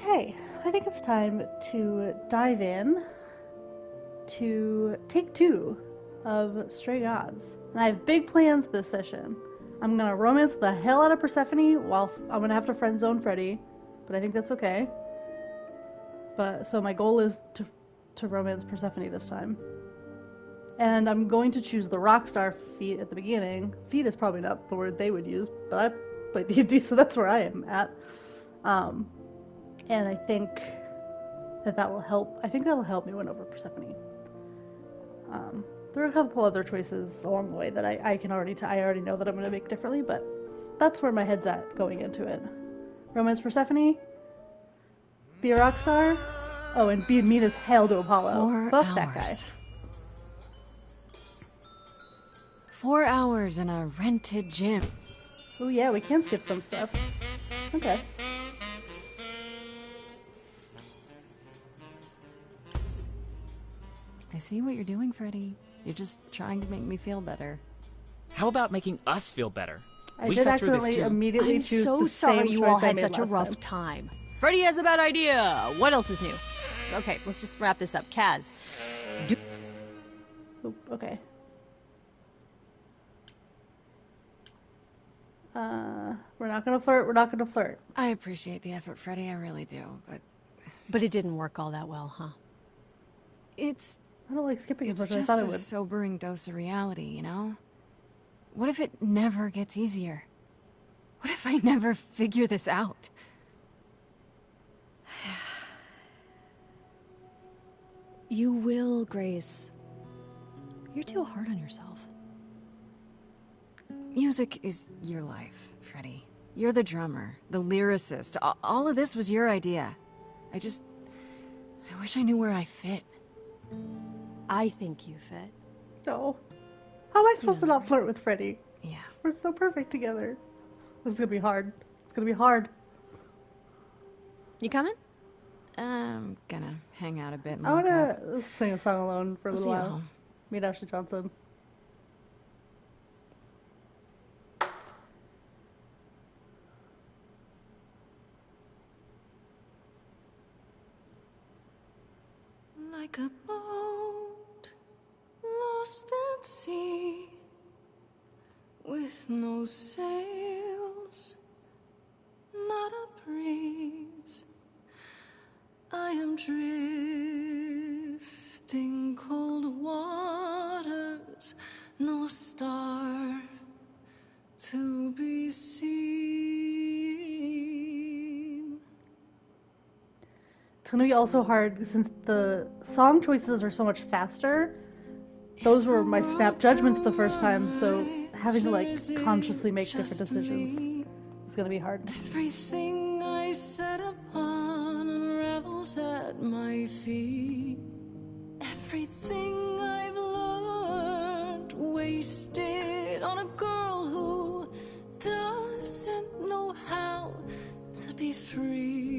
Okay, I think it's time to dive in to take 2 of Stray Gods. And I have big plans this session. I'm gonna romance the hell out of Persephone while I'm gonna have to friend zone Freddie, but I think that's okay. But so my goal is to romance Persephone this time. And I'm going to choose the Rockstar feat at the beginning. Feat is probably not the word they would use, but I played D&D, so that's where I am at. And I think that will help. I think that'll help me win over Persephone. There are a couple other choices along the way that I already know that I'm going to make differently, but that's where my head's at going into it. Romance Persephone, be a rock star, oh, and be mean as hell to Apollo. 4 Fuck hours. that guy. 4 hours in a rented gym. Oh yeah, we can skip some stuff. Okay. I see what you're doing, Freddie. You're just trying to make me feel better. How about making us feel better? I We did sat through this accidentally too. immediately I'm choose so the sorry same you choice all I had made such a last rough time. Freddie has a bad idea. What else is new? Okay, let's just wrap this up. Kaz. Oop, okay. We're not gonna flirt. We're not gonna flirt. I appreciate the effort, Freddie. I really do, but But it didn't work all that well, huh? it's I don't like skipping as much as I just thought a it would. sobering dose of reality, you know? What if it never gets easier? What if I never figure this out? You will, Grace. You're too hard on yourself. Music is your life, Freddie. You're the drummer, the lyricist. All of this was your idea. I wish I knew where I fit. I think you fit. No. How am I supposed to not flirt with Freddie? Yeah. We're so perfect together. This is gonna be hard. It's gonna be hard. You coming? I'm gonna hang out a bit and I look wanna up. sing a song alone for a I'll little see you while. home. Meet Ashley Johnson. Like a boat lost at sea, with no sails, not a breeze. I am drifting cold waters, no star to be seen. It's gonna be also hard since the song choices are so much faster. Those were my snap judgments the first time, so having to like consciously make different decisions is gonna be hard. Everything I set upon unravels at my feet. Everything I've learned wasted on a girl who doesn't know how to be free.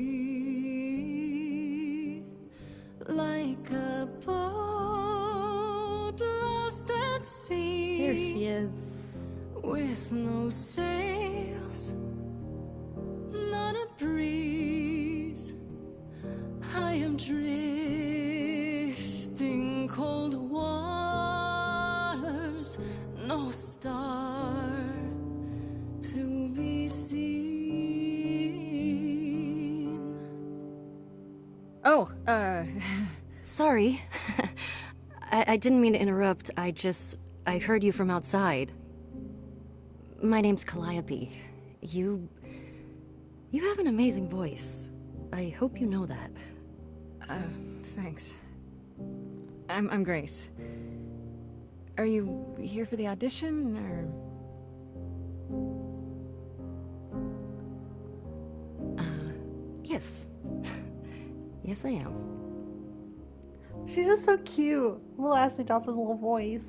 Like a boat lost at sea. There she is. With no sails, not a breeze. I am drifting cold waters, no star to be seen. Oh, Sorry. I didn't mean to interrupt. I heard you from outside. My name's Calliope. You have an amazing voice. I hope you know that. Thanks. I'm Grace. Are you here for the audition, or...? Yes. Yes, I am. She's just so cute. Little Ashley Johnson's little voice.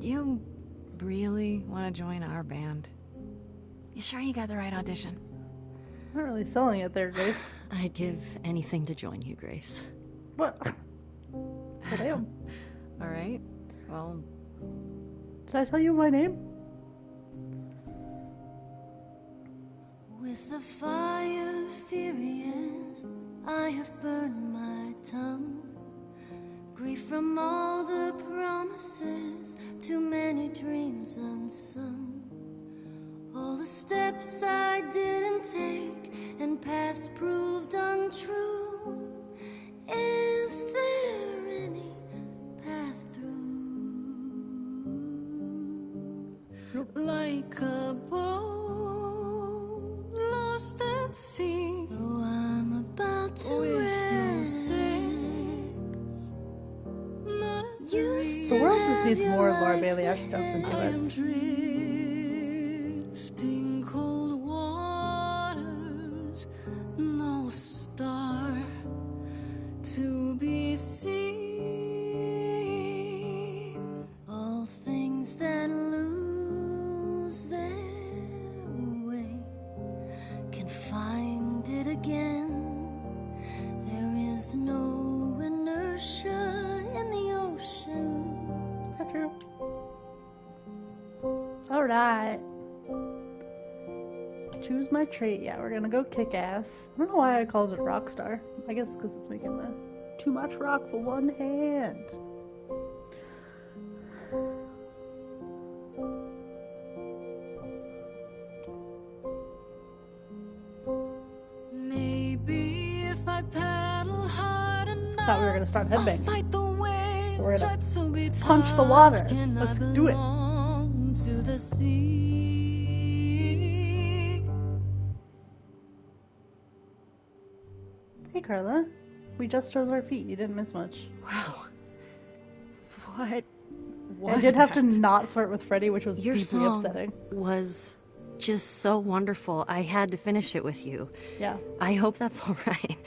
You really want to join our band? You sure you got the right audition? I'm not really selling it there, Grace. I'd give anything to join you, Grace. What? But I am. All right. Well, Did I tell you my name? With the fire furious, I have burned my tongue. Grief from all the promises, too many dreams unsung. All the steps I didn't take and paths proved untrue. Is there any path through? Like a boat lost at sea, though I'm about to with no sails, not a breeze. The world just needs more Laura Bailey Ashton into I it. am drifting cold waters, no star to be seen. All things that lose their way can find it again. There is no inertia in the ocean. Is that true? Alright. Choose my trait. Yeah, we're gonna go kick ass. I don't know why I called it Rockstar. I guess because it's making the too much rock for one hand. Maybe if I paddle hard enough, Thought we were gonna start I'll headbanging. fight the waves, We're try gonna to be punch the tough, water. and Let's I do it. belong to the sea. Hey Carla, we just chose our feet. You didn't miss much. Wow. What was I did have to that? not flirt with Freddie, which was Your deeply song upsetting. was just so wonderful. I had to finish it with you. Yeah, I hope that's all right.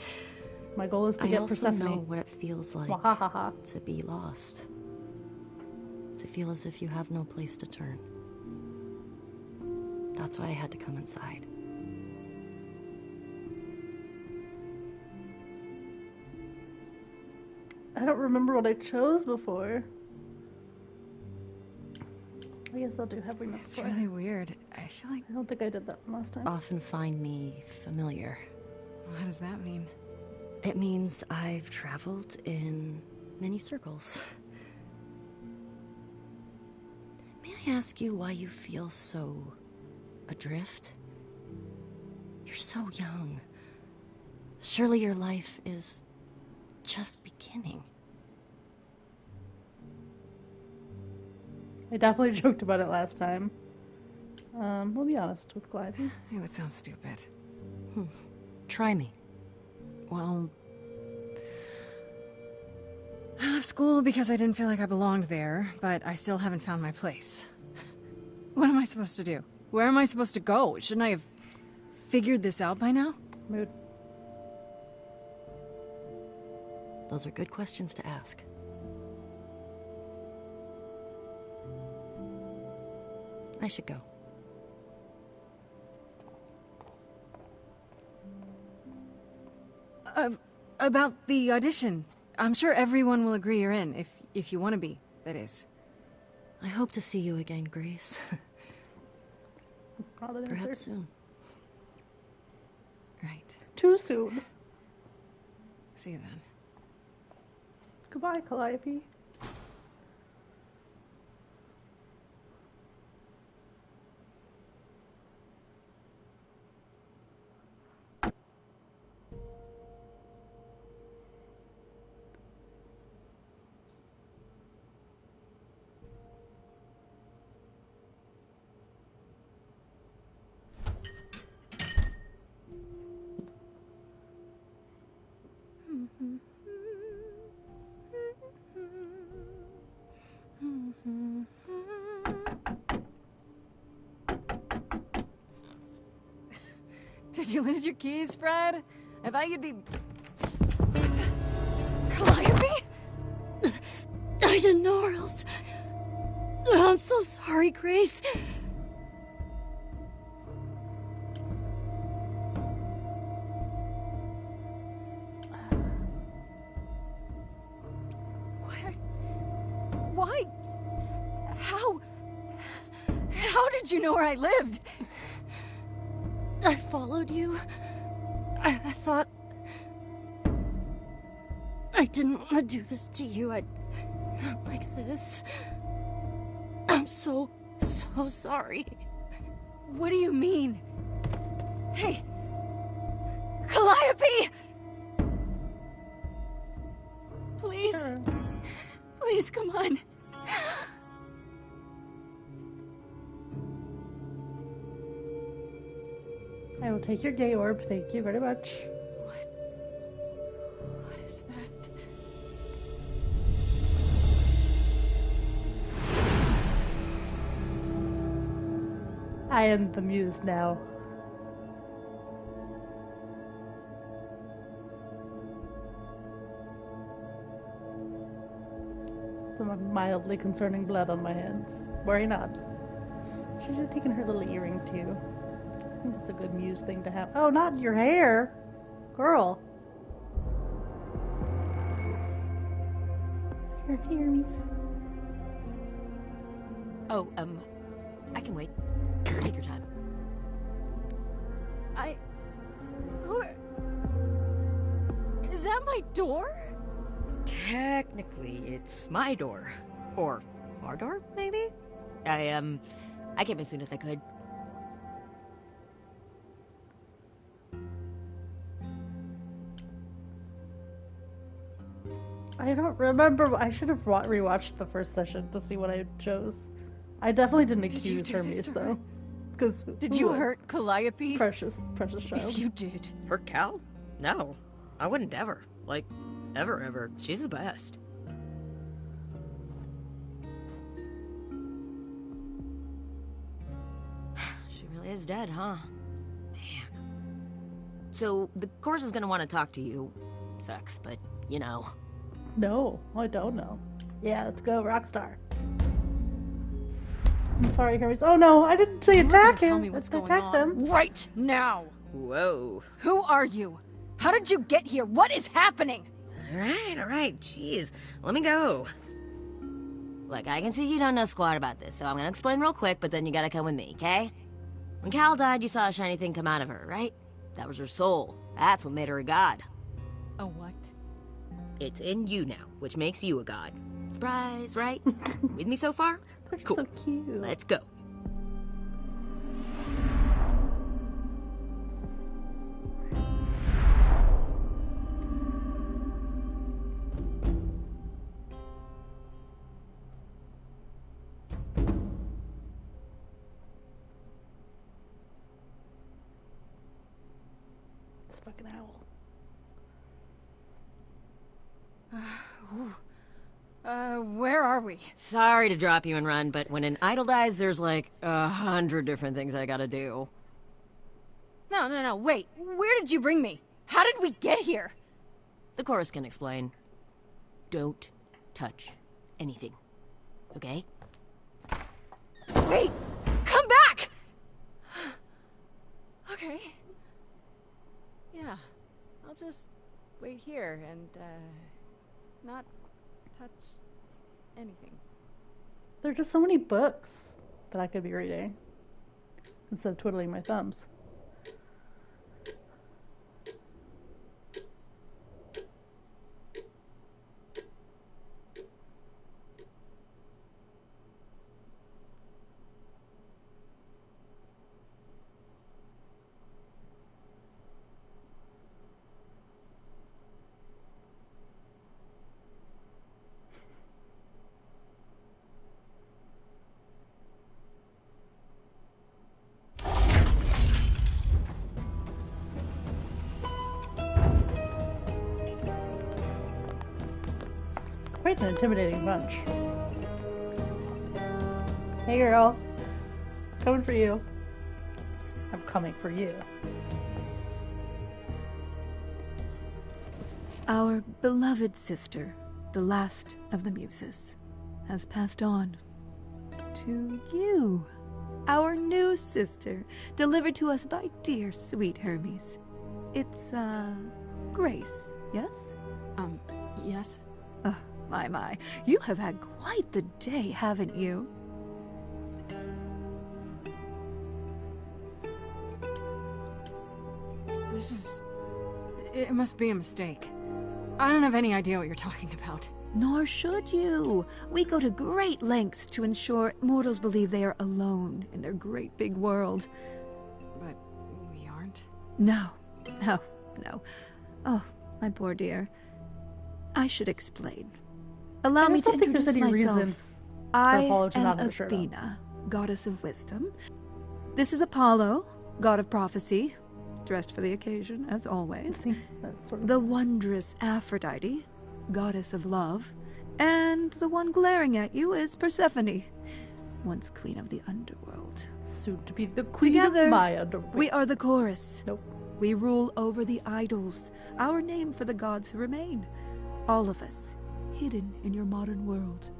my goal is to I get also know Persephone. what it feels like Wahahaha. to be lost. To feel as if you have no place to turn. That's why I had to come inside. I don't remember what I chose before. I guess I'll do Have We Met It's Before. really weird. I feel like... I don't think I did that last time. Often find me familiar. What does that mean? It means I've traveled in many circles. May I ask you why you feel so adrift? You're so young. Surely your life is just beginning. I definitely joked about it last time. We'll be honest with Calliope. It would sound stupid. Try me. Well, I left school because I didn't feel like I belonged there, but I still haven't found my place. What am I supposed to do? Where am I supposed to go? Shouldn't I have figured this out by now? Mood. Those are good questions to ask. I should go. About the audition. I'm sure everyone will agree you're in, if you want to be, that is. I hope to see you again, Grace. Not an Perhaps answer. soon. Right. Too soon. See you then. Goodbye, Calliope. Did you lose your keys, Fred? I thought you'd be... Calliope? I didn't know where else. I'm so sorry, Grace. Why? How did you know where I lived? I followed you. I thought... I didn't want to do this to you. Not like this. I'm so sorry. What do you mean? Hey! Calliope! Please. Please, come on. I will take your gay orb, thank you very much. What is that? I am the muse now. Some mildly concerning blood on my hands. Worry not. She should have taken her little earring too. I think that's a good muse thing to have. Oh, not your hair! Girl. Here, Hermes. Oh, I can wait. Take your time. Is that my door? Technically, it's my door. Or our door, maybe? I came as soon as I could. I don't remember. I should have rewatched the first session to see what I chose. I definitely didn't accuse Hermes though. Because Did you hurt Calliope? Precious child. If you did. Hurt Cal? No. I wouldn't ever. Like, ever. She's the best. She really is dead, huh? Man. So, the chorus is gonna want to talk to you. Sucks, but, you know. No, I don't know. Yeah, let's go, Rockstar. I'm sorry, Hermes. Oh no, I didn't say attack him. Tell me what's going attack on them. right now. Whoa. Who are you? How did you get here? What is happening? Alright, jeez. Let me go. Look, I can see you don't know squat about this, so I'm gonna explain real quick, but then you gotta come with me, okay? When Cal died, you saw a shiny thing come out of her, right? That was her soul. That's what made her a god. A what? It's in you now, which makes you a god. Surprise, right? With me so far? They're Cool. so cute. Let's go. This fucking owl. Where are we? Sorry to drop you and run, but when an idol dies, there's like 100 different things I gotta do. No, wait. Where did you bring me? How did we get here? The chorus can explain. Don't touch anything. Okay? Wait! Come back! Okay. Yeah. I'll just wait here and, not touch anything. There are just so many books that I could be reading instead of twiddling my thumbs. Quite an intimidating bunch. Hey girl, coming for you. I'm coming for you. Our beloved sister, the last of the Muses, has passed on to you, our new sister, delivered to us by dear sweet Hermes. It's, Grace, yes? Yes? Oh, my. You have had quite the day, haven't you? This is... It must be a mistake. I don't have any idea what you're talking about. Nor should you. We go to great lengths to ensure mortals believe they are alone in their great big world. But we aren't? No. Oh, my poor dear. I should explain. Allow me to don't think there's introduce any reason myself. for I Apollo to am not have a shirt on. Athena, goddess of wisdom. This is Apollo, god of prophecy, dressed for the occasion, as always. I think that's sort of... The wondrous Aphrodite, goddess of love. And the one glaring at you is Persephone, once queen of the underworld. soon to be the queen Together, of my underworld. we are the chorus. Nope. We rule over the idols, our name for the gods who remain. All of us, hidden in your modern world.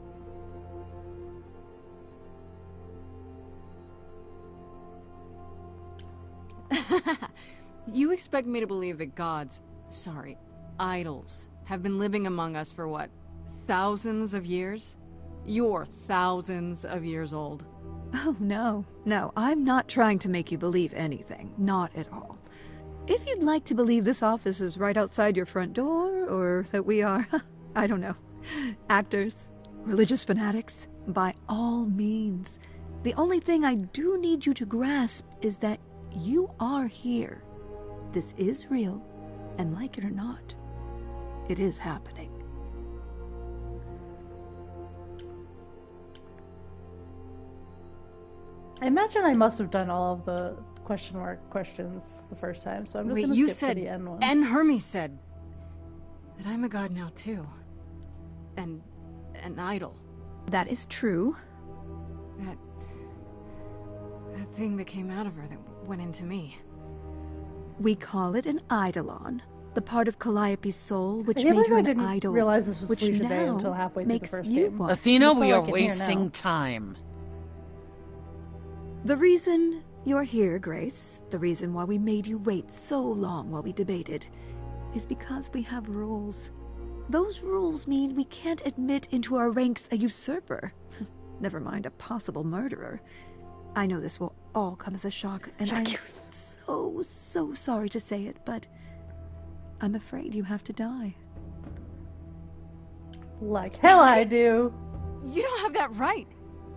You expect me to believe that gods, sorry, idols, have been living among us for what, thousands of years? You're thousands of years old. Oh, no. No, I'm not trying to make you believe anything. Not at all. If you'd like to believe this office is right outside your front door, or that we are, I don't know, actors, religious fanatics, by all means. The only thing I do need you to grasp is that you are here. This is real, and like it or not, it is happening. I imagine I must have done all of the question mark questions the first time, so I'm just Wait, gonna you skip said, to the end one. and Hermes said that I'm a god now too. And an idol. That is true. That thing that came out of her that went into me. We call it an eidolon, the part of Calliope's soul which I can't made her believe I an didn't idol, realize this was which Felicia Day now until halfway through the makes first you game. one. Athena, That's we all are I can hear wasting now. time. The reason you're here, Grace, the reason why we made you wait so long while we debated, is because we have rules. Those rules mean we can't admit into our ranks a usurper. Never mind a possible murderer. I know this will all come as a shock, and I'm so sorry to say it, but I'm afraid you have to die. Like hell I do. You don't have that right.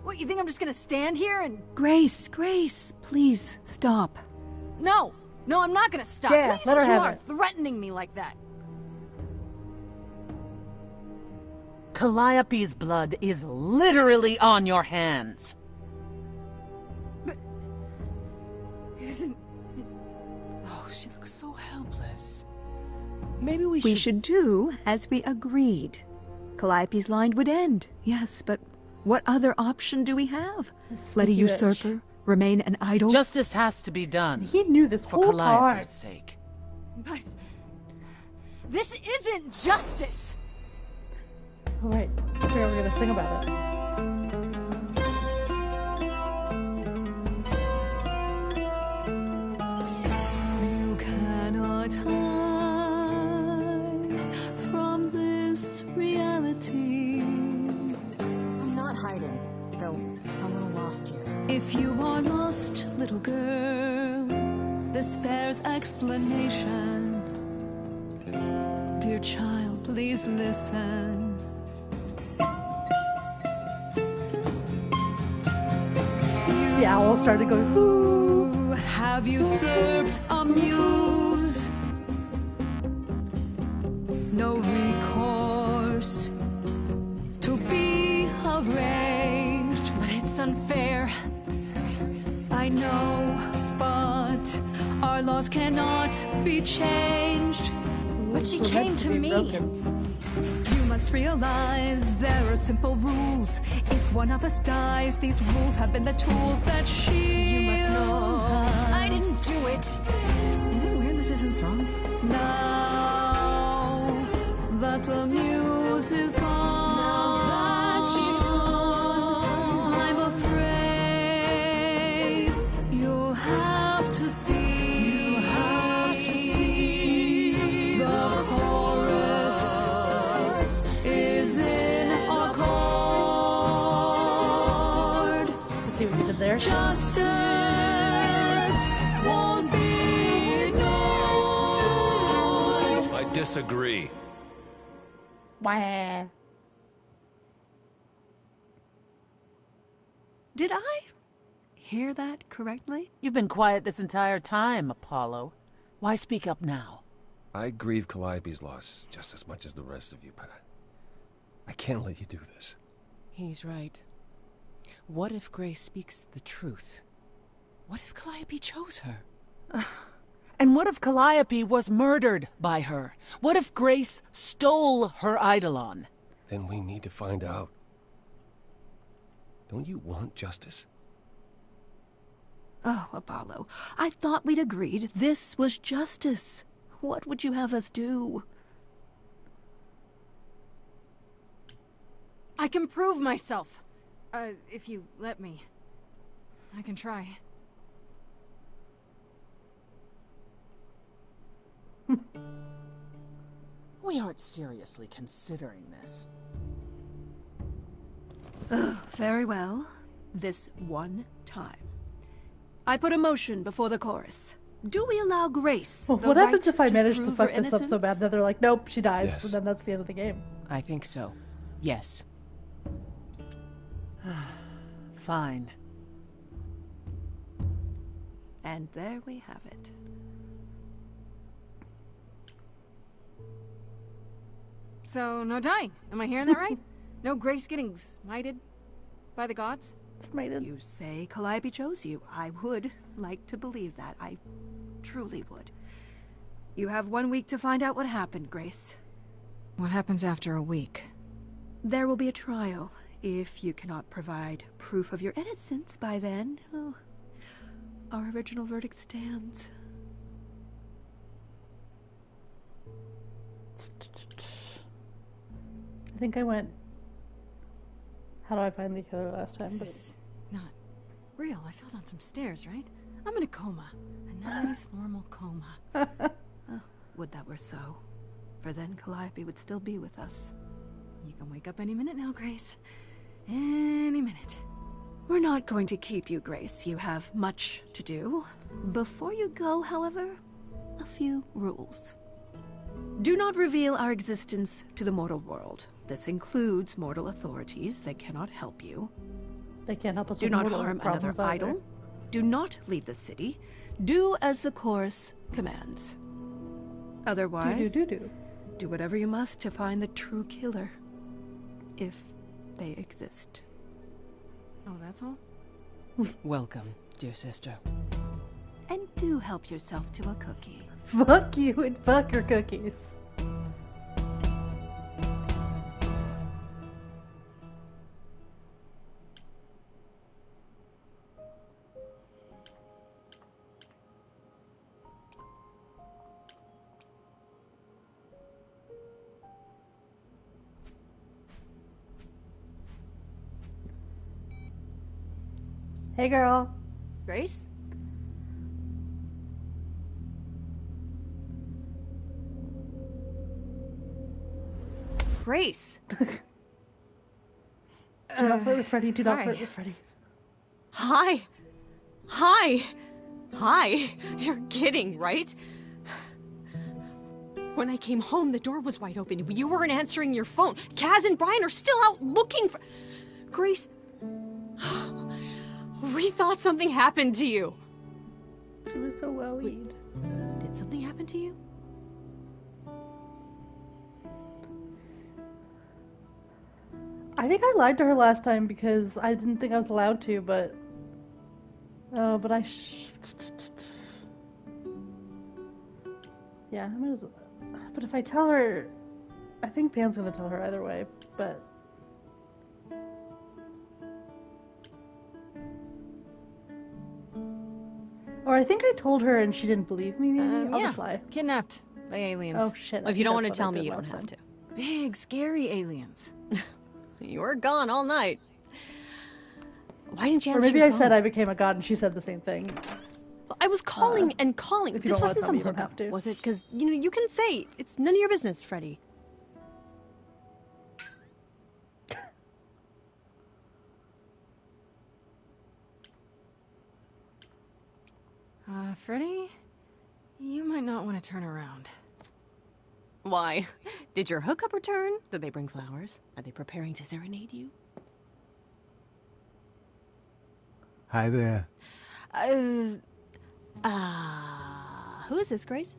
What, you think I'm just gonna stand here and... Grace, please stop. No, I'm not gonna stop. Yeah, Who do you let her think you have are, it. threatening me like that? Calliope's blood is literally on your hands. But... It isn't... Oh, she looks so helpless. Maybe we We should do as we agreed. Calliope's line would end, yes, but what other option do we have? Let a Sneaky bitch. usurper remain an idol? Justice has to be done. He knew this for whole time. Calliope's sake. But... This isn't justice! Oh, wait, I forgot we were gonna sing about it. You cannot hide from this reality. I'm not hiding, though a little lost here. If you are lost, little girl, this bears explanation. Dear child, please listen. The owl started going, ooh. You have usurped a muse. No recourse to be arranged. But it's unfair. I know, but our laws cannot be changed. But she We're came meant to be me. broken. You must realize there are simple rules. If one of us dies, these rules have been the tools that shield You must know I didn't us. do it. Is it weird this isn't song? Now that the muse is gone, I'm afraid you'll have to see. The chorus is in accord. Let's see what you did there. Justice won't be ignored. disagree. Wah. Did I hear that correctly? You've been quiet this entire time, Apollo. Why speak up now? I grieve Calliope's loss just as much as the rest of you, but I can't let you do this. He's right. What if Grace speaks the truth? What if Calliope chose her? And what if Calliope was murdered by her? What if Grace stole her Eidolon? Then we need to find out. Don't you want justice? Oh, Apollo, I thought we'd agreed this was justice. What would you have us do? I can prove myself. If you let me. I can try. We aren't seriously considering this. Very well. This one time. I put a motion before the chorus. Do we allow Grace Well, the what right happens if I manage to prove fuck her this up so innocence? bad that they're like, nope, she dies, Yes. and then that's the end of the game? I think so. Yes. Fine. And there we have it. So, no dying. Am I hearing that right? No Grace getting smited by the gods? Smited. You say Calliope chose you. I would like to believe that. I truly would. You have 1 week to find out what happened, Grace. What happens after a week? There will be a trial. If you cannot provide proof of your innocence by then, oh, our original verdict stands. I think I went... How do I find the killer last time? This But is not real. I fell down some stairs, right? I'm in a coma. A nice, normal coma. Would that were so. For then Calliope would still be with us. You can wake up any minute now, Grace. Any minute. We're not going to keep you, Grace. You have much to do. Before you go, however, a few rules. Do not reveal our existence to the mortal world. This includes mortal authorities. They cannot help you. they can't help us Do with not mortal harm another problems either. idol. Do not leave the city. Do as the chorus commands. Otherwise, Do. do whatever you must to find the true killer. If they exist. Oh, that's all? Welcome, dear sister. And do help yourself to a cookie. Fuck you and fuck your cookies. Hey girl. Grace? Grace! Do not flirt with Freddie. Do not hi. flirt with Freddie. Hi! Hi! Hi! You're kidding, right? When I came home, the door was wide open. You weren't answering your phone. Kaz and Brian are still out looking for... Grace... We thought something happened to you. She was so worried. Did something happen to you? I think I lied to her last time because I didn't think I was allowed to, but... Oh, but I Yeah, I might as well... But if I tell her... I think Pan's gonna tell her either way, but... Or I think I told her and she didn't believe me, maybe? I'll Yeah. just lie. Kidnapped by aliens. Oh, shit. I If you think don't want to that's what I tell me, did you don't last have time. to. Big, scary aliens. You were gone all night. Why didn't you Or answer maybe your I phone? said I became a god and she said the same thing. I was calling and calling. if you This don't wanna wasn't tell me, some you don't have hookup, to. was it? Because, you can say it's none of your business, Freddie. Freddie? You might not want to turn around. Why? Did your hookup return? Did they bring flowers? Are they preparing to serenade you? Hi there. Who is this, Grace?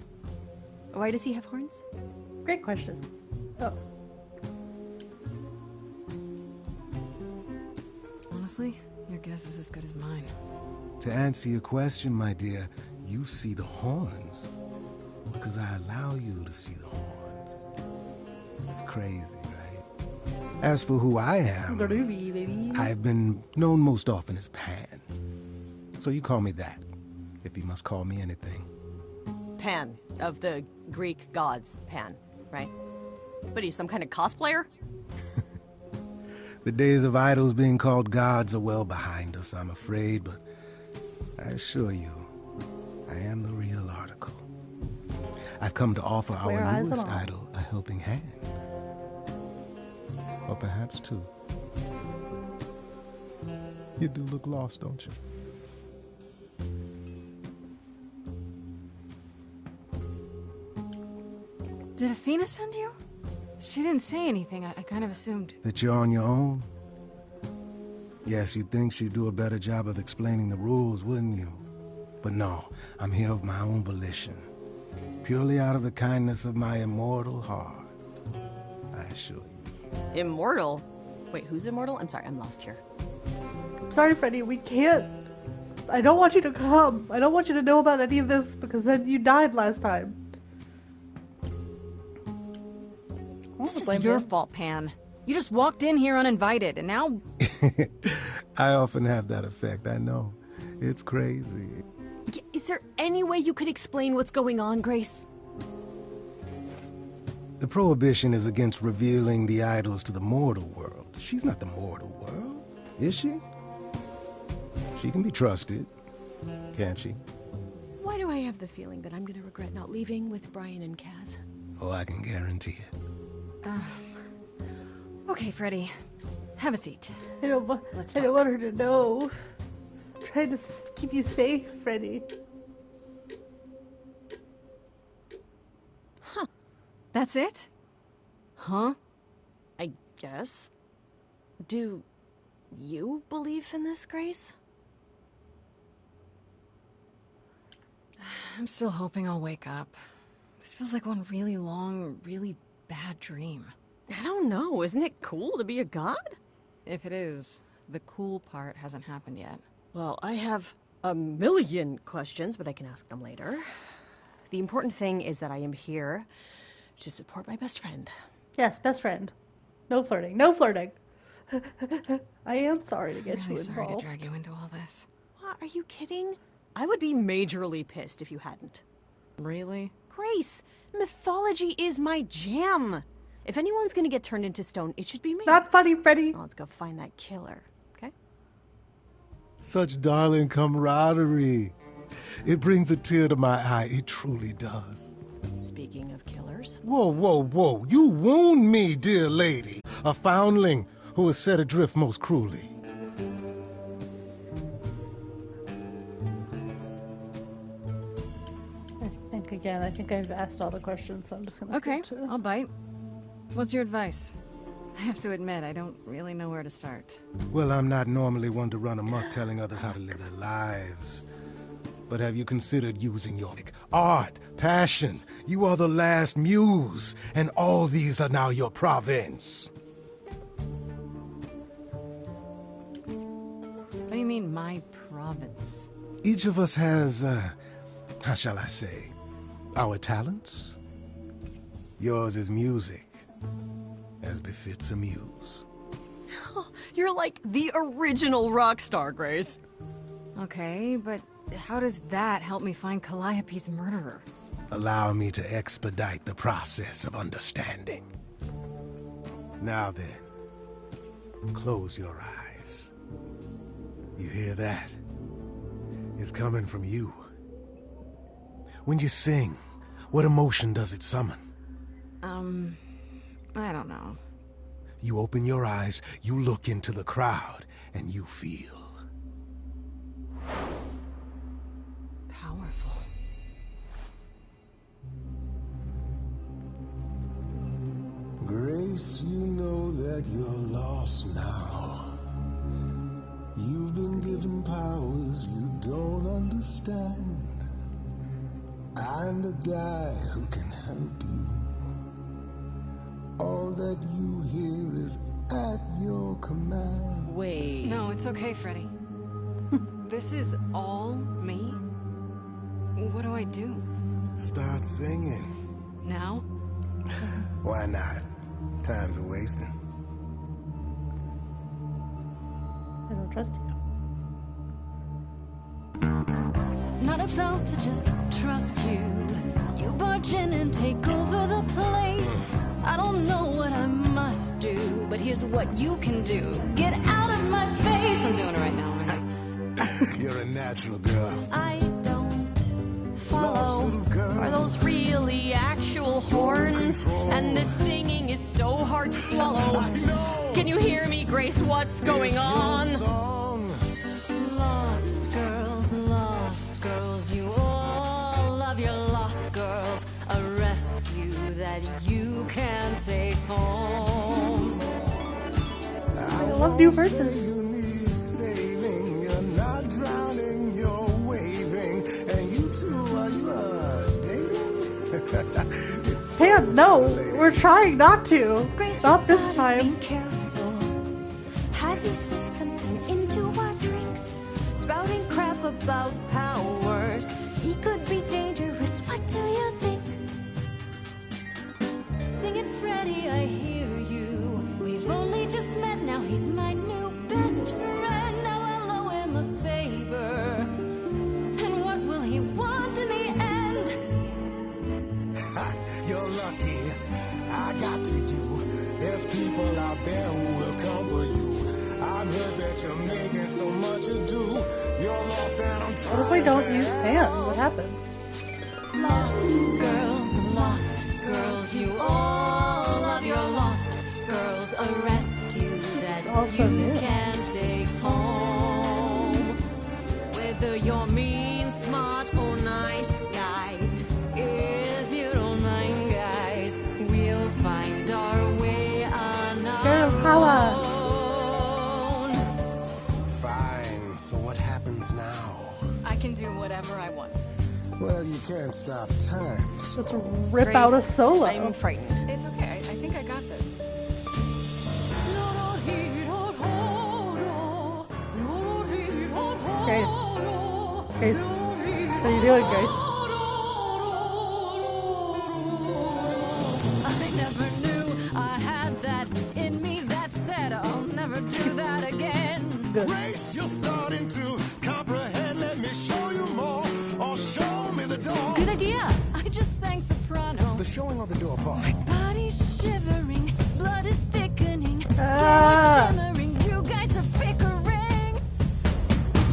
Why does he have horns? Great question. Oh. Honestly, your guess is as good as mine. To answer your question, my dear, you see the horns because I allow you to see the horns. It's crazy, right? As for who I am, Groovy, baby. I've been known most often as Pan. So you call me that, if you must call me anything. Pan, of the Greek gods, Pan, right? What are you, some kind of cosplayer? The days of idols being called gods are well behind us, I'm afraid, but I assure you, I am the real article. I've come to offer our newest idol a helping hand. Or perhaps two. You do look lost, don't you? Did Athena send you? She didn't say anything. I kind of assumed. That you're on your own? Yes, you'd think she'd do a better job of explaining the rules, wouldn't you? But no, I'm here of my own volition. Purely out of the kindness of my immortal heart. I assure you. Immortal? Wait, who's immortal? I'm sorry, I'm lost here. Sorry, Freddie, we can't. I don't want you to come. I don't want you to know about any of this because then you died last time. This is your fault, Pan. You just walked in here uninvited, and now... I often have that effect, I know. It's crazy. Is there any way you could explain what's going on, Grace? The prohibition is against revealing the idols to the mortal world. She's not the mortal world, is she? She can be trusted, can't she? Why do I have the feeling that I'm gonna regret not leaving with Brian and Kaz? Oh, I can guarantee it. Okay, Freddie. Have a seat. I don't want her to know. I'm trying to keep you safe, Freddie. Huh. That's it? Huh? I guess. Do you believe in this, Grace? I'm still hoping I'll wake up. This feels like one really long, really bad dream. I don't know. Isn't it cool to be a god? If it is, the cool part hasn't happened yet. Well, I have a million questions, but I can ask them later. The important thing is that I am here to support my best friend. Yes, best friend. No flirting. No flirting. I am sorry to get I'm you really involved. sorry to drag you into all this. What? Are you kidding? I would be majorly pissed if you hadn't. Really? Grace, mythology is my jam. If anyone's gonna get turned into stone, it should be me. Not funny, Freddie. Well, let's go find that killer, okay? Such darling camaraderie. It brings a tear to my eye. It truly does. Speaking of killers. Whoa, whoa, whoa. You wound me, dear lady. A foundling who was set adrift most cruelly. I think I've asked all the questions, so I'm just gonna Okay, skip to... I'll bite. What's your advice? I have to admit, I don't really know where to start. Well, I'm not normally one to run amok telling others how to live their lives. But have you considered using your art, passion? You are the last muse, and all these are now your province. What do you mean, my province? Each of us has, how shall I say, our talents. Yours is music, as befits a muse. You're like the original rock star, Grace. Okay, but how does that help me find Calliope's murderer? Allow me to expedite the process of understanding. Now then, close your eyes. You hear that? It's coming from you. When you sing, what emotion does it summon? I don't know. You open your eyes, you look into the crowd, and you feel... powerful. Grace, you know that you're lost now. You've been given powers you don't understand. I'm the guy who can help you. All that you hear is at your command. Wait. No, it's okay, Freddie. This is all me? What do I do? Start singing. Now? Why not? Time's a wasting. I don't trust you. Not about to just trust you. You barge in and take over the place. I don't know what I must do, but here's what you can do. Get out of my face. I'm doing it right now. You're a natural girl. I don't follow. Are those really actual horns? And this singing is so hard to swallow. Can you hear me, Grace? What's going on? Lost girls, you all love your lost girls. A rescue that you can take home. I love new verses. Not drowning, you're waving, and you two are dating? Sam, no, we're trying not to. Not this time. Careful. Has he slipped something into our drinks? Spouting crap about powers. He could be dangerous. What do you think? Sing it, Freddie, I hear you. We've only just met, now he's my new best friend. Now I'll owe him a favor. And what will he want in the end? You're lucky I got to you. There's people out there who will come for you. I've heard that you're making so much ado. You're lost and I'm trying. What if we don't use fans? What happens? Lost girls, you all love your lost girls. A rescue that you can take home. Whether you're mean, smart, or nice, guys. If you don't mind, guys, we'll find our way on our own. Fine, so what happens now? I can do whatever I want. Well, you can't stop time. Let's rip out a solo. I'm frightened. It's okay. I think I got this. Grace. Grace. What are you doing, Grace? I never knew I had that in me. That said, I'll never do that again. Grace, you're starting to comprehend. Let me show you more, or show me the door. Good idea. I just sang soprano. The showing or the door part? My body's shivering, blood is thickening, skin is shimmering. You guys are bickering.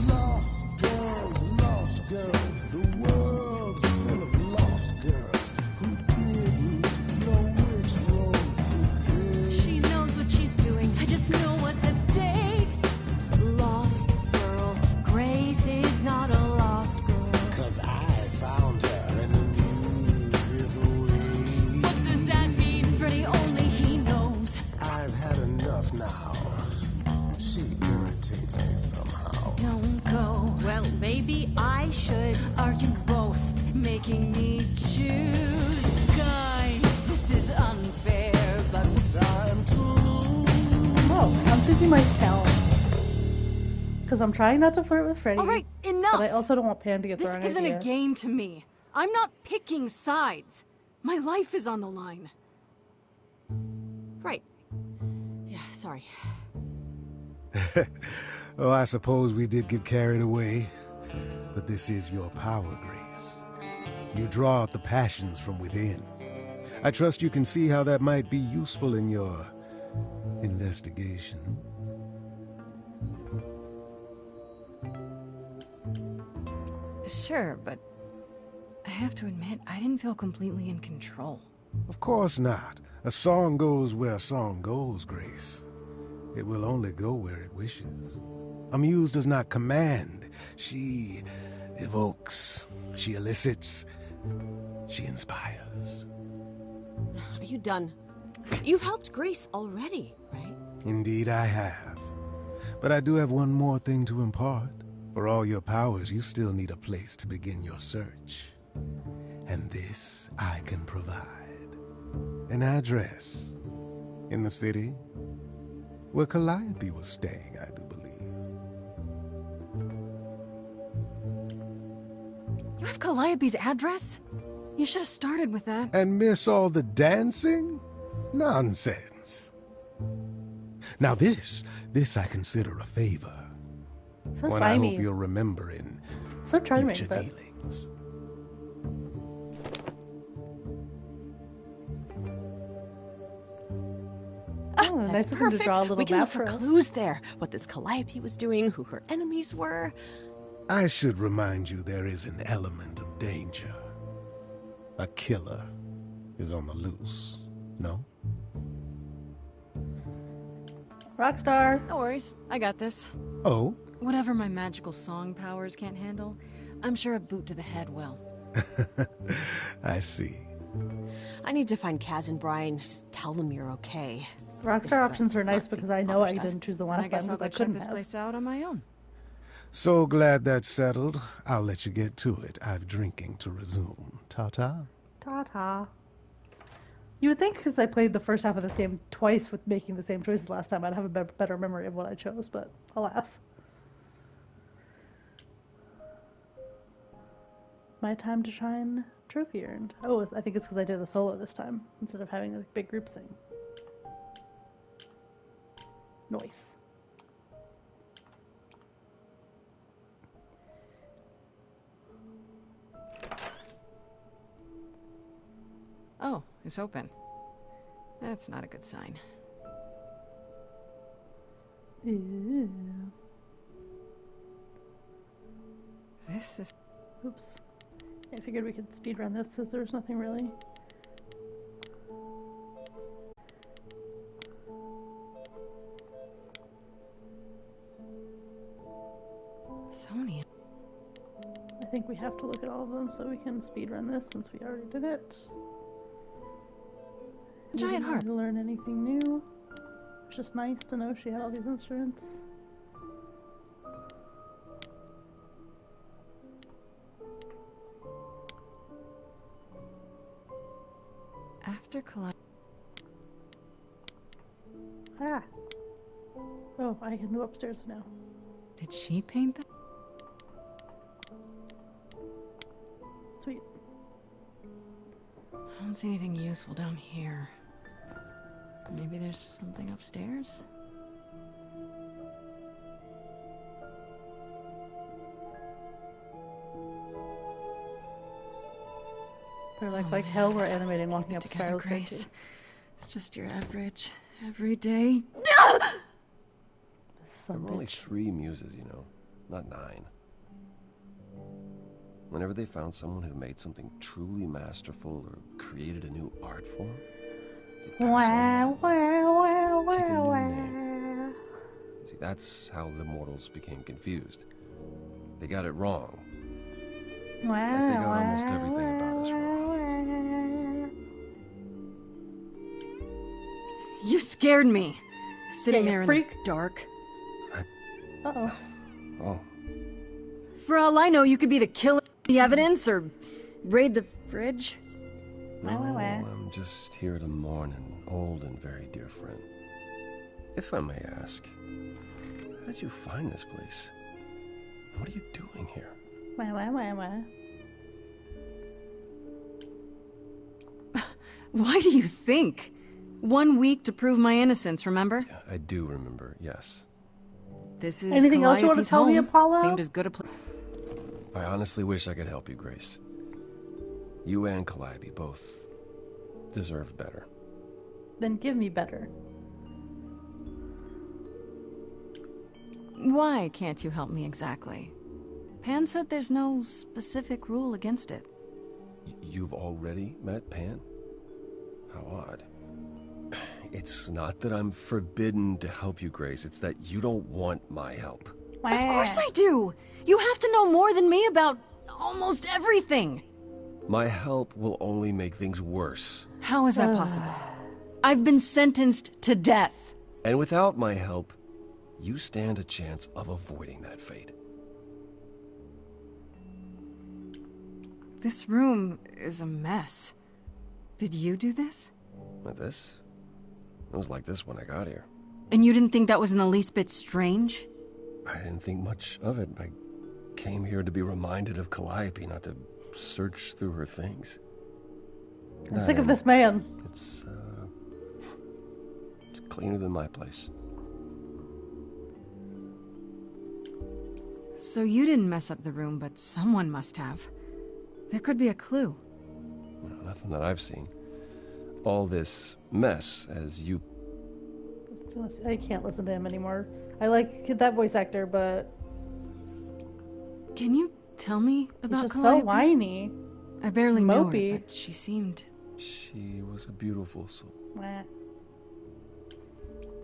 Lost girls, the world's full of lost girls who didn't know which road to take. She knows what she's doing. I just know what's at stake. Lost girl, Grace is not a lost girl. 'Cause I found her and the news is away. What does that mean, Freddie? Only he knows. I've had enough now. She irritates me somehow. Don't go. Well, maybe I should. Are you both making me choose? Guys, this is unfair, but time to. Oh, I'm thinking my talent. Because I'm trying not to flirt with Freddie. All right, enough. But I also don't want Pan to get This thrown isn't idea. a game to me. I'm not picking sides. My life is on the line. Right. Yeah, sorry. Oh, I suppose we did get carried away. But this is your power, Grace. You draw out the passions from within. I trust you can see how that might be useful in your investigation. Sure, but I have to admit, I didn't feel completely in control. Of course not. A song goes where a song goes, Grace. It will only go where it wishes. A muse does not command. She evokes. She elicits. She inspires. Are you done? You've helped Grace already, right? Indeed I have. But I do have one more thing to impart. For all your powers, you still need a place to begin your search. And this I can provide. An address in the city where Calliope was staying, I do believe. You have Calliope's address? You should have started with that. And miss all the dancing? Nonsense. Now this I consider a favor. So One I slimy. hope you'll remember in So charming, future but dealings. oh, nice That's of him to perfect. draw a little We can map look for for us. clues there. What this Calliope was doing, who her enemies were. I should remind you there is an element of danger. A killer is on the loose, no? Rockstar. No worries, I got this. Oh? Whatever my magical song powers can't handle, I'm sure a boot to the head will. I see. I need to find Kaz and Brian. Just tell them you're okay. Rockstar options are nice because I know I stuff. didn't choose the And last I guess time I'll because go I check couldn't this have. place out on my own. So glad that's settled. I'll let you get to it. I've drinking to resume. Ta-ta. Ta-ta. You would think because I played the first half of this game twice with making the same choices last time, I'd have a better memory of what I chose, but alas. My time to shine trophy earned. Oh, I think it's because I did a solo this time instead of having a big group thing. Nice. Oh, it's open. That's not a good sign. Ew. This is... Oops. I figured we could speedrun this because there's nothing really. so many... I think we have to look at all of them so we can speedrun this since we already did it. Giant harp. To learn anything new. It's just nice to know she had all these instruments. After collide... Ah! Oh, I can go upstairs now. Did she paint that? Sweet. I don't see anything useful down here. Maybe there's something upstairs? They're like hell we're animating walking up Together, spiral Grace. staircase. It's just your average, everyday... There were only 3 muses, you know, not 9. Whenever they found someone who made something truly masterful or created a new art form, they'd pass on that, take a new name. See, that's how the mortals became confused. They got it wrong. Like they got almost everything about us wrong. You scared me! Sitting Yeah, there in freak. the dark. Uh-oh. Oh, For all I know, you could be the killer, the evidence, or raid the fridge. no, I'm just here to mourn an old and very dear friend. If I may ask, how did you find this place? What are you doing here? Why do you think? 1 week to prove my innocence, remember? I do remember, yes. This is Anything else you want to Calliope's tell me, home. Apollo? Seemed as good a place. I honestly wish I could help you, Grace. You and Calliope both deserve better. Then give me better. Why can't you help me exactly? Pan said there's no specific rule against it. You've already met Pan? How odd. It's not that I'm forbidden to help you, Grace. It's that you don't want my help. Of course I do! You have to know more than me about almost everything! My help will only make things worse. How is that possible? I've been sentenced to death. And without my help, you stand a chance of avoiding that fate. This room is a mess. Did you do this? With this? It was like this when I got here. And you didn't think that was in the least bit strange? I didn't think much of it. I came here to be reminded of Calliope, not to search through her things. I'm sick of this man. It's cleaner than my place. So you didn't mess up the room, but someone must have. There could be a clue. No, nothing that I've seen. All this mess, as you... I can't listen to him anymore. I like that voice actor, but... Can you tell me about He's just Calliope? so whiny. I barely knew Mopey. her, but she seemed... She was a beautiful soul. Meh.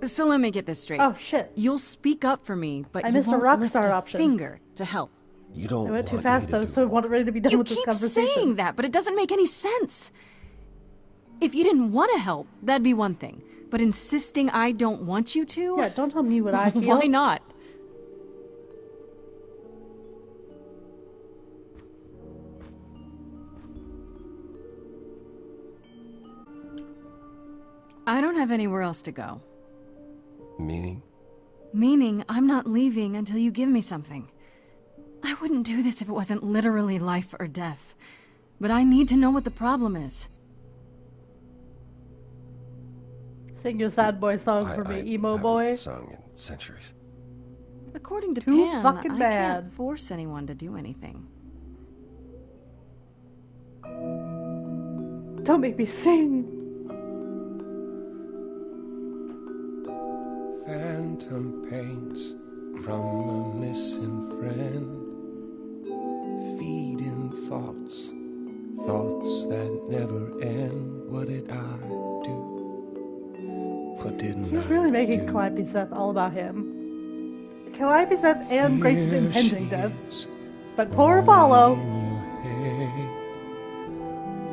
So let me get this straight. Oh, shit. You'll speak up for me, but I you missed a won't rock lift star a option. finger to help. You don't I went too want fast, me though, to do so I ready to be done You with this keep conversation. saying that, but it doesn't make any sense. If you didn't want to help, that'd be one thing. But insisting I don't want you to? Yeah, don't tell me what I feel. Why not? I don't have anywhere else to go. Meaning? Meaning, I'm not leaving until you give me something. I wouldn't do this if it wasn't literally life or death. But I need to know what the problem is. Sing your sad boy song for me, emo boy. haven't sung in centuries. According to Too Pan, fucking I bad. can't force anyone to do anything. Don't make me sing. Phantom pains from a missing friend, feeding thoughts, thoughts that never end. What did I do? What didn't He's I really making do? Calliope's death all about him. Calliope's death and Grace's Here impending she death. is, But poor Apollo. in your head.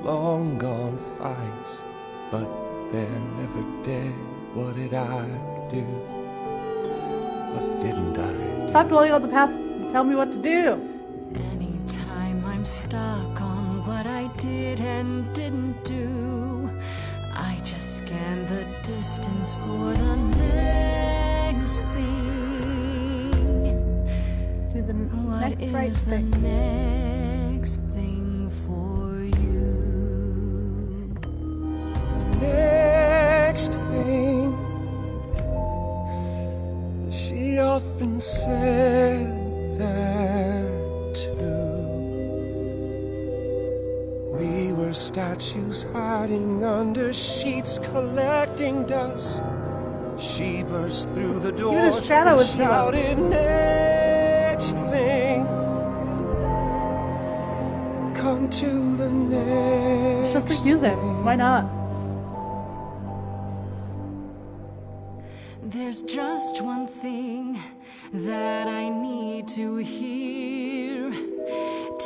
Long gone fights, but they're never dead. What did I do? What didn't I do? Stop dwelling on the past and tell me what to do. Anytime I'm stuck on what I did and didn't do, I just scan the distance for the next thing. Do the What next right is the thing. next thing for you? Next thing, she often said that too. We were statues hiding under sheets, collecting dust. She burst through the door Even his shadow and is healed. shouted, "Next thing, come to the next." Just like music. Why not? There's just one thing that I need to hear.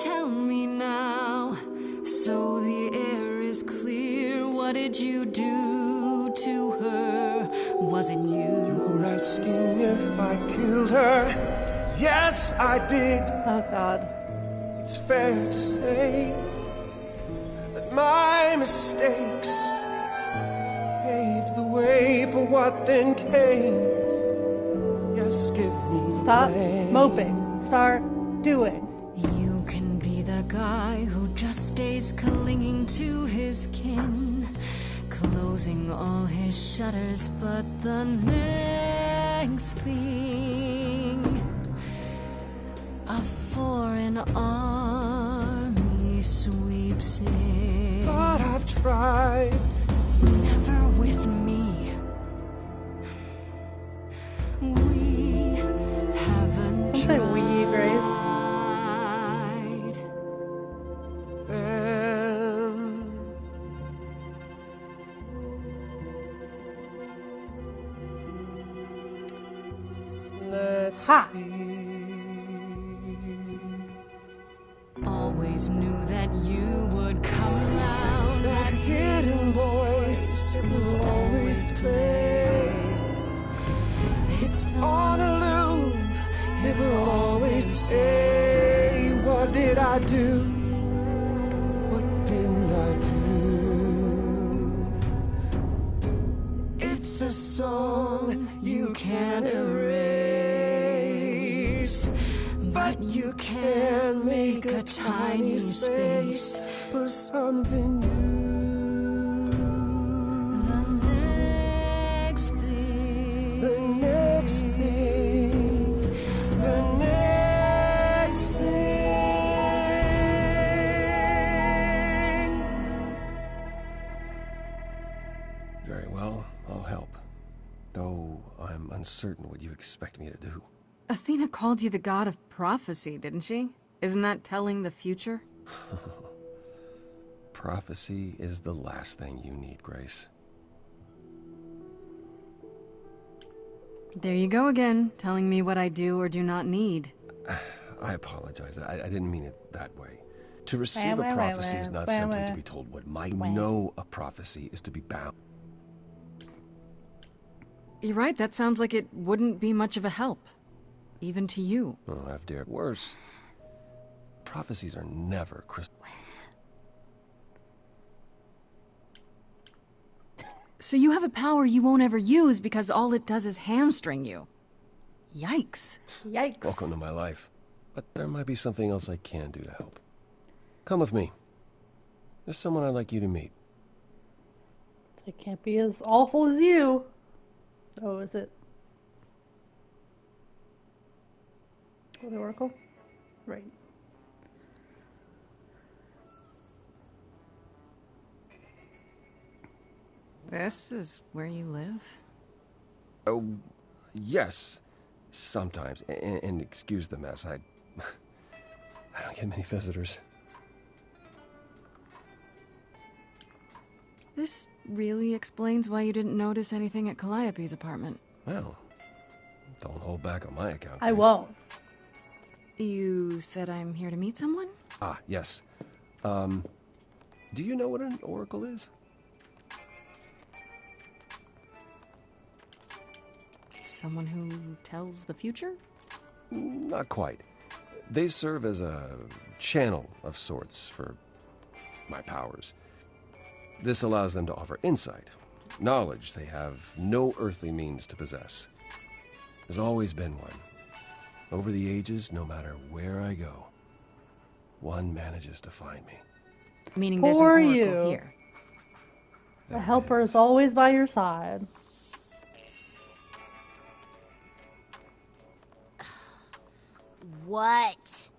Tell me now, so the air is clear. What did you do to her? Was it you? You're asking if I killed her. Yes, I did. Oh, God. It's fair to say that my mistakes paved the way for what then came. Yes, give me Stop blame. moping. Start doing. You can be the guy who just stays clinging to his kin, closing all his shutters, but the next thing, a foreign army sweeps in. But I've tried. Never with me. We haven't Don't say we, Grace. tried. Let's Ha. see. Always knew that you would come around. That hidden voice, it will always It's on a loop. It will always say, what did I do? What didn't I do? It's a song you can't erase, but you can make a tiny space for something new. The next thing, the next thing. Very well, I'll help. Though I'm uncertain what you expect me to do. Athena called you the god of prophecy, didn't she? Isn't that telling the future? Prophecy is the last thing you need, Grace. There you go again, telling me what I do or do not need. I apologize. I didn't mean it that way. To receive a prophecy is not simply to be told what might. Know a prophecy is to be bound. You're right, that sounds like it wouldn't be much of a help. Even to you. Oh, I've dared worse. Prophecies are never crystal. So you have a power you won't ever use because all it does is hamstring you. Yikes. Yikes. Welcome to my life. But there might be something else I can do to help. Come with me. There's someone I'd like you to meet. It can't be as awful as you. Oh, is it? Oh, the Oracle? Right. This is where you live? Oh, yes. Sometimes. And excuse the mess. I don't get many visitors. This really explains why you didn't notice anything at Calliope's apartment. Well, don't hold back on my account. I won't. You said I'm here to meet someone? Ah, yes. Do you know what an oracle is? Someone who tells the future? Not quite. They serve as a channel of sorts for my powers. This allows them to offer insight, knowledge they have no earthly means to possess. There's always been one. Over the ages, no matter where I go, one manages to find me. Meaning there's an oracle you. Here. The helper is always by your side. What?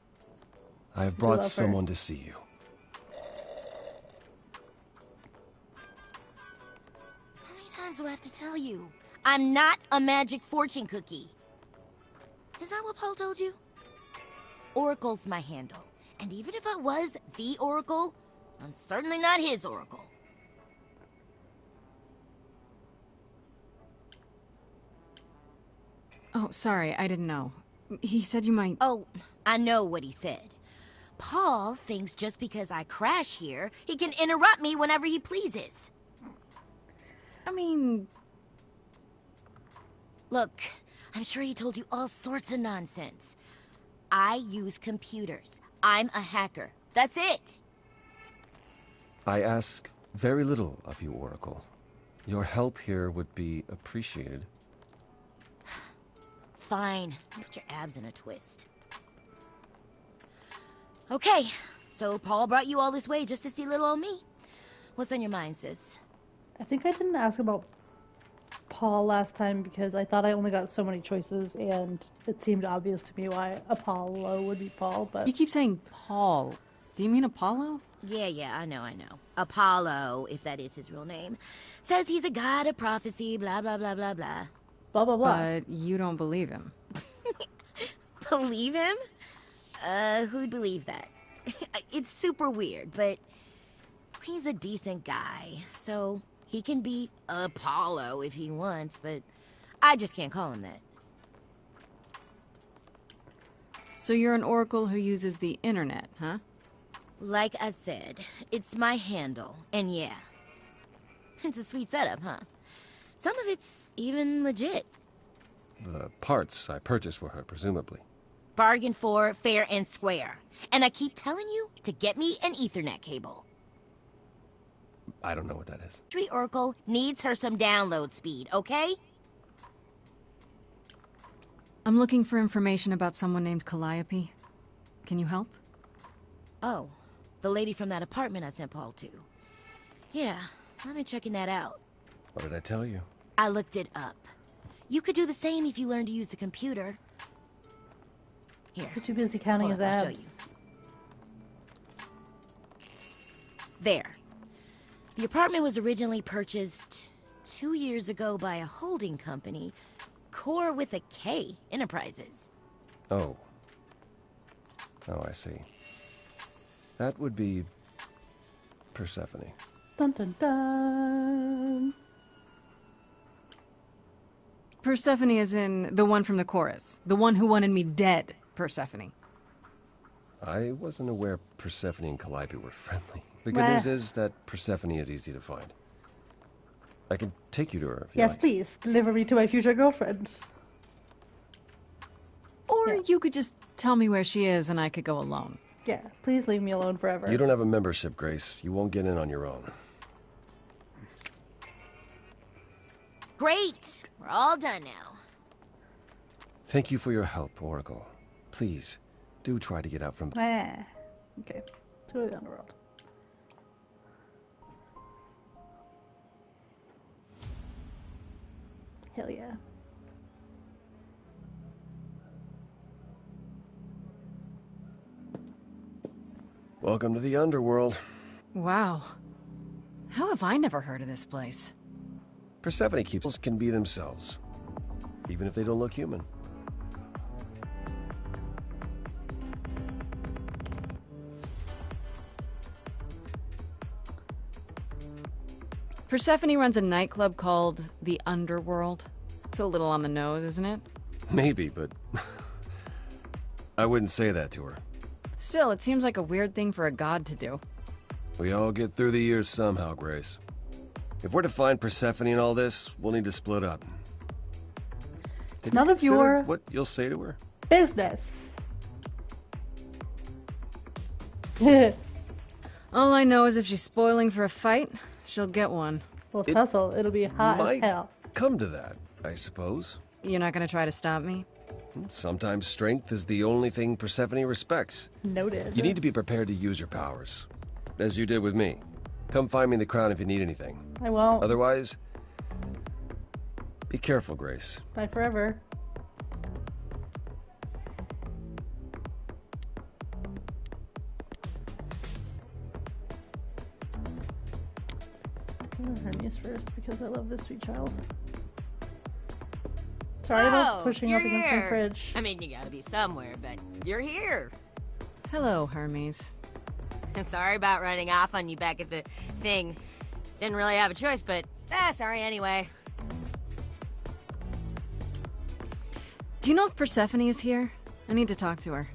I have brought someone to see you. How many times do I have to tell you? I'm not a magic fortune cookie. Is that what Paul told you? Oracle's my handle. And even if I was the Oracle, I'm certainly not his Oracle. Oh, sorry, I didn't know. He said you might... Oh, I know what he said. Paul thinks just because I crash here, he can interrupt me whenever he pleases. I mean... Look, I'm sure he told you all sorts of nonsense. I use computers. I'm a hacker. That's it. I ask very little of you, Oracle. Your help here would be appreciated. Fine. Get your abs in a twist. Okay, so Paul brought you all this way just to see little old me. What's on your mind, sis? I think I didn't ask about Paul last time because I thought I only got so many choices and it seemed obvious to me why Apollo would be Paul, but... You keep saying Paul. Do you mean Apollo? Yeah, I know. Apollo, if that is his real name, says he's a god of prophecy, blah, blah, blah, blah, blah. Blah, blah, blah. But you don't believe him. Believe him? Who'd believe that? It's super weird, but he's a decent guy, so he can be Apollo if he wants, but I just can't call him that. So you're an oracle who uses the internet, huh? Like I said, it's my handle, and yeah. It's a sweet setup, huh? Some of it's even legit. The parts I purchased for her, presumably. Bargain for, fair and square. And I keep telling you to get me an Ethernet cable. I don't know what that is. Tree Oracle needs her some download speed, okay? I'm looking for information about someone named Calliope. Can you help? Oh, the lady from that apartment I sent Paul to. Yeah, I've been checking that out. What did I tell you? I looked it up. You could do the same if you learned to use the computer. Here. You're too busy counting his I'll show abs. you. There. The apartment was originally purchased 2 years ago by a holding company, Core with a K Enterprises. Oh. Oh, I see. That would be Persephone. Dun dun dun. Persephone is in the one from the chorus. The one who wanted me dead, Persephone. I wasn't aware Persephone and Calliope were friendly. The good news is that Persephone is easy to find. I can take you to her if you Yes, like. please. Deliver me to my future girlfriend. Or you could just tell me where she is and I could go alone. Yeah, please leave me alone forever. You don't have a membership, Grace. You won't get in on your own. Great! We're all done now. Thank you for your help, Oracle. Please, do try to get out from... Okay. To the underworld. Hell yeah. Welcome to the underworld. Wow. How have I never heard of this place? Persephone keepers can be themselves, even if they don't look human. Persephone runs a nightclub called the Underworld. It's a little on the nose, isn't it? Maybe, but I wouldn't say that to her. Still, it seems like a weird thing for a god to do. We all get through the years somehow, Grace. If we're to find Persephone in all this, we'll need to split up. It's none of your what you'll say to her? business. All I know is if she's spoiling for a fight, she'll get one. Well, tussle, it'll be hot as Might hell. come to that, I suppose. You're not gonna try to stop me? Sometimes strength is the only thing Persephone respects. Noted. You need to be prepared to use your powers, as you did with me. Come find me in the crown if you need anything. I won't. Otherwise, be careful, Grace. Bye forever. I'm gonna Hermes first because I love this sweet child. Sorry about pushing you're up against here. my fridge. I mean, you gotta be somewhere, but you're here. Hello, Hermes. Sorry about running off on you back at the thing. Didn't really have a choice, but sorry anyway. Do you know if Persephone is here? I need to talk to her.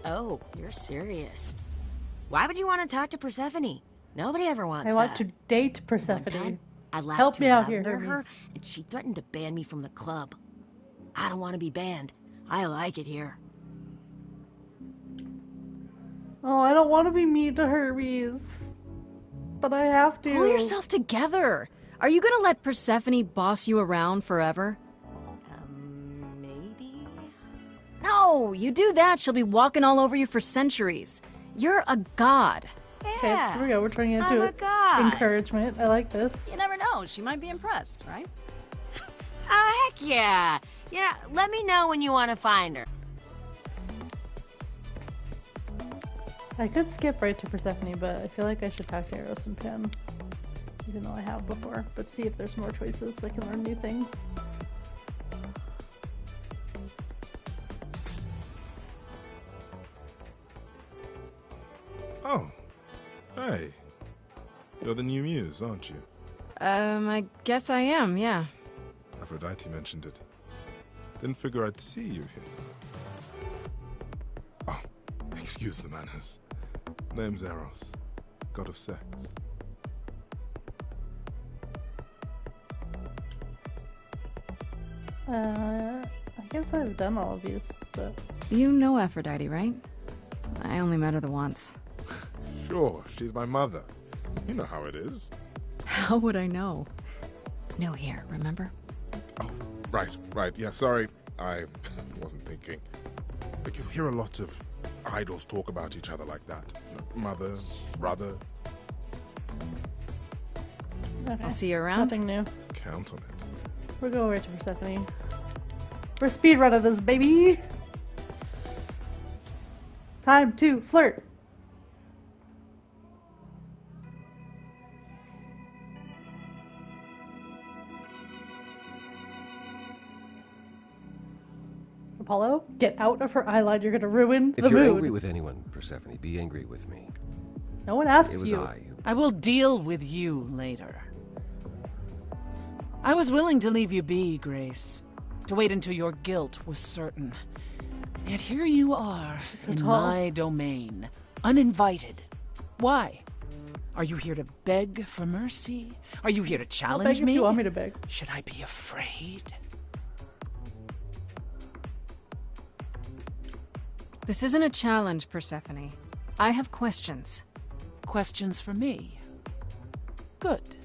Oh, you're serious. Why would you want to talk to Persephone? Nobody ever wants I want to date Persephone. One time, I laughed Help too me out loud here, near Hermes. her, and she threatened to ban me from the club. I don't want to be banned. I like it here. Oh, I don't want to be mean to Hermes. But I have to. Pull yourself together. Are you gonna let Persephone boss you around forever? Maybe? No, you do that, she'll be walking all over you for centuries. You're a god. Okay, here we go. We're turning it I'm into a god. encouragement. I like this. You never know, she might be impressed, right? Oh, heck yeah. Yeah, let me know when you want to find her. I could skip right to Persephone, but I feel like I should talk to Eros and Pym. Even though I have before. But see if there's more choices. I can learn new things. Oh, hey. You're the new muse, aren't you? I guess I am, yeah. Aphrodite mentioned it. Didn't figure I'd see you here. Oh, excuse the manners. Name's Eros, god of sex. I guess I've done all of these, but... You know Aphrodite, right? I only met her the once. Sure, she's my mother. You know how it is. How would I know? New here, remember? Oh, right. Yeah, sorry. I wasn't thinking. But you hear a lot of idols talk about each other like that. You know, mother, brother. Okay. I'll see you around. Nothing new. Count on it. We'll go over to Persephone. We're speedrunning this, baby! Time to flirt! Apollo, get out of her eye line. You're gonna ruin the mood. If you're angry with anyone, Persephone, be angry with me. No one asked you. It was I. I will deal with you later. I was willing to leave you be, Grace. To wait until your guilt was certain. Yet here you are, in my domain, uninvited. Why? Are you here to beg for mercy? Are you here to challenge I'll beg me? If you want me to beg. Should I be afraid? This isn't a challenge, Persephone. I have questions. Questions for me? Good.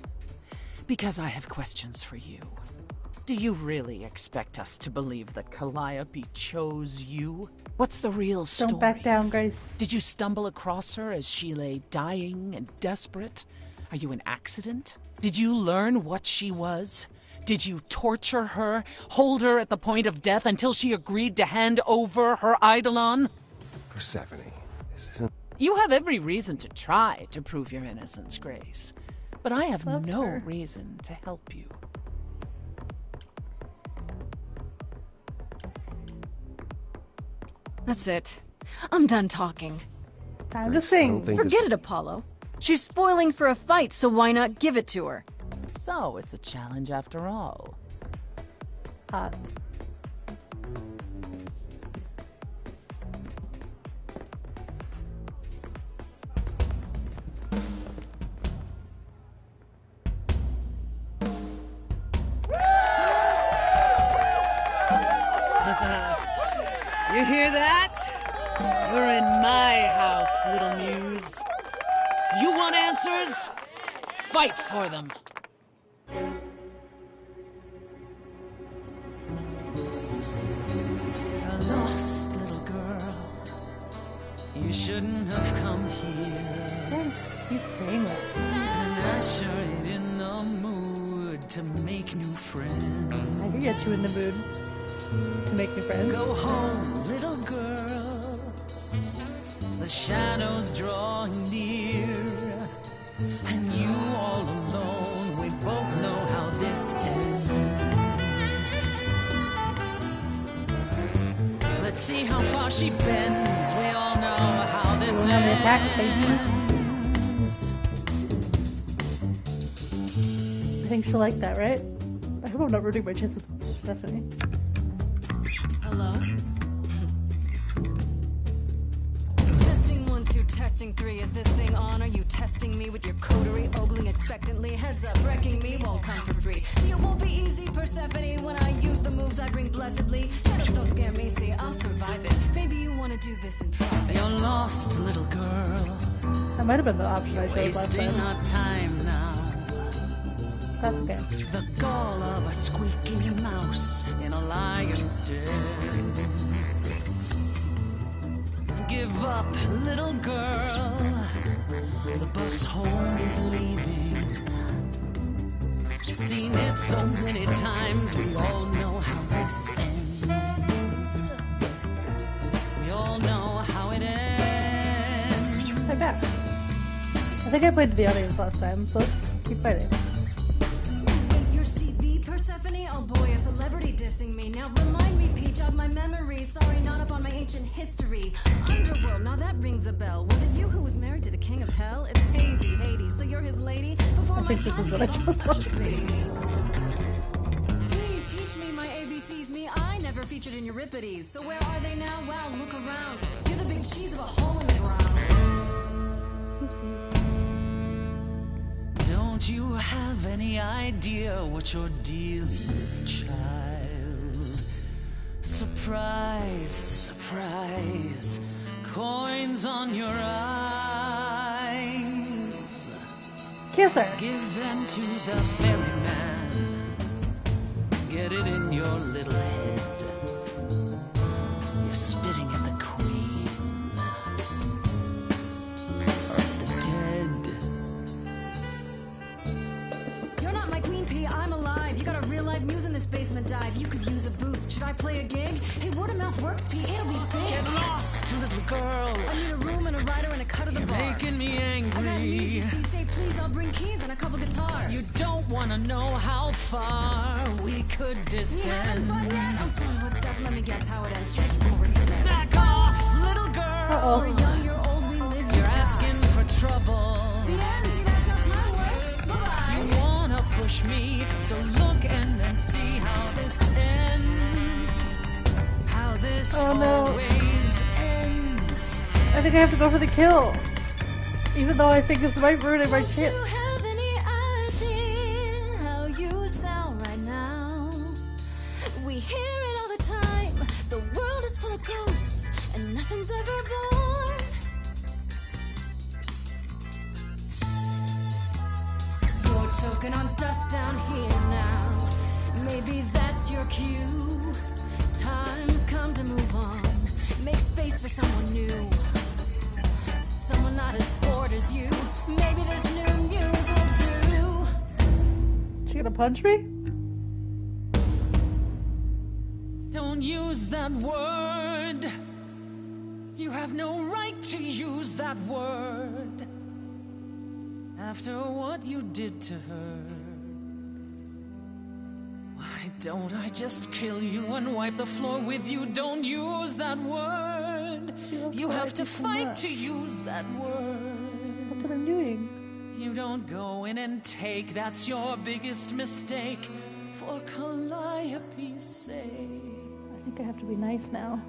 Because I have questions for you. Do you really expect us to believe that Calliope chose you? What's the real story? Don't back down, Grace. Did you stumble across her as she lay dying and desperate? Are you an accident? Did you learn what she was? Did you torture her, hold her at the point of death until she agreed to hand over her eidolon? Persephone, this isn't... You have every reason to try to prove your innocence, Grace. But I have no reason to help you. That's it. I'm done talking. Time to sing. Forget it, Apollo. She's spoiling for a fight, so why not give it to her? So, it's a challenge after all. Hot. You hear that? You're in my house, little muse. You want answers? Fight for them. A lost little girl. You shouldn't have come here. Keep saying that. And I sure ain't in the mood to make new friends. I can get you in the mood to make new friends. Go home, little girl. The shadows drawing near. And you all alone. We both know how this ends. Let's see how far she bends. We all know how this ends. I think she'll like that, right? I hope I'm not ruining my chance with Persephone. Hello? Testing 1, 2, testing 3. Is this thing on? Are you testing me with your coterie, ogling expectantly? Heads up, wrecking me won't come for free. See, it won't be easy, Persephone, when I use the moves I bring blessedly. Shadows don't scare me, see, I'll survive it. Maybe you want to do this in private. You're lost, little girl. That might have been the option I chose last Wasting time. our time now. That's okay. The gall of a squeaking mouse in a lion's den. Give up, little girl. The bus home is leaving. Seen it so many times, we all know how this ends. We all know how it ends. I'm back. I think I played to the audience last time, so let's keep fighting. Persephone, oh boy, a celebrity dissing me. Now remind me, Peach, of my memory. Sorry, not up on my ancient history. Underworld, now that rings a bell. Was it you who was married to the king of hell? It's hazy, Hades, so you're his lady? Before my time, because I'm such a baby. Please teach me my ABCs. Me, I never featured in Euripides. So where are they now? Wow, look around. You're the big cheese of a hole in the ground. Don't you have any idea what you're dealing with, child? Surprise, surprise, coins on your eyes. Kiss her. Give them to the ferryman. Get it in your little head. You're spitting at the queen of the dead. You're not my queen pea, I'm alive. You got a real life muse in this basement dive. You could use a boost. Should I play a gig? Hey, word of mouth works, P. It'll be big. Get lost, little girl. I need a room and a rider and a cut of the bar. You're making me angry. I got needs, you see. Say please, I'll bring keys and a couple guitars. You don't want to know how far we could descend. You haven't fun yet? I'm sorry, what's up? Let me guess how it ends. Yeah, you already said. Back off, little girl. We're young, you're old, we live, You're asking for trouble. The end, see, that's how time works. Bye-bye. You wanna push me, so look and see how this ends. How this always ends. I think I have to go for the kill. Even though I think this might ruin my chance. Do you have any idea how you sound right now? We hear it all the time. The world is full of ghosts and nothing's ever born. You're choking on dust down here now. Maybe that's your cue. Time's come to move on. Make space for someone new. Someone not as bored as you. Maybe this new muse will do. She gonna punch me? Don't use that word. You have no right to use that word. After what you did to her. Why don't I just kill you and wipe the floor with you? Don't use that word. You have to fight to use that word. That's what I'm doing. You don't go in and take. That's your biggest mistake. For Calliope's sake. I think I have to be nice now.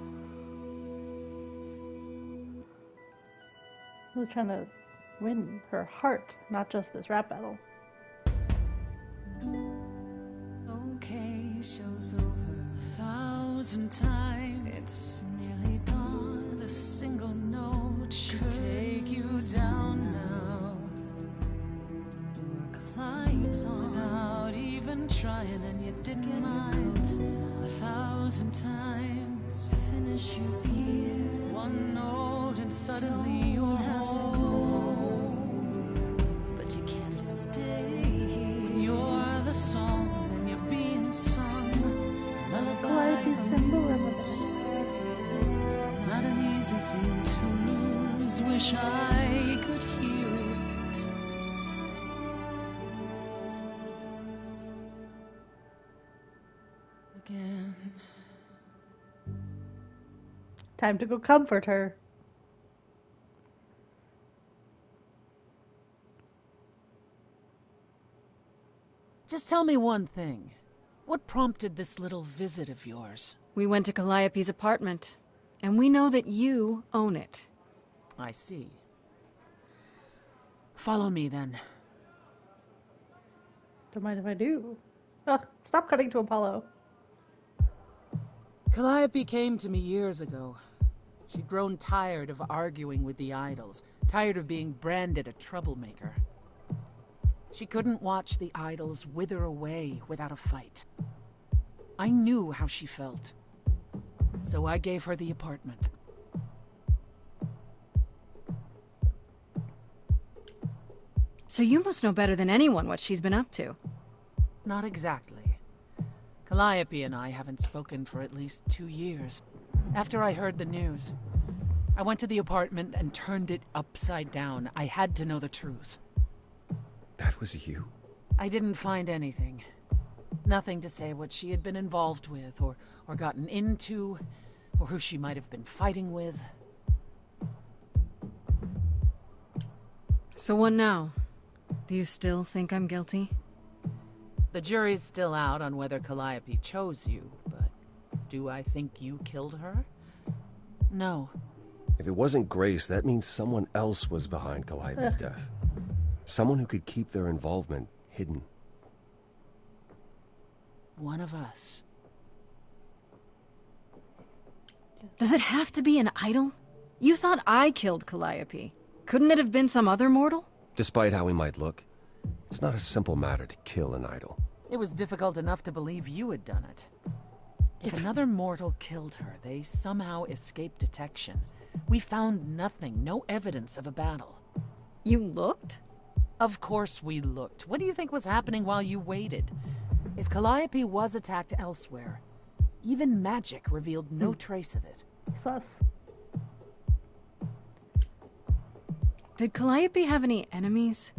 I was trying to win her heart, not just this rap battle. Okay, show's over 1,000 times. It's nearly dawn. The single note should take you down now. Work lights on. Without even trying, and you didn't mind. 1,000 times. Finish your beer. One note and suddenly you're have to go home. But you can't stay here. You're the song and you're being sung. Lullaby not an easy thing to lose. Wish I could hear it. Again. Time to go comfort her. Just tell me one thing. What prompted this little visit of yours? We went to Calliope's apartment, and we know that you own it. I see. Follow me, then. Don't mind if I do. Ugh, stop cutting to Apollo. Calliope came to me years ago. She'd grown tired of arguing with the idols, tired of being branded a troublemaker. She couldn't watch the idols wither away without a fight. I knew how she felt, so I gave her the apartment. So you must know better than anyone what she's been up to. Not exactly. Calliope and I haven't spoken for at least 2 years. After I heard the news, I went to the apartment and turned it upside down. I had to know the truth. That was you? I didn't find anything. Nothing to say what she had been involved with, or gotten into, or who she might have been fighting with. So what now? Do you still think I'm guilty? The jury's still out on whether Calliope chose you, but do I think you killed her? No. If it wasn't Grace, that means someone else was behind Calliope's death. Someone who could keep their involvement hidden. One of us. Does it have to be an idol? You thought I killed Calliope. Couldn't it have been some other mortal? Despite how he might look, it's not a simple matter to kill an idol. It was difficult enough to believe you had done it. If another mortal killed her, they somehow escaped detection. We found nothing, no evidence of a battle. You looked? Of course we looked. What do you think was happening while you waited? If Calliope was attacked elsewhere, even magic revealed no trace of it. Sus. Did Calliope have any enemies?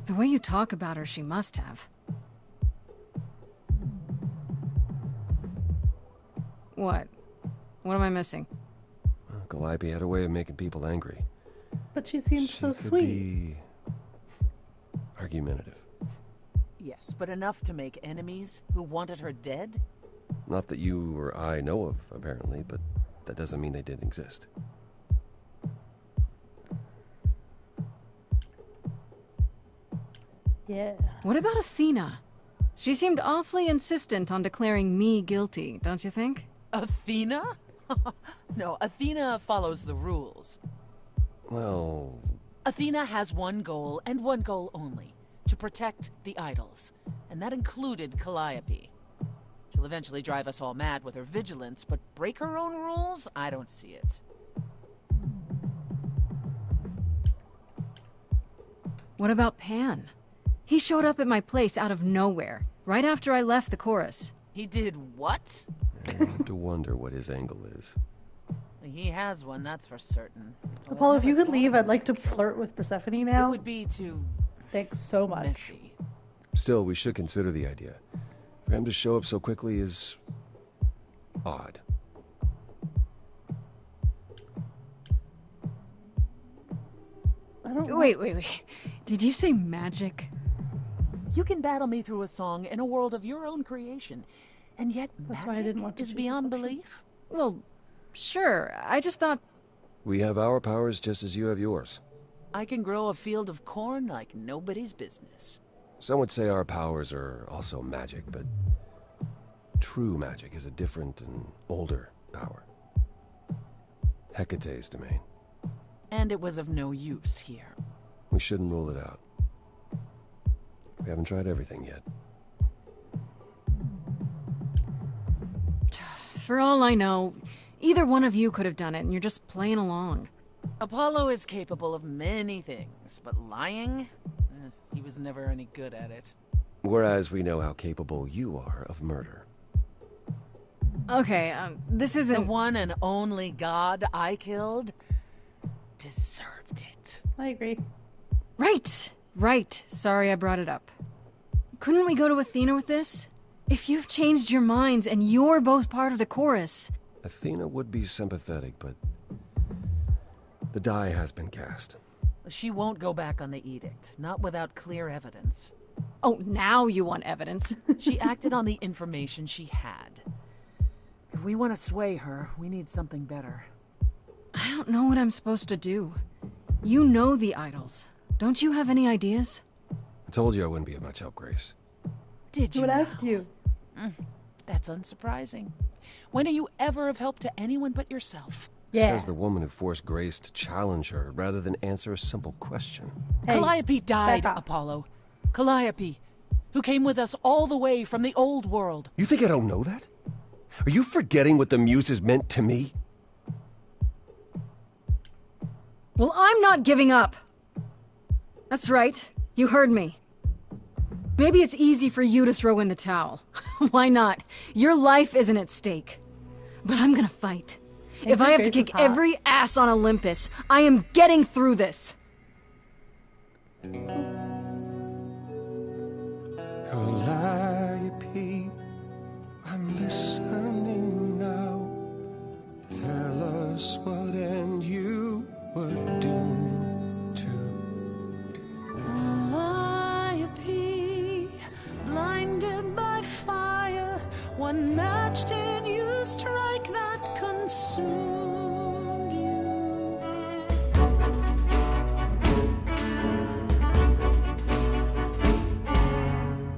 The way you talk about her, she must have. What? What am I missing? Well, Calliope had a way of making people angry. But she seemed so sweet. Be argumentative. Yes, but enough to make enemies who wanted her dead? Not that you or I know of, apparently, but that doesn't mean they didn't exist. Yeah. What about Athena? She seemed awfully insistent on declaring me guilty, don't you think? Athena? No, Athena follows the rules. Well... Athena has one goal, and one goal only. To protect the idols. And that included Calliope. She'll eventually drive us all mad with her vigilance, but break her own rules? I don't see it. What about Pan? He showed up at my place out of nowhere, right after I left the chorus. He did what? I have to wonder what his angle is. He has one, that's for certain. Apollo, if you could leave, I'd like to flirt with Persephone now. It would be too... Thanks so much. Messy. Still, we should consider the idea. For him to show up so quickly is... odd. I don't Wait. Did you say magic? You can battle me through a song in a world of your own creation, and yet That's magic why I didn't want to is choose beyond this option. belief? Well, sure. I just thought... We have our powers just as you have yours. I can grow a field of corn like nobody's business. Some would say our powers are also magic, but true magic is a different and older power. Hecate's domain. And it was of no use here. We shouldn't rule it out. We haven't tried everything yet. For all I know, either one of you could have done it, and you're just playing along. Apollo is capable of many things, but lying? He was never any good at it. Whereas we know how capable you are of murder. Okay, this isn't... The one and only god I killed deserved it. I agree. Right. Sorry I brought it up. Couldn't we go to Athena with this? If you've changed your minds and you're both part of the chorus... Athena would be sympathetic, but the die has been cast. She won't go back on the edict, not without clear evidence. Oh, now you want evidence. She acted on the information she had. If we want to sway her, we need something better. I don't know what I'm supposed to do. You know the idols. Don't you have any ideas? I told you I wouldn't be of much help, Grace. Did you? Who asked you? That's unsurprising. When are you ever of help to anyone but yourself? Yeah. Says the woman who forced Grace to challenge her rather than answer a simple question. Hey, Calliope died, back off. Apollo. Calliope, who came with us all the way from the old world. You think I don't know that? Are you forgetting what the Muses meant to me? Well, I'm not giving up. That's right. You heard me. Maybe it's easy for you to throw in the towel. Why not? Your life isn't at stake. But I'm gonna fight. If I have to kick every ass on Olympus, I am getting through this. Calliope, I'm listening now. Tell us what end you were doomed to. Calliope, blinded by fire, what match did you strike that consumed you?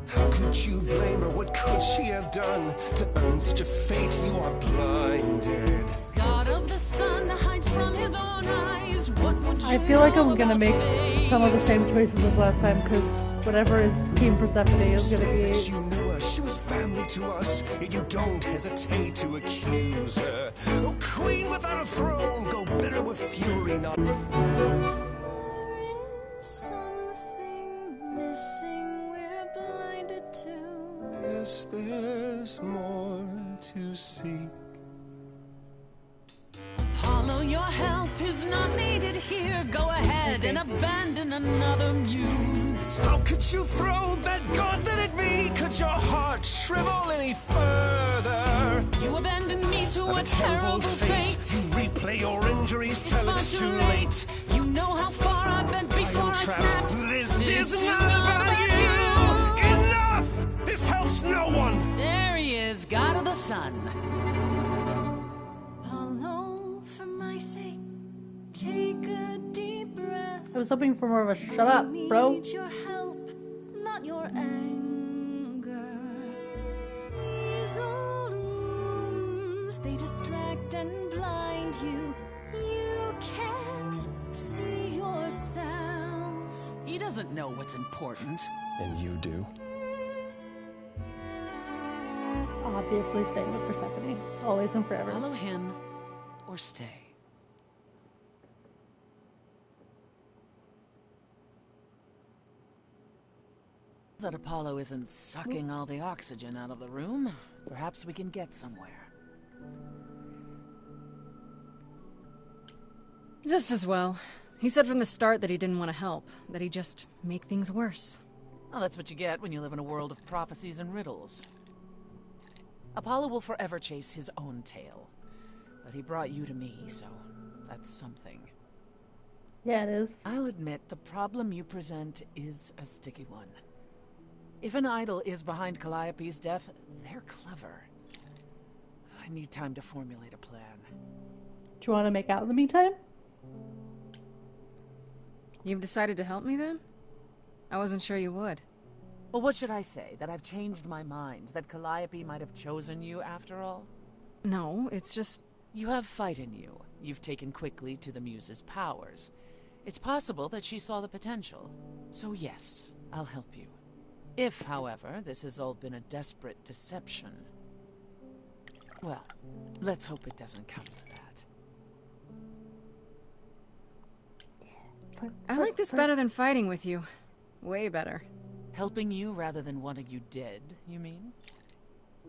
How could you blame her? What could she have done to earn such a fate? You are blinded. God of the sun hides from his own eyes. What would you I feel like I'm gonna know make about some of the same choices as last time, because whatever is Team Persephone is gonna Say that be. you knew her, she was family to us, yet you don't hesitate to accuse her. Oh, queen without a throne, go bitter with fury, not... something missing we're blinded to? Yes, there's more to seek. Apollo, your help is not needed here. Go ahead and abandon another muse. How could you throw that gauntlet at me? Could your heart shrivel any further? You abandoned me to a terrible fate. You replay your injuries till far it's too too late. late. You know how far I've been before I snapped. This is not about you. Enough! This helps no one. There he is, God of the sun. Apollo, for my sake, take a deep breath. I was hoping for more of a shut up, bro. Need your help, not your anger. These old wounds, they distract and blind you. You can't see yourselves. He doesn't know what's important. And you do? Obviously staying with Persephone. Always and forever. Follow him or stay. That Apollo isn't sucking all the oxygen out of the room, perhaps we can get somewhere. Just as well. He said from the start that he didn't want to help, that he'd just make things worse. Well, that's what you get when you live in a world of prophecies and riddles. Apollo will forever chase his own tail. But he brought you to me, so that's something. Yeah, it is. I'll admit the problem you present is a sticky one. If an idol is behind Calliope's death, they're clever. I need time to formulate a plan. Do you want to make out in the meantime? You've decided to help me then? I wasn't sure you would. Well, what should I say? That I've changed my mind? That Calliope might have chosen you after all? No, it's just... You have fight in you. You've taken quickly to the Muse's powers. It's possible that she saw the potential. So yes, I'll help you. If, however, this has all been a desperate deception... Well, let's hope it doesn't come to that. I like this better than fighting with you. Way better. Helping you rather than wanting you dead, you mean?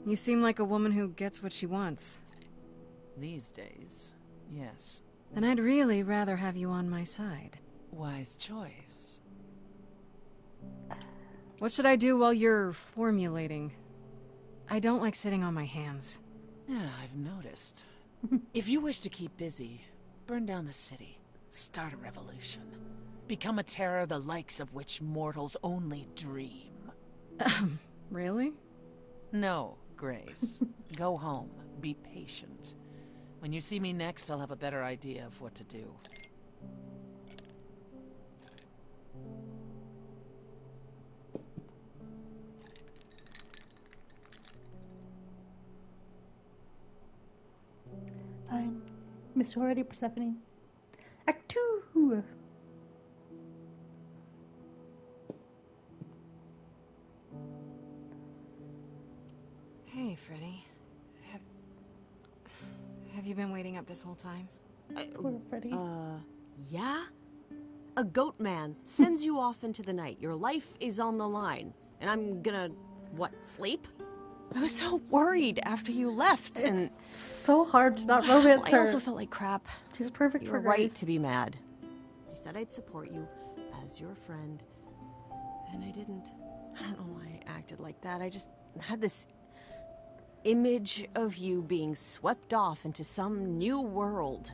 You seem like a woman who gets what she wants. These days, yes. Then I'd really rather have you on my side. Wise choice. What should I do while you're formulating? I don't like sitting on my hands. Yeah, I've noticed. If you wish to keep busy, burn down the city. Start a revolution. Become a terror the likes of which mortals only dream. Really? No, Grace. Go home. Be patient. When you see me next, I'll have a better idea of what to do. I'm Miss Already Persephone. Act 2! Hey, Freddie. Have you been waiting up this whole time? Poor Freddie. Yeah? A goat man sends you off into the night. Your life is on the line. And I'm gonna, what, sleep? I was so worried after you left, and... It's so hard to not romance her. I also felt like crap. She's perfect You for were right Grace. to be mad. I said I'd support you as your friend, and I didn't. I don't know why I acted like that. I just had this image of you being swept off into some new world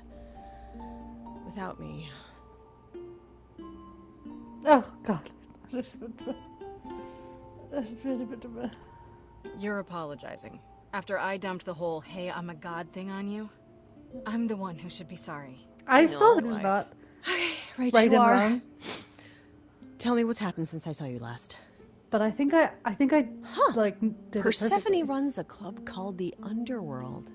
without me. Oh, God. You're apologizing. After I dumped the whole, hey, I'm a god thing on you, I'm the one who should be sorry. I still think it's not. Right, Right you and are. wrong. Tell me what's happened since I saw you last. But I think I like did Persephone perfectly. runs a club called the Underworld.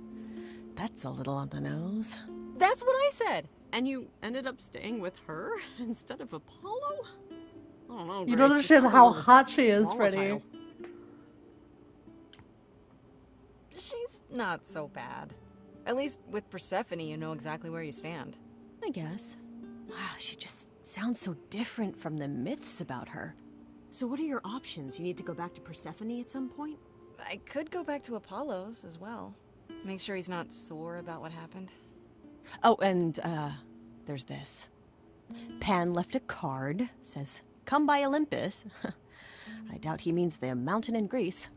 That's a little on the nose. That's what I said. And you ended up staying with her instead of Apollo? I don't know, You Grace, don't understand how hot she is, Freddie. She's not so bad. At least with Persephone, you know exactly where you stand. I guess. Wow, she just sounds so different from the myths about her. So what are your options? You need to go back to Persephone at some point? I could go back to Apollo's as well. Make sure he's not sore about what happened. Oh, and, there's this. Pan left a card, says, "Come by Olympus." I doubt he means the mountain in Greece.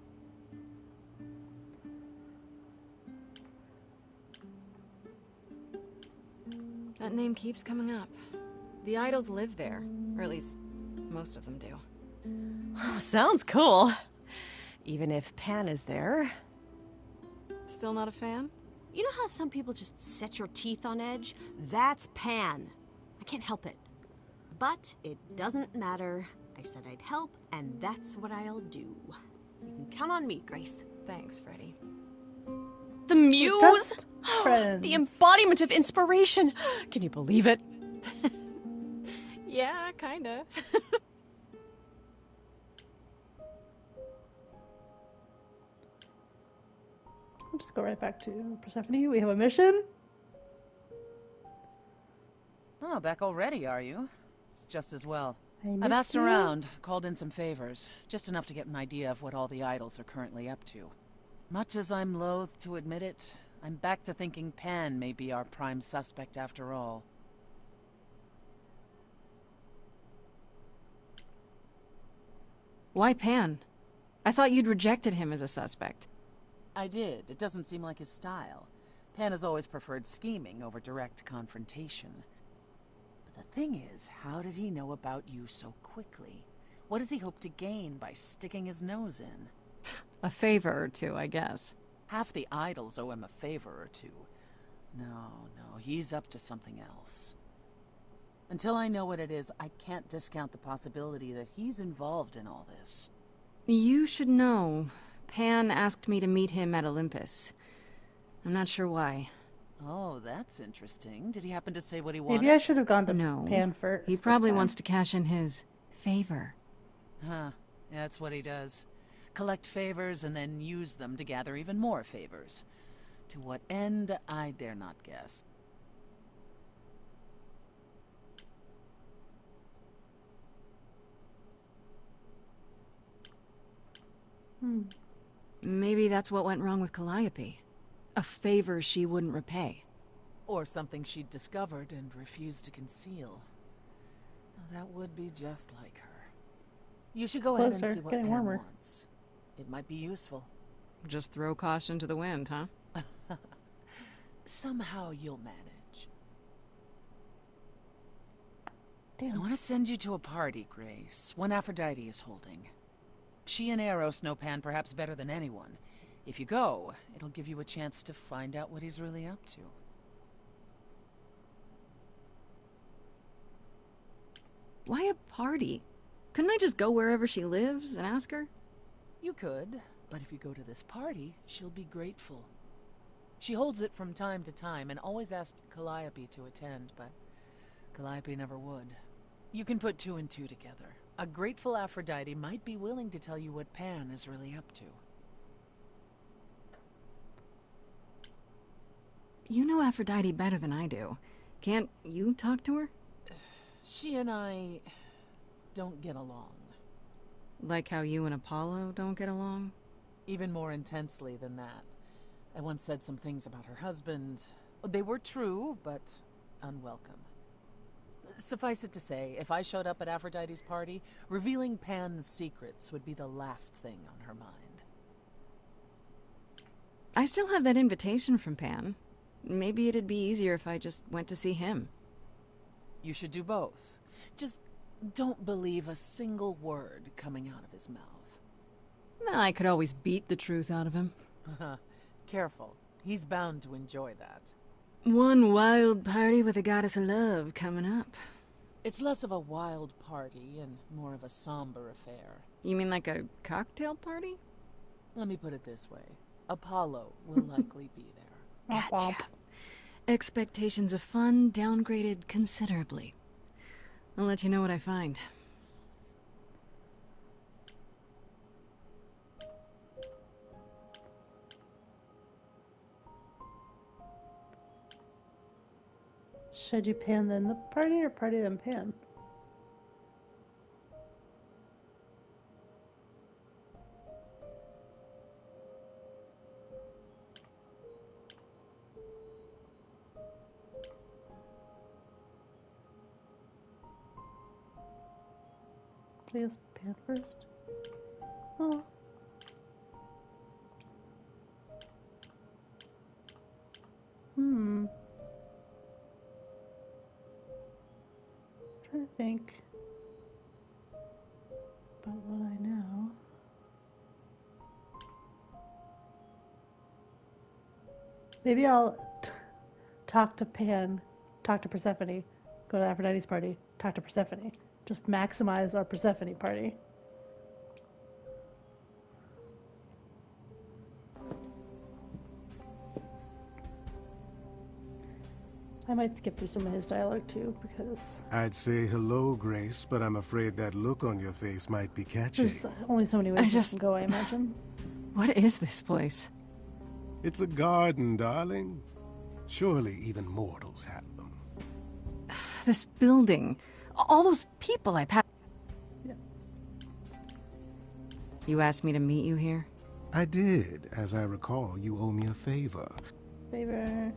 That name keeps coming up. The idols live there, or at least most of them do. Sounds cool. Even if Pan is there. Still not a fan? You know how some people just set your teeth on edge? That's Pan. I can't help it. But it doesn't matter. I said I'd help, and that's what I'll do. You can count on me, Grace. Thanks, Freddie. The muse! The embodiment of inspiration! Can you believe it? Yeah, kinda. I'll just go right back to Persephone. We have a mission. Oh, back already, are you? It's just as well. I've asked around, called in some favors, just enough to get an idea of what all the idols are currently up to. Much as I'm loath to admit it, I'm back to thinking Pan may be our prime suspect after all. Why Pan? I thought you'd rejected him as a suspect. I did. It doesn't seem like his style. Pan has always preferred scheming over direct confrontation. But the thing is, how did he know about you so quickly? What does he hope to gain by sticking his nose in? A favor or two, I guess. Half the idols owe him a favor or two. No, he's up to something else. Until I know what it is, I can't discount the possibility that he's involved in all this. You should know. Pan asked me to meet him at Olympus. I'm not sure why. Oh, that's interesting. Did he happen to say what he wanted? Maybe I should have gone to No. Pan first. He probably wants to cash in his favor. Huh. That's what he does. Collect favors and then use them to gather even more favors. To what end, I dare not guess. Maybe that's what went wrong with Calliope. A favor she wouldn't repay. Or something she'd discovered and refused to conceal. That would be just like her. You should go ahead and see what Pan wants. It might be useful. Just throw caution to the wind, huh? Somehow you'll manage. Damn. I want to send you to a party, Grace. One Aphrodite is holding. She and Eros know Pan perhaps better than anyone. If you go, it'll give you a chance to find out what he's really up to. Why a party? Couldn't I just go wherever she lives and ask her? You could, but if you go to this party, she'll be grateful. She holds it from time to time and always asked Calliope to attend, but Calliope never would. You can put two and two together. A grateful Aphrodite might be willing to tell you what Pan is really up to. You know Aphrodite better than I do. Can't you talk to her? She and I don't get along. Like how you and Apollo don't get along? Even more intensely than that. I once said some things about her husband. They were true, but unwelcome. Suffice it to say, if I showed up at Aphrodite's party, revealing Pan's secrets would be the last thing on her mind. I still have that invitation from Pan. Maybe it'd be easier if I just went to see him. You should do both. Just don't believe a single word coming out of his mouth. Well, I could always beat the truth out of him. Careful. He's bound to enjoy that. One wild party with a goddess of love coming up. It's less of a wild party and more of a somber affair. You mean like a cocktail party? Let me put it this way. Apollo will likely be there. Gotcha. Expectations of fun downgraded considerably. I'll let you know what I find. Should you pan then the party or party then pan? I guess pan first. Oh. Trying to think about what I know. Maybe I'll talk to Persephone, go to Aphrodite's party, talk to Persephone. Just maximize our Persephone party. I might skip through some of his dialogue too, because I'd say hello, Grace, but I'm afraid that look on your face might be catchy. there's only so many ways you can go, I imagine. What is this place? It's a garden, darling. Surely even mortals have them. This building. All those people I passed. Yeah. You asked me to meet you here? I did. As I recall, you owe me a favor. Favor.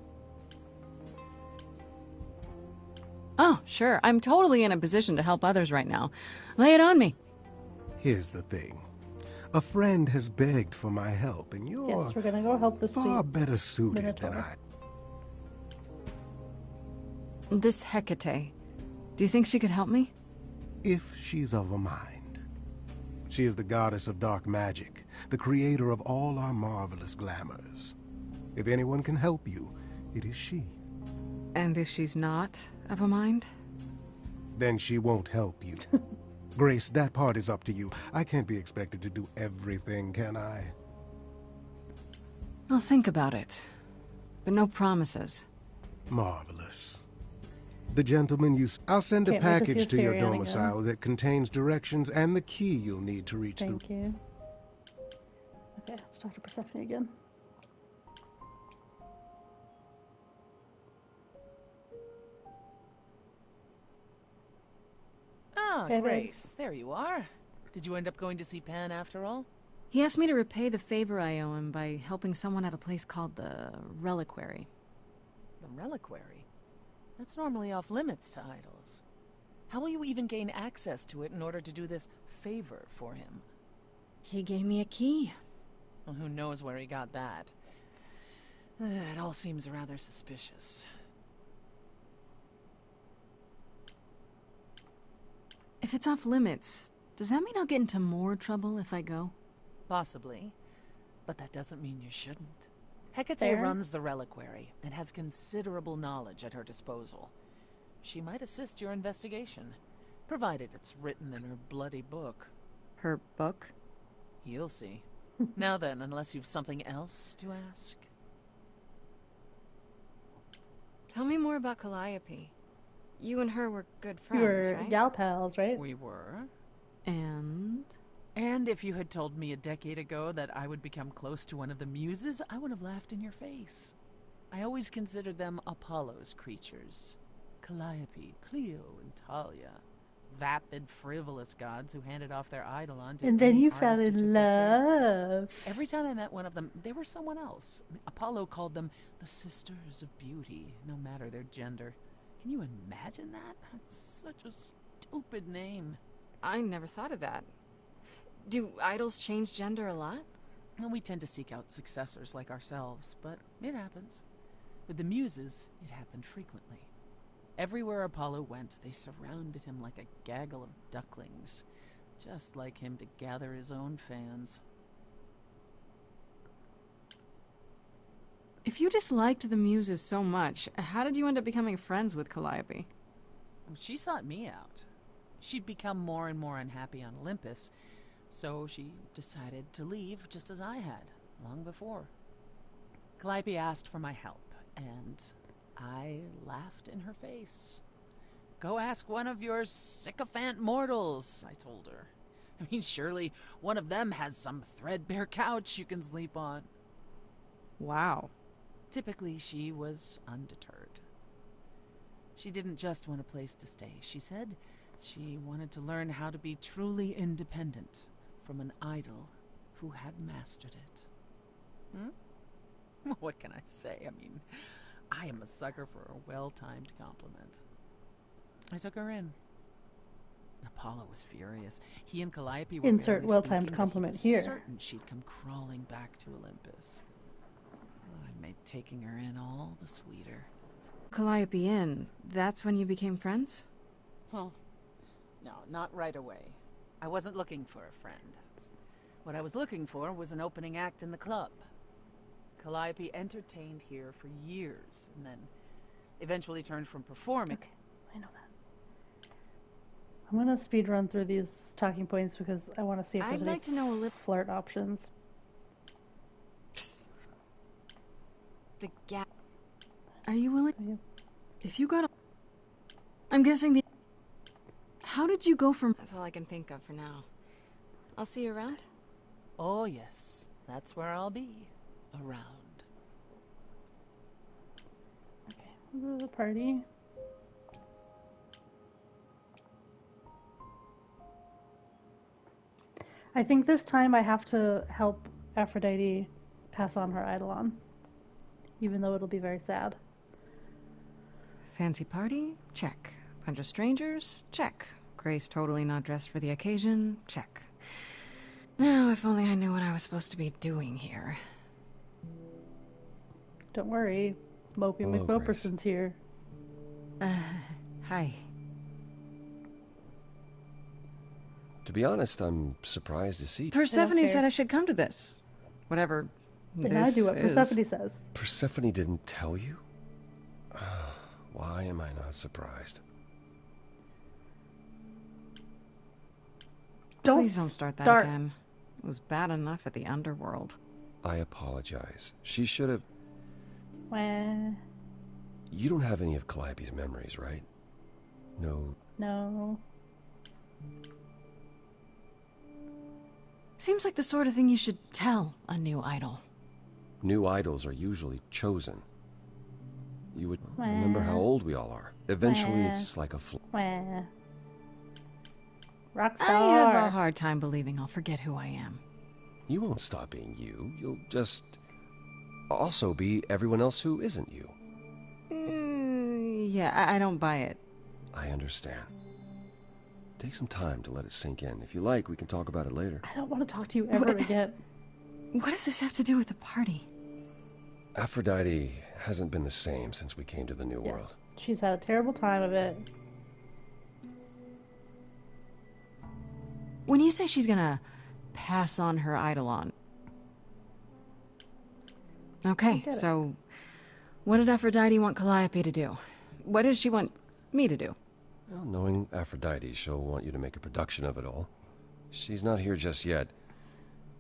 Oh, sure. I'm totally in a position to help others right now. Lay it on me. Here's the thing. A friend has begged for my help, and you're Yes, we're gonna go help this far better suited Minotaur. than I. This Hecate. Do you think she could help me? If she's of a mind. She is the goddess of dark magic, the creator of all our marvelous glamours. If anyone can help you, it is she. And if she's not of a mind? Then she won't help you. Grace, that part is up to you. I can't be expected to do everything, can I? I'll think about it. But no promises. Marvelous. The gentleman I'll send a Can't wait to see package to your Asterion again. domicile that contains directions and the key you'll need to reach Thank you. Okay, let's talk to Persephone again. Ah, Okay, Grace, there you are. Did you end up going to see Pan after all? He asked me to repay the favor I owe him by helping someone at a place called the Reliquary. The Reliquary? That's normally off limits to idols. How will you even gain access to it in order to do this favor for him? He gave me a key. Well, who knows where he got that? It all seems rather suspicious. If it's off limits, does that mean I'll get into more trouble if I go? Possibly. But that doesn't mean you shouldn't. Hecate Fair. runs the Reliquary and has considerable knowledge at her disposal. She might assist your investigation, provided it's written in her bloody book. Her book? You'll see. Now then, unless you've something else to ask. Tell me more about Calliope. You and her were good You friends, were right? gal pals, right? We were. And? And if you had told me a decade ago that I would become close to one of the muses, I would have laughed in your face. I always considered them Apollo's creatures. Calliope, Clio, and Talia. Vapid, frivolous gods who handed off their idol on to And then any you fell artist who took in their fancy. love. Every time I met one of them, they were someone else. Apollo called them the Sisters of Beauty, no matter their gender. Can you imagine that? That's such a stupid name. I never thought of that. Do idols change gender a lot? Well, we tend to seek out successors like ourselves, but it happens. With the muses, it happened frequently. Everywhere Apollo went, they surrounded him like a gaggle of ducklings, just like him to gather his own fans. If you disliked the muses so much, how did you end up becoming friends with Calliope? She sought me out. She'd become more and more unhappy on Olympus, so she decided to leave just as I had, long before. Calliope asked for my help, and I laughed in her face. Go ask one of your sycophant mortals, I told her. I mean, surely one of them has some threadbare couch you can sleep on. Wow. Typically, she was undeterred. She didn't just want a place to stay. She said she wanted to learn how to be truly independent from an idol who had mastered it. What can I say? I mean, I am a sucker for a well-timed compliment. I took her in. Apollo was furious. He and Calliope were Insert barely well-timed speaking, compliment but he was here. certain she'd come crawling back to Olympus. I made taking her in all the sweeter. Calliope in, that's when you became friends? No, not right away. I wasn't looking for a friend. What I was looking for was an opening act in the club. Calliope entertained here for years, and then eventually turned from performing. Okay, I know that. I'm gonna speed run through these talking points because I want to see if there's I'd like to know a little flirt options. The gap. Are you willing? If you got I'm guessing the... How did you go from... That's all I can think of for now. I'll see you around? Oh, yes. That's where I'll be. Around. Okay, we'll go to the party. I think this time I have to help Aphrodite pass on her eidolon, even though it'll be very sad. Fancy party? Check. Bunch of strangers? Check. Grace totally not dressed for the occasion? Check. Now, if only I knew what I was supposed to be doing here. Don't worry, Mopey Hello, McMoperson's here. Hi. To be honest, I'm surprised to see. Persephone said I should come to this. Whatever And this I do what is. Persephone says. Persephone didn't tell you? Why am I not surprised? Please don't start that again. It was bad enough at the underworld. I apologize. She should have... Wah. You don't have any of Calliope's memories, right? No. No. Seems like the sort of thing you should tell a new idol. New idols are usually chosen. You would remember how old we all are. Eventually, it's like a Wah. Rockstar. I have a hard time believing I'll forget who I am. You won't stop being you. You'll just also be everyone else who isn't you. Yeah, I don't buy it. I understand. Take some time to let it sink in. If you like, we can talk about it later. I don't want to talk to you ever again. What does this have to do with the party? Aphrodite hasn't been the same since we came to the New World. She's had a terrible time of it. When you say she's gonna pass on her eidolon... Okay, so what did Aphrodite want Calliope to do? What does she want me to do? Well, knowing Aphrodite, she'll want you to make a production of it all. She's not here just yet.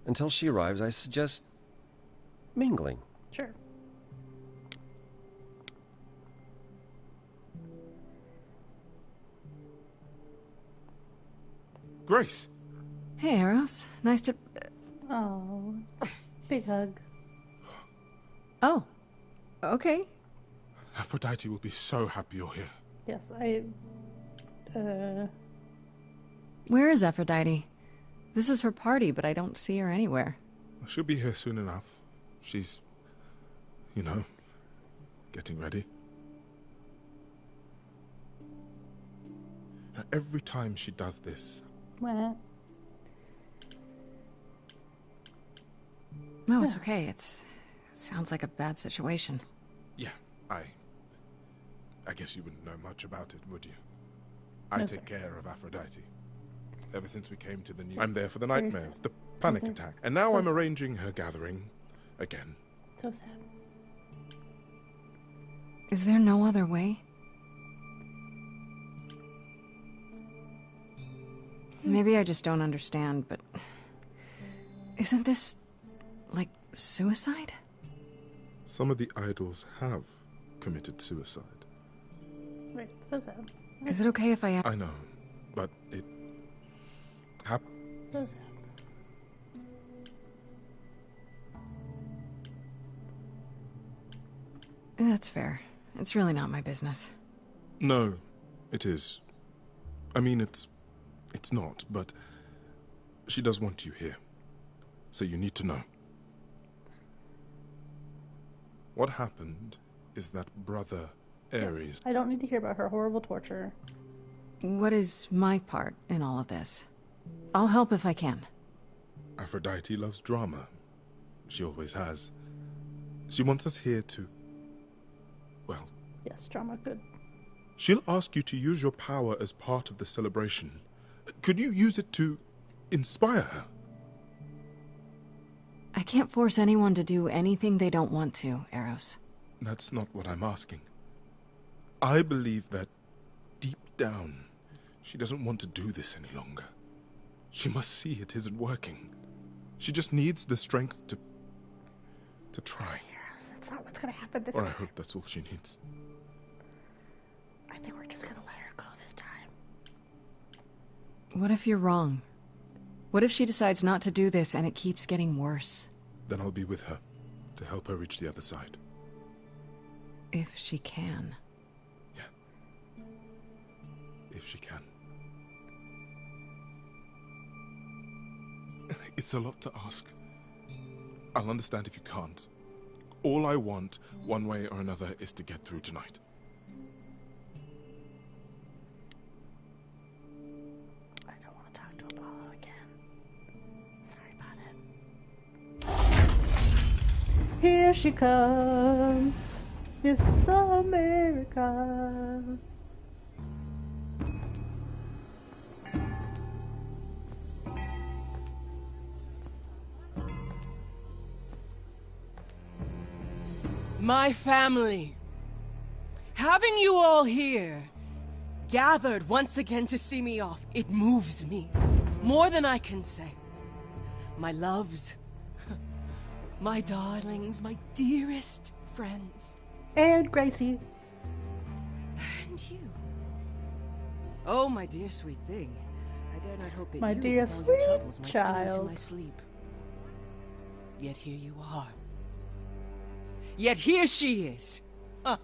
Until she arrives, I suggest mingling. Sure. Grace! Hey, Eros. Nice to... Oh, big hug. Oh, okay. Aphrodite will be so happy you're here. Yes, Where is Aphrodite? This is her party, but I don't see her anywhere. She'll be here soon enough. She's, you know, getting ready. Every time she does this... What? No, it's okay. It sounds like a bad situation. Yeah, I guess you wouldn't know much about it, would you? I No, take sir. care of Aphrodite. Ever since we came to the new... I'm there for the nightmares, Seriously? the panic Okay. attack. And now So I'm sad. arranging her gathering again. So sad. Is there no other way? Maybe I just don't understand, but... Isn't this... like, suicide? Some of the idols have committed suicide. Right, so sad. Is it okay if I... I know, but it... So sad. That's fair. It's really not my business. No, it is. I mean, it's not, but she does want you here. So you need to know. What happened is that Brother Ares... Yes. I don't need to hear about her horrible torture. What is my part in all of this? I'll help if I can. Aphrodite loves drama. She always has. She wants us here to... well... Yes, drama, good. She'll ask you to use your power as part of the celebration. Could you use it to inspire her? I can't force anyone to do anything they don't want to, Eros. That's not what I'm asking. I believe that, deep down, she doesn't want to do this any longer. She must see it isn't working. She just needs the strength to try. Eros, that's not what's gonna happen this Or I time. hope that's all she needs. I think we're just gonna let her go this time. What if you're wrong? What if she decides not to do this and it keeps getting worse? Then I'll be with her, to help her reach the other side. If she can. Yeah. If she can. It's a lot to ask. I'll understand if you can't. All I want, one way or another, is to get through tonight. I don't want to talk to Apollo again. Sorry about it. Here she comes, Miss America. My family. Having you all here, gathered once again to see me off, it moves me. More than I can say. My loves, my darlings, my dearest friends. And Gracie. And you. Oh, my dear sweet thing. I dare not hope that My you, dear with all your sweet troubles, might sing me to child. my sleep. Yet here you are. Yet here she is. Huh.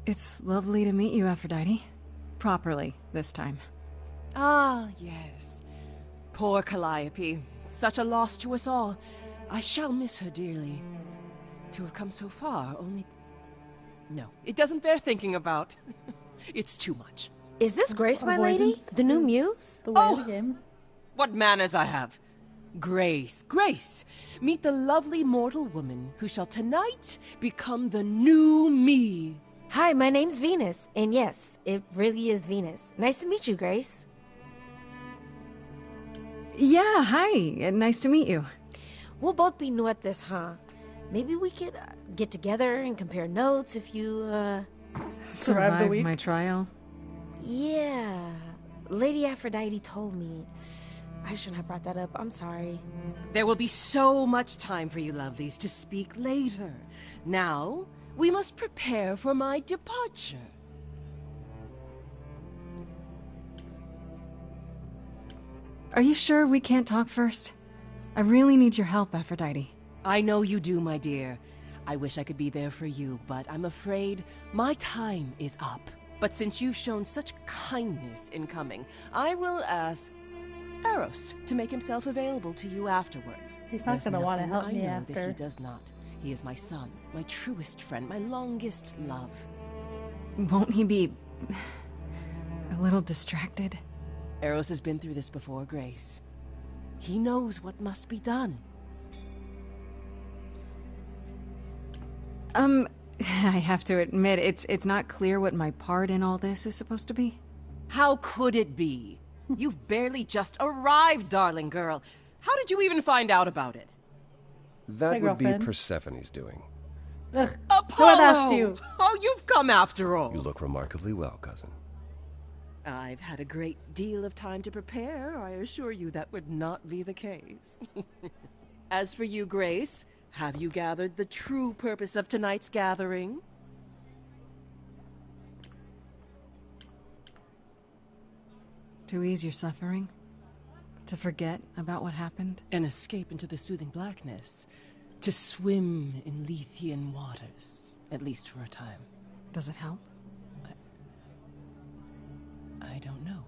It's lovely to meet you, Aphrodite. Properly, this time. Ah, yes. Poor Calliope. Such a loss to us all. I shall miss her dearly. To have come so far, only... No, it doesn't bear thinking about. It's too much. Is this Grace, my lady? The new muse? The way of the game. What manners I have. Grace, Grace, meet the lovely mortal woman who shall tonight become the new me. Hi, my name's Venus, and yes, it really is Venus. Nice to meet you, Grace. Yeah, hi. Nice to meet you. We'll both be new at this, huh? Maybe we could get together and compare notes if you, Survive my trial? Yeah. Lady Aphrodite told me. I shouldn't have brought that up. I'm sorry. There will be so much time for you lovelies to speak later. Now, we must prepare for my departure. Are you sure we can't talk first? I really need your help, Aphrodite. I know you do, my dear. I wish I could be there for you, but I'm afraid my time is up. But since you've shown such kindness in coming, I will ask Eros to make himself available to you afterwards. He's not going to want to help me I know after. that he does not. He is my son, my truest friend, my longest love. Won't he be... a little distracted? Eros has been through this before, Grace. He knows what must be done. I have to admit, it's not clear what my part in all this is supposed to be. How could it be? You've barely just arrived, darling girl. How did you even find out about it? That would be Persephone's doing. Ugh. Apollo! No one asked you. Oh, you've come after all. You look remarkably well, cousin. I've had a great deal of time to prepare. I assure you that would not be the case. As for you, Grace, have you gathered the true purpose of tonight's gathering? To ease your suffering? To forget about what happened? An escape into the soothing blackness. To swim in Lethean waters, at least for a time. Does it help? I don't know.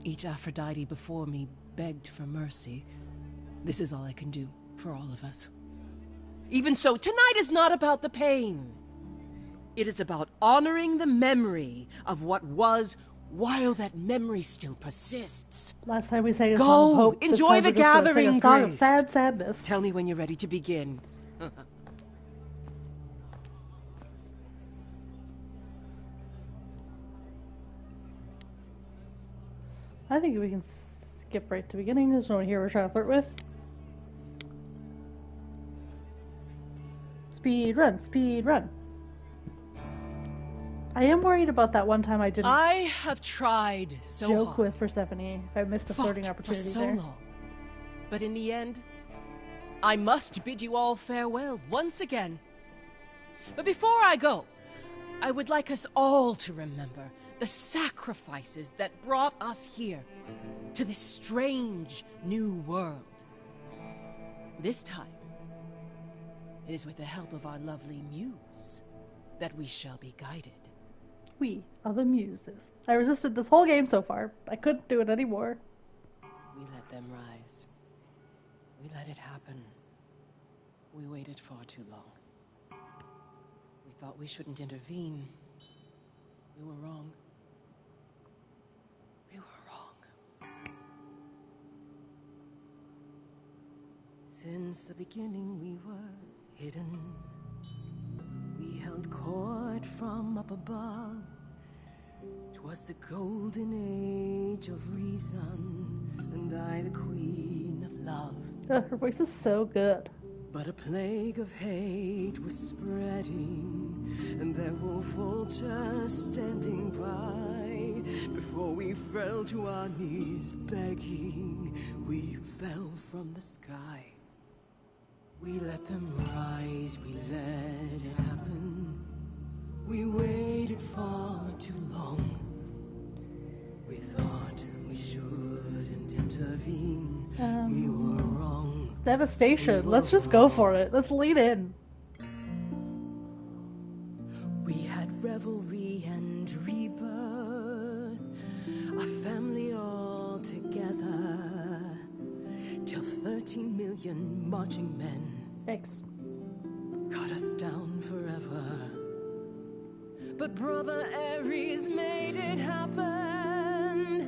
Each Aphrodite before me begged for mercy. This is all I can do for all of us. Even so, tonight is not about the pain. It is about honoring the memory of what was while that memory still persists. Last time we sang a Go, song of hope. enjoy the gathering, a song Grace. of sad sadness. Tell me when you're ready to begin. I think we can skip right to the beginning. There's no one here we're trying to flirt with. Speed run, speed run. I am worried about that one time I didn't. I have tried so joke hard. with Persephone. If I missed a flirting opportunity for so there. long. But in the end, I must bid you all farewell once again. But before I go, I would like us all to remember the sacrifices that brought us here to this strange new world. This time, it is with the help of our lovely muse that we shall be guided. We are the muses. I resisted this whole game so far. I couldn't do it anymore. We let them rise. We let it happen. We waited far too long. We thought we shouldn't intervene. We were wrong. We were wrong. Since the beginning we were hidden. We held court from up above. 'Twas the golden age of reason, and I the queen of love. Her voice is so good. But a plague of hate was spreading, and there were vultures standing by. Before we fell to our knees begging, we fell from the sky. We let them rise, we let it happen. We waited far too long. We thought we shouldn't intervene. We were wrong. Devastation. Let's just go for it. Let's lead in. We had revelry and rebirth, a family all together, till 13 million marching men cut us down forever. But Brother Ares made it happen,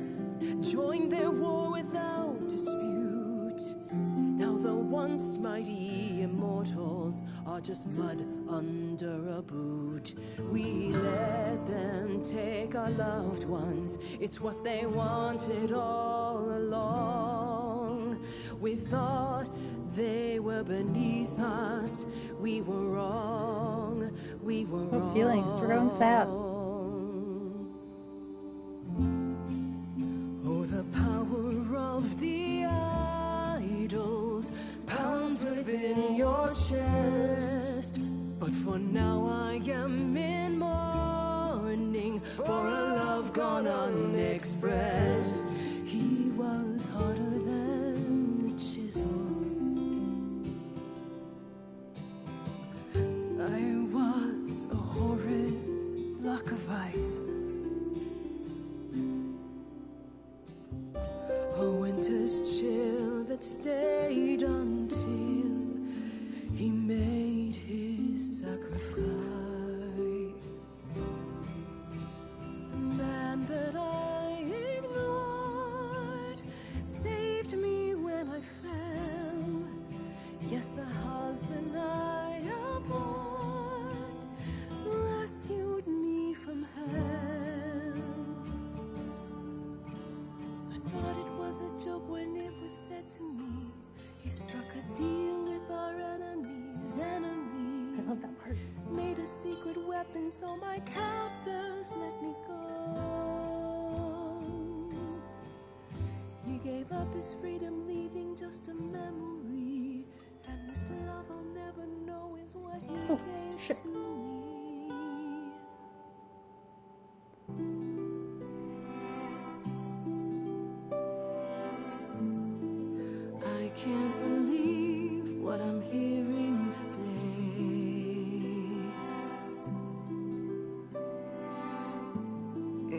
joined their war without dispute. Now the once mighty immortals are just mud under a boot. We let them take our loved ones, it's what they wanted all along. We thought they were beneath us, we were wrong, we were wrong. What feelings? We're going sad. Oh, the power of the idols pounds within your chest. But for now I am in mourning for a love gone unexpressed. He was harder than the chisel. I was a horrid block of ice. A winter's chill that stayed until he made his sacrifice. The man that I ignored saved me when I fell. Yes, the husband I abhorred rescued me from hell. I thought it was a joke when it was said to me. He struck a deal with our enemies' enemies. I love that part. Made a secret weapon so my captors let me go. He gave up his freedom, leaving just a memory. This love I'll never know is what he Oh, gave shit. to me. I can't believe what I'm hearing today.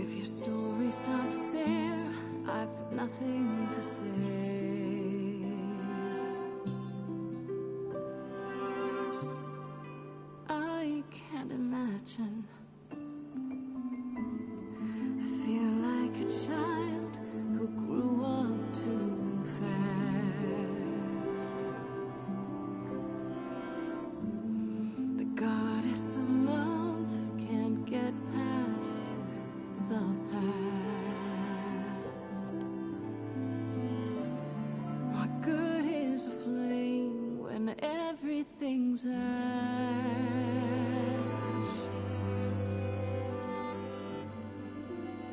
If your story stops there, I've nothing to say. I can't imagine. I feel like a child who grew up too fast. The goddess of love can't get past the past. What good is a flame when everything's ash?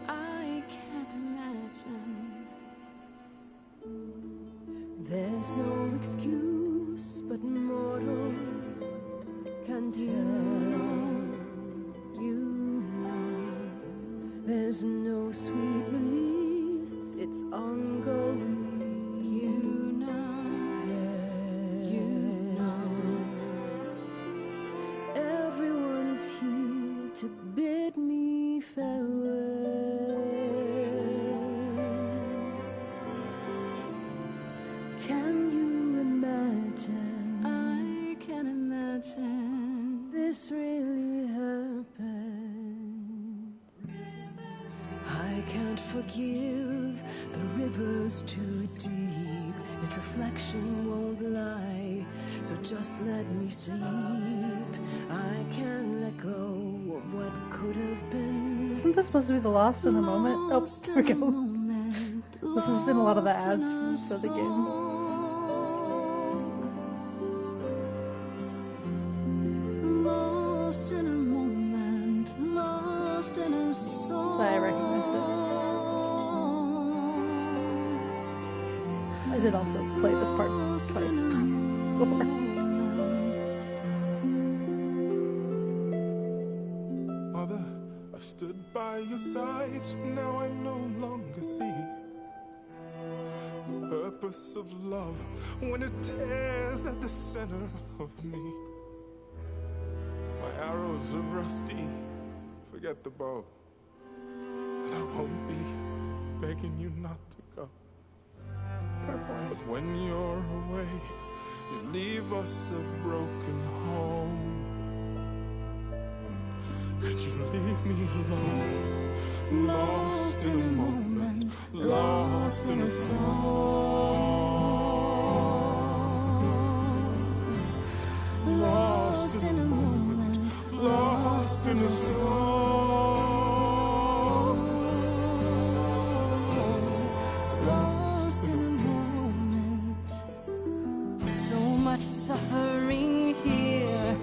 I can't imagine. There's no excuse but mortals can tell. You know. There's no sweet release, it's ongoing. You know. You know. Everyone's here to bid me farewell. Can you imagine? I can imagine. This really happened. I can't forgive, the river's too deep. Its reflection won't lie, so just let me sleep. I can't let go of what could have been. Isn't this supposed to be the Lost in a Moment? Oh, here we go. This has been a lot of the ads for the game. Lost in a moment, lost in a song. That's why I recognized it. I did also play this part twice before. Mother, I've stood by your side, now I no longer see the purpose of love when it tears at the center of me. My arrows are rusty, forget the bow, and I won't be begging you not to go. But when you're away, you leave us a broken home. And you leave me alone, lost in a moment, lost in a song. Lost in a moment, lost in a song. Lost in a moment. So much suffering here.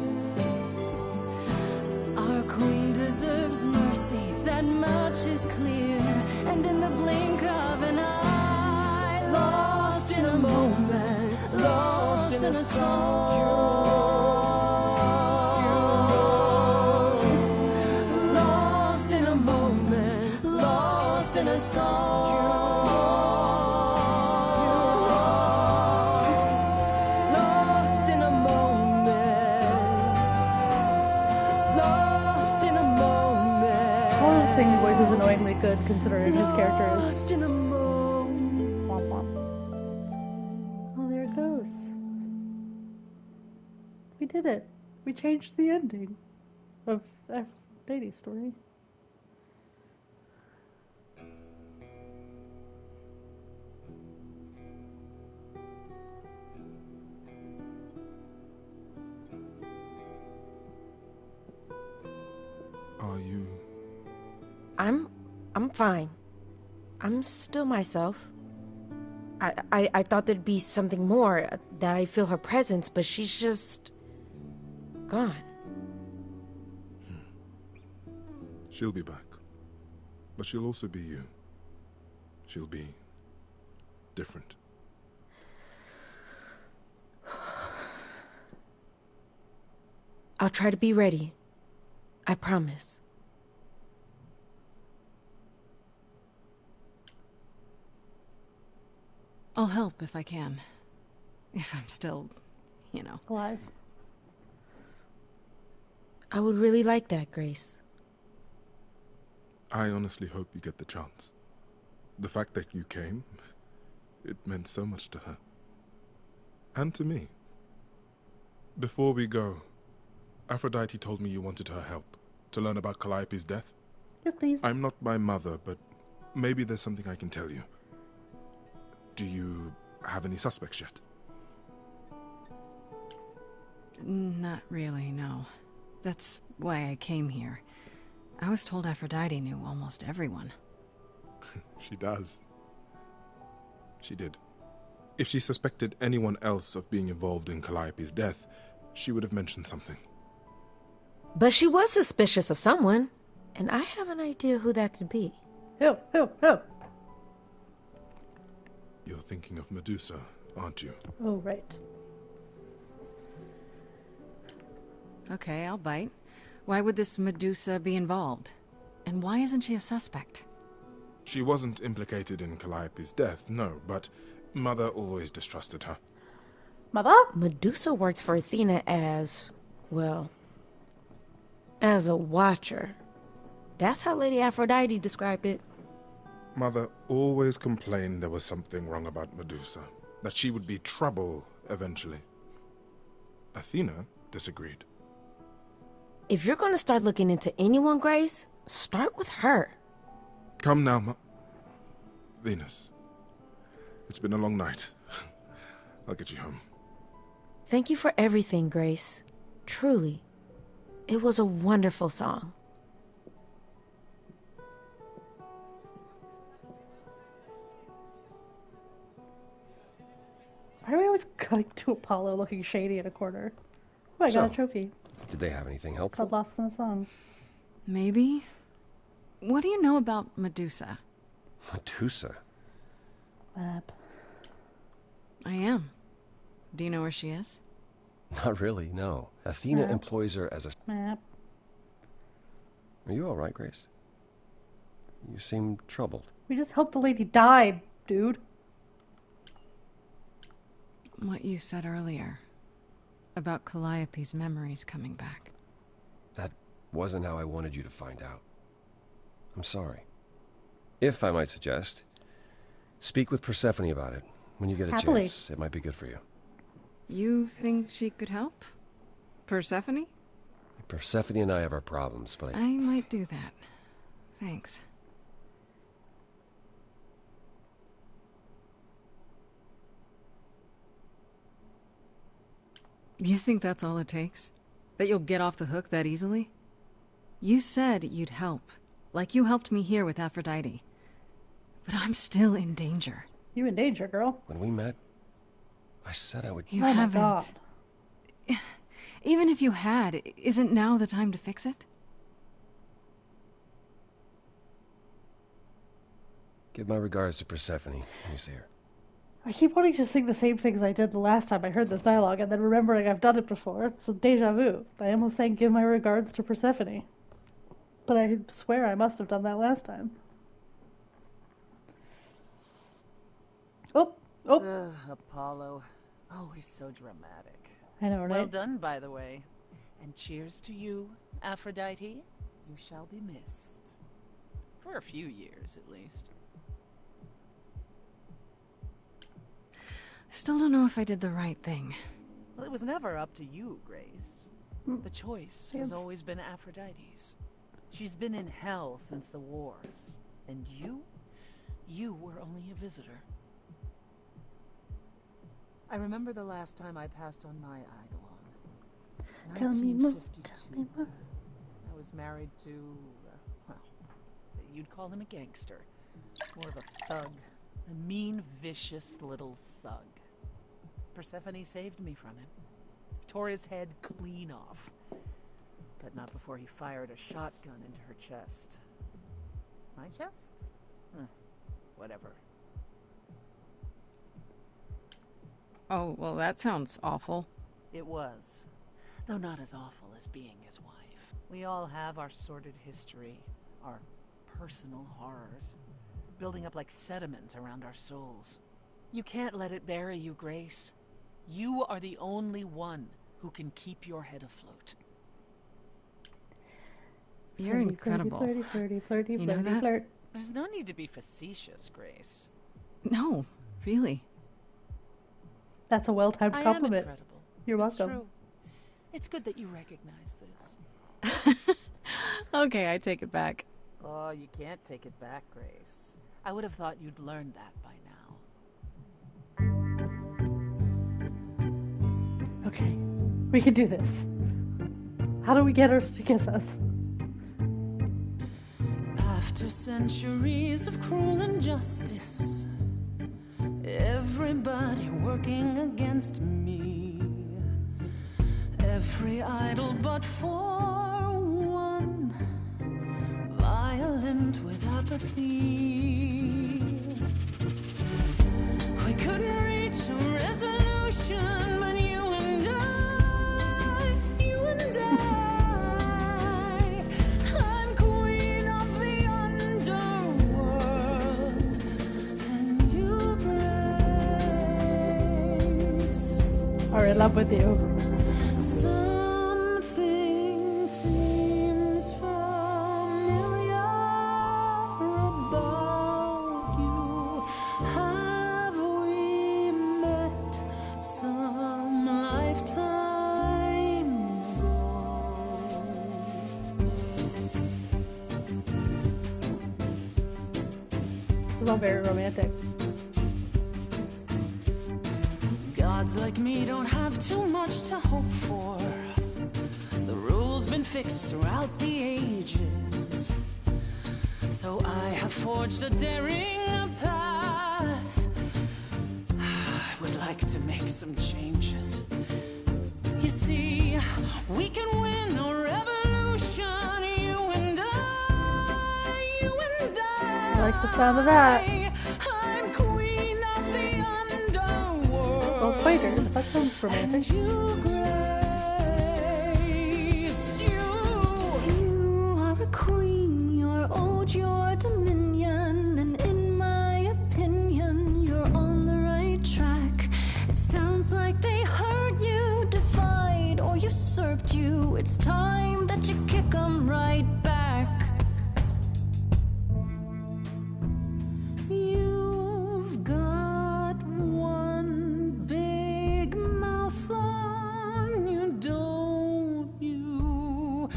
Our queen deserves mercy, that much is clear. And in the blink of an eye, lost in a moment, lost in a song. Lost in a moment, lost in a song. Lost in a moment. Lost in a moment. All his singing voice is annoyingly good considering his character is. Lost in a moment. Womp womp. Oh, there it goes. We did it. We changed the ending of Aphrodite's story. Are you? I'm fine. I'm still myself. I thought there'd be something more, that I'd feel her presence, but she's just gone. She'll be back. But she'll also be you. She'll be different. I'll try to be ready. I promise. I'll help if I can. If I'm still, alive. I would really like that, Grace. I honestly hope you get the chance. The fact that you came, it meant so much to her. And to me. Before we go, Aphrodite told me you wanted her help to learn about Calliope's death. Yes, please. I'm not my mother, but maybe there's something I can tell you. Do you have any suspects yet? Not really, no. That's why I came here. I was told Aphrodite knew almost everyone. She does. She did. If she suspected anyone else of being involved in Calliope's death, she would have mentioned something. But she was suspicious of someone, and I have an idea who that could be. Who? You're thinking of Medusa, aren't you? Oh, right. Okay, I'll bite. Why would this Medusa be involved? And why isn't she a suspect? She wasn't implicated in Calliope's death, no, but Mother always distrusted her. Mother? Medusa works for Athena as, well, as a watcher. That's how Lady Aphrodite described it. Mother always complained there was something wrong about Medusa, that she would be trouble eventually. Athena disagreed. If you're going to start looking into anyone, Grace, start with her. Come now, Venus. It's been a long night. I'll get you home. Thank you for everything, Grace. Truly. It was a wonderful song. Why are we always cutting to Apollo looking shady in a corner? Oh, I got a trophy. Did they have anything helpful? Called Lost in a Song. Maybe. What do you know about Medusa? Medusa? Map. I am. Do you know where she is? Not really, no. Athena Map. employs her as a... Map. Are you all right, Grace? You seem troubled. We just helped the lady die, dude. What you said earlier. About Calliope's memories coming back. That wasn't how I wanted you to find out. I'm sorry. If I might suggest, speak with Persephone about it. When you get a Happily. chance, it might be good for you. You think she could help? Persephone? Persephone and I have our problems, but I might do that. Thanks. You think that's all it takes? That you'll get off the hook that easily? You said you'd help, like you helped me here with Aphrodite. But I'm still in danger. You in danger, girl. When we met, I said I would... You Oh my haven't. God. Even if you had, isn't now the time to fix it? Give my regards to Persephone when you see her. I keep wanting to sing the same things I did the last time I heard this dialogue, and then remembering I've done it before. It's a deja vu. I almost sang "Give my regards to Persephone," but I swear I must have done that last time. Oh. Apollo. Always so dramatic. I know, right? Well done, by the way. And cheers to you, Aphrodite. You shall be missed. For a few years, at least. I still don't know if I did the right thing. Well, it was never up to you, Grace. The choice has always been Aphrodite's. She's been in hell since the war. And you were only a visitor. I remember the last time I passed on my Eidolon. Tell me more. 1952. I was married to, well, say you'd call him a gangster. More of a thug. A mean, vicious little thug. Persephone saved me from him. Tore his head clean off. But not before he fired a shotgun into her chest. My chest? Whatever. Oh, well, that sounds awful. It was. though not as awful as being his wife. We all have our sordid history, our personal horrors, building up like sediment around our souls. You can't let it bury you, Grace. You are the only one who can keep your head afloat. You're incredible. Flirty, you know that? flirt. There's no need to be facetious, Grace. No, really. That's a well-timed I am compliment. incredible. You're It's welcome. true. It's good that you recognize this. Okay, I take it back. Oh, you can't take it back, Grace. I would have thought you'd learned that by now. Okay, we can do this. How do we get her to kiss us? After centuries of cruel injustice, everybody working against me, every idol but for one, violent with apathy. We couldn't reach a resolution, but you and I, I'm queen of the underworld, and you, Grace. Are in love with you. Something seems familiar about you. Have we met some lifetime ago? It's all very romantic. Gods like me don't have too much to hope for. The rules been fixed throughout the ages, so I have forged a daring path. I would like to make some changes. You see, we can win a revolution, you and I, you and I. I like the sound of that. I'm queen of the underworld. Oh, fighters. That sounds romantic. You are a queen, you're old, your dominion, and in my opinion, you're on the right track. It sounds like they hurt you, defied, or usurped you. It's time that you kick 'em right back. You've got one big mouth on you, don't you?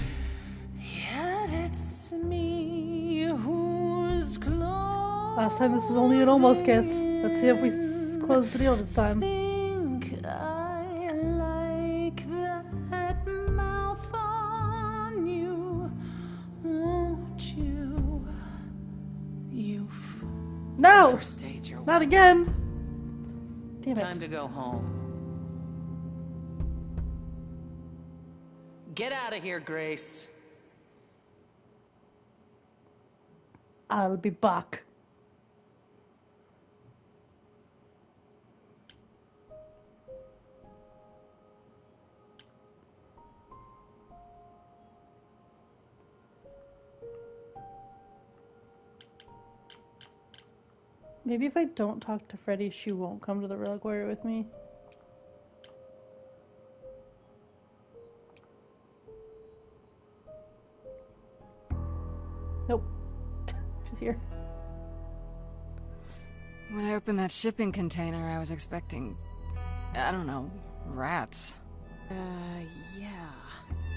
Yet it's me who's close. Last time this was only an almost kiss. Let's see if we close the deal this time. Think I like that mouth on you, won't you? You've No! overstayed your Not again! Damn it. Time to go home. Get out of here, Grace. I'll be back. Maybe if I don't talk to Freddie, she won't come to the reliquary with me. Nope. She's here. When I opened that shipping container, I was expecting, I don't know, rats. Yeah.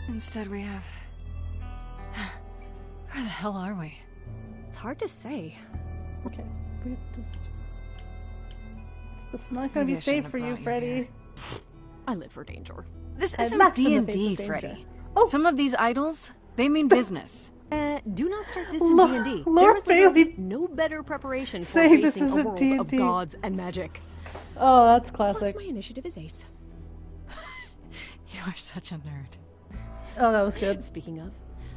Instead we have... Where the hell are we? It's hard to say. Okay, we just... It's not gonna Maybe be I safe shouldn't for have you, brought you Freddie. here. I live for danger. This And isn't that's in the D&D, face of danger. Freddie. Some of these idols, they mean business. Do not start dissing D&D. Lord There is literally Bailey no better preparation for saying this facing a isn't world of D&D. gods and magic. Oh, that's Plus, classic. my initiative is ace. You are such a nerd. Oh, that was good. Speaking of,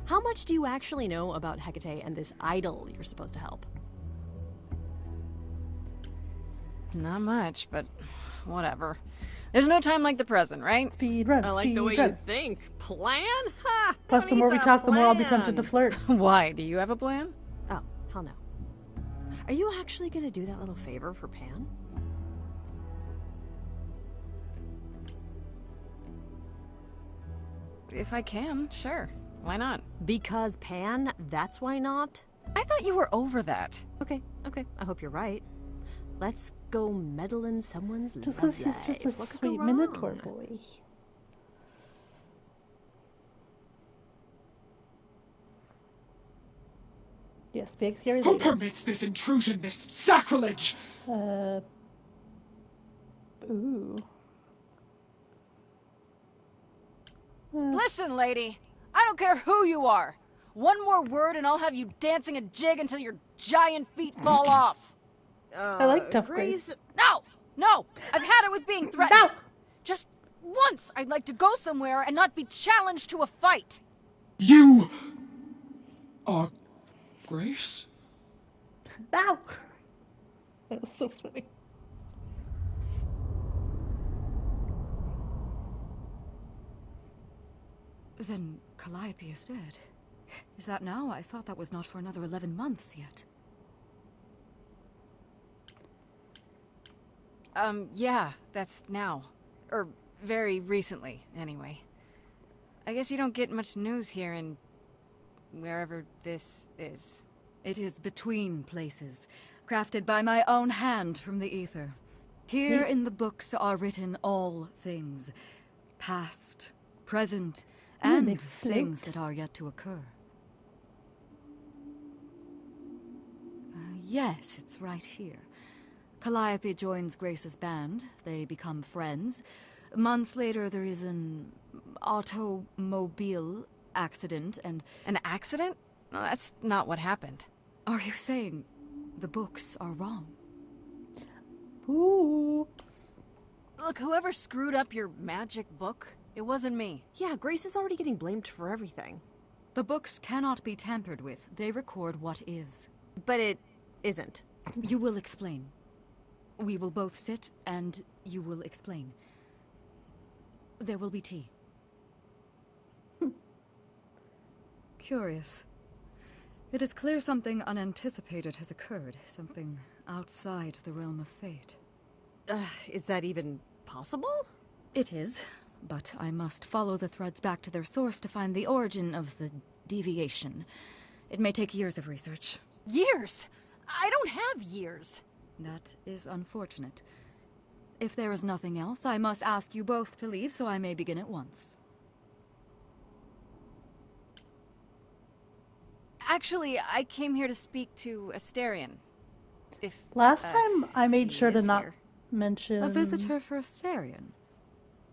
how much do you actually know about Hecate and this idol you're supposed to help? Not much, but whatever. There's no time like the present, right? Speedrun. I like the way you think. Plan? Ha! Plus, the more we talk, the more I'll be tempted to flirt. Why? Do you have a plan? Oh, hell no. Are you actually gonna do that little favor for Pan? If I can, sure. Why not? Because Pan, that's why not? I thought you were over that. Okay. I hope you're right. Let's go meddle in someone's Just love because he's life. just a What could go sweet wrong? Minotaur boy. Yes, big scary Who lady. permits this intrusion, this sacrilege? Ooh. Listen, lady. I don't care who you are. One more word and I'll have you dancing a jig until your giant feet fall off. I like tough Grace. No! I've had it with being threatened. No! Just once I'd like to go somewhere and not be challenged to a fight. You are Grace? No! That was so funny. Then Calliope is dead. Is that now? I thought that was not for another 11 months yet. Yeah, that's now. Or very recently, anyway. I guess you don't get much news here in wherever this is. It is between places, crafted by my own hand from the ether. Here in the books are written all things. Past, present, and things that are yet to occur. Yes, it's right here. Calliope joins Grace's band. They become friends. Months later, there is an automobile accident and... An accident? No, that's not what happened. Are you saying the books are wrong? Oops. Look, whoever screwed up your magic book, it wasn't me. Yeah, Grace is already getting blamed for everything. The books cannot be tampered with. They record what is. But it isn't. You will explain. We will both sit, and you will explain. There will be tea. Curious. It is clear something unanticipated has occurred. Something outside the realm of fate. Is that even possible? It is, but I must follow the threads back to their source to find the origin of the deviation. It may take years of research. Years? I don't have years. That is unfortunate. If there is nothing else, I must ask you both to leave so I may begin at once. Actually, I came here to speak to Asterion. If Last time I made sure to not here. mention... A visitor for Asterion?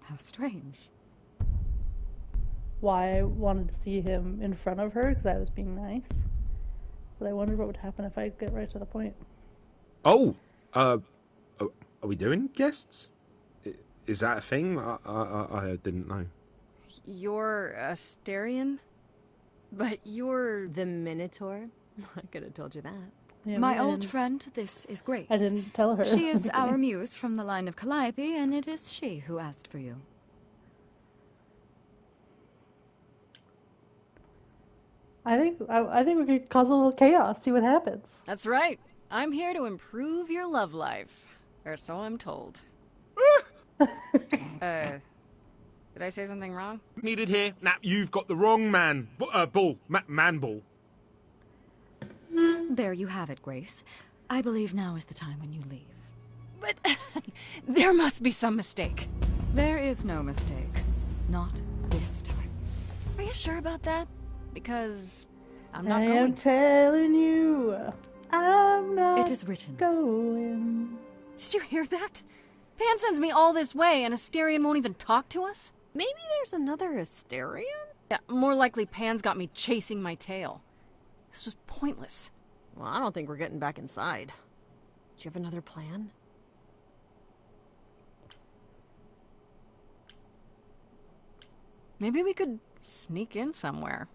How strange. Why I wanted to see him in front of her, because I was being nice. But I wondered what would happen if I get right to the point. Oh! Are we doing guests? Is that a thing? I didn't know. You're Asterion? But you're... The Minotaur? I could have told you that. Yeah, My old friend, this is Grace. I didn't tell her. She is our muse from the line of Calliope, and it is she who asked for you. I think we could cause a little chaos, see what happens. That's right. I'm here to improve your love life. Or so I'm told. Did I say something wrong? Needed here. Now you've got the wrong man. Bull. Man bull. There you have it, Grace. I believe now is the time when you leave. But there must be some mistake. There is no mistake. Not this time. Are you sure about that? Because I'm not I going. am telling you, I'm not It is written. going. Did you hear that? Pan sends me all this way and Asterion won't even talk to us? Maybe there's another Asterion? Yeah, more likely Pan's got me chasing my tail. This was pointless. Well, I don't think we're getting back inside. Do you have another plan? Maybe we could sneak in somewhere.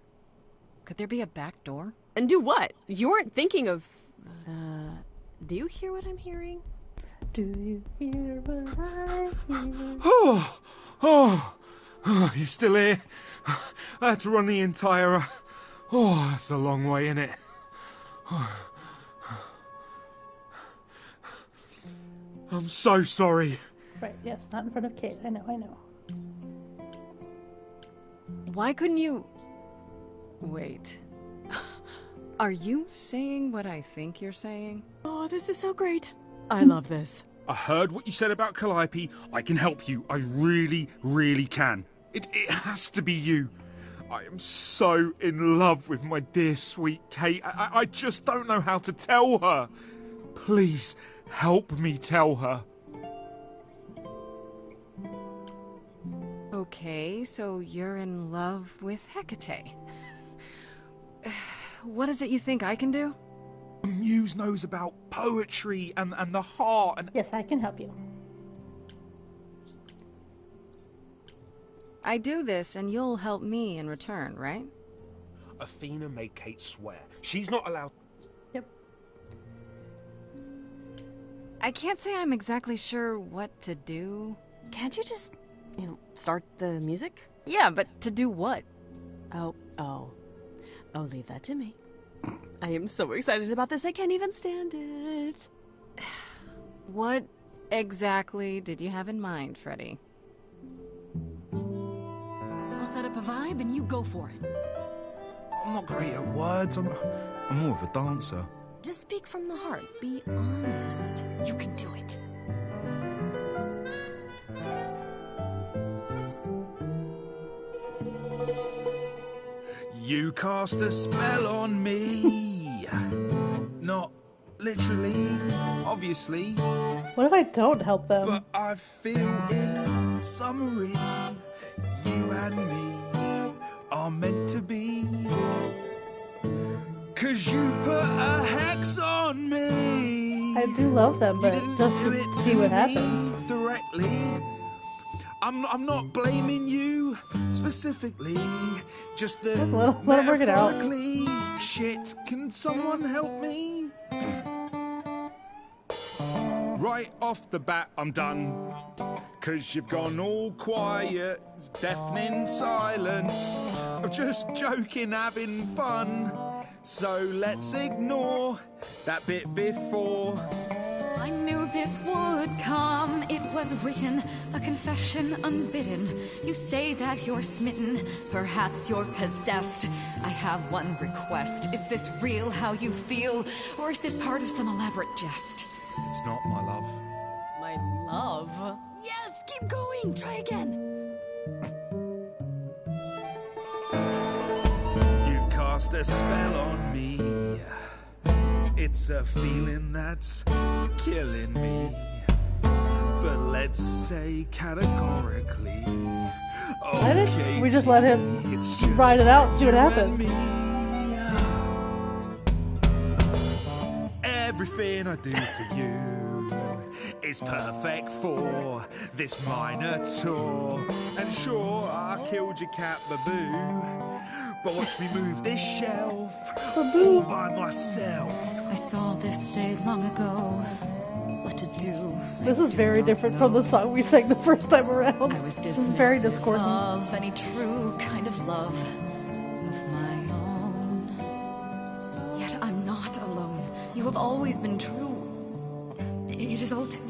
Could there be a back door? And do what? You weren't thinking of... do you hear what I'm hearing? Do you hear what I hear? Oh, you still here? I had to run the entire... Oh, that's a long way, innit? I'm so sorry. Right, yes, not in front of Kate. I know. Why couldn't you... Wait. Are you saying what I think you're saying? Oh, this is so great. I love this. I heard what you said about Calliope. I can help you. I really, really can. It has to be you. I am so in love with my dear sweet Kate. I just don't know how to tell her. Please, help me tell her. Okay, so you're in love with Hecate. What is it you think I can do? The muse knows about poetry and the heart and... Yes, I can help you. I do this and you'll help me in return, right? Athena made Kate swear. She's not allowed... Yep. I can't say I'm exactly sure what to do. Can't you just, start the music? Yeah, but to do what? Oh, leave that to me. I am so excited about this, I can't even stand it. What exactly did you have in mind, Freddie? I'll set up a vibe and you go for it. I'm not great at words. I'm more of a dancer. Just speak from the heart. Be honest. You can do it. You cast a spell on me. Not literally, obviously. What if I don't help them? But I feel in summary, you and me are meant to be. 'Cause you put a hex on me. I do love them, but just to see what happens. Directly. I'm not blaming you specifically, just the let him work it out. metaphorically. Shit, can someone help me? Right off the bat, I'm done. 'Cause you've gone all quiet, it's deafening silence. I'm just joking, having fun. So let's ignore that bit before. I knew this would come. It was written, a confession unbidden. You say that you're smitten, perhaps you're possessed. I have one request. Is this real how you feel, or is this part of some elaborate jest? It's not, my love. My love? Yes, keep going. Try again. You've cast a spell on me. It's a feeling that's killing me. But let's say categorically, I think we just let him ride it out, see what happens. Everything I do for you is perfect for this minor tour. And sure, I killed your cat, Baboo, but watch me move this shelf all by myself. I saw this day long ago. What to do? This is very different from the song we sang the first time around. I was This is very dismissive discordant. of any true kind of love of my own. Yet I'm not alone. You have always been true. It is all too...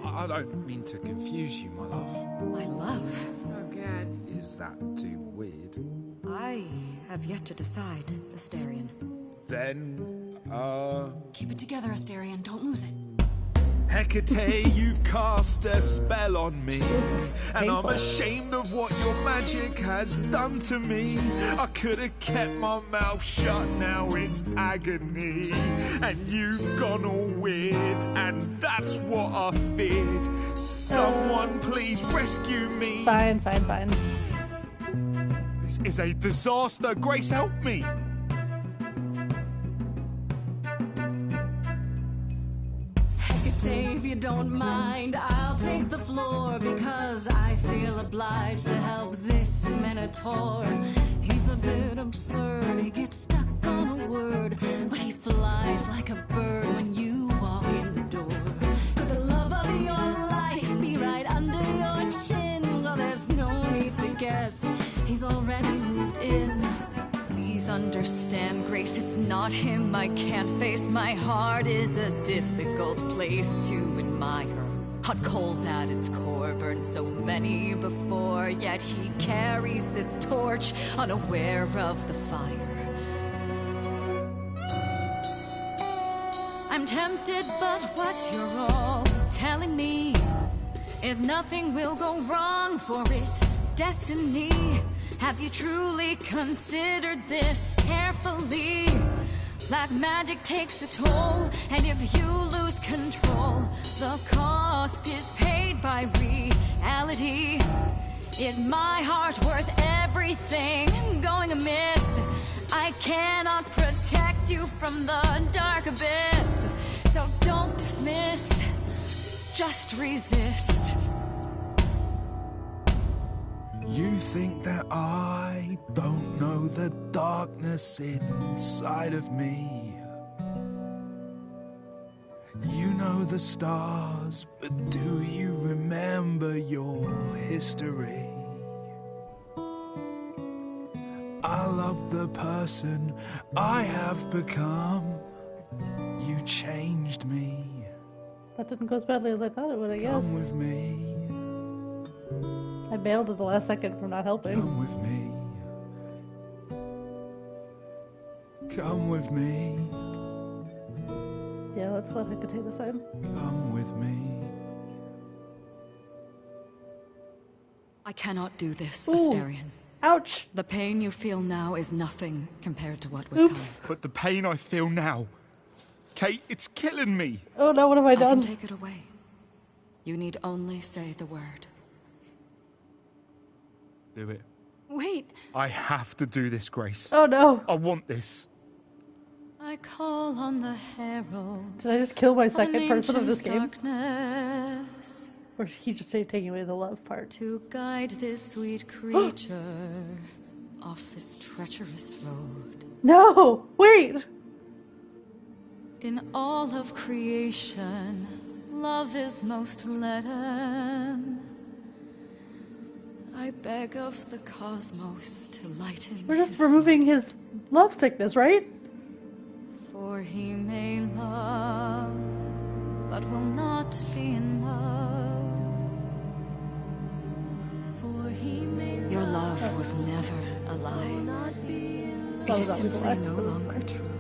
I don't mean to confuse you, my love. My love. Oh, God. Is that too weird? I have yet to decide, Asterion. Then, Keep it together, Asterion. Don't lose it. Hecate, you've cast a spell on me, and I'm ashamed of what your magic has done to me. I could have kept my mouth shut, now it's agony, and you've gone all weird, and that's what I feared. Someone please rescue me. Fine. This is a disaster. Grace, help me. Hecate, if you don't mind, I'll take the floor because I feel obliged to help this minotaur. He's a bit absurd, he gets stuck on a word, but he flies like a bird when you walk in the door. Could the love he's already moved in. Please understand, Grace, it's not him I can't face. My heart is a difficult place to admire. Hot coals at its core, burned so many before, yet he carries this torch, unaware of the fire. I'm tempted, but what you're all telling me is nothing will go wrong, for it's destiny. Have you truly considered this carefully? Black magic takes a toll, and if you lose control, the cost is paid by reality. Is my heart worth everything going amiss? I cannot protect you from the dark abyss, so don't dismiss, just resist. You think that I don't know the darkness inside of me. You know the stars, but do you remember your history? I love the person I have become. You changed me. That didn't go as badly as I thought it would, I guess. Come with me. I bailed at the last second for not helping. Come with me. Come with me. Yeah, let's let Hecate decide. Come with me. I cannot do this, Ooh. Asterion. Ouch! The pain you feel now is nothing compared to what would come. But the pain I feel now, Kate, it's killing me. Oh no, what have I done? I can take it away. You need only say the word. Do it. Wait! I have to do this, Grace. Oh no! I want this. I call on the herald. Did I just kill my second person of this game? Darkness, or he just taking away the love part? To guide this sweet creature off this treacherous road. No! Wait! In all of creation, love is most leaden. I beg of the cosmos to lighten. We're just removing his love sickness, right? For he may love, but will not be in love. For he may love, your love was never a lie. It is simply no longer true.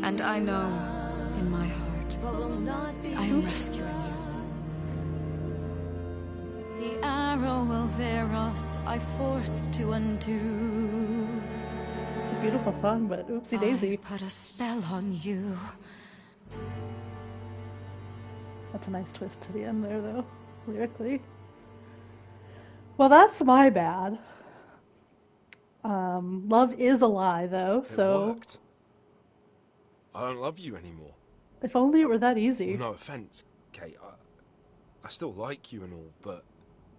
And I know, in my heart, I am rescuing you. The arrow will Veros I forced to undo. It's a beautiful song, but oopsie daisy. I put a spell on you. That's a nice twist to the end there, though, lyrically. Well, that's my bad. Love is a lie, though, so... It worked. I don't love you anymore. If only it were that easy. No offense, Kate. I still like you and all, but...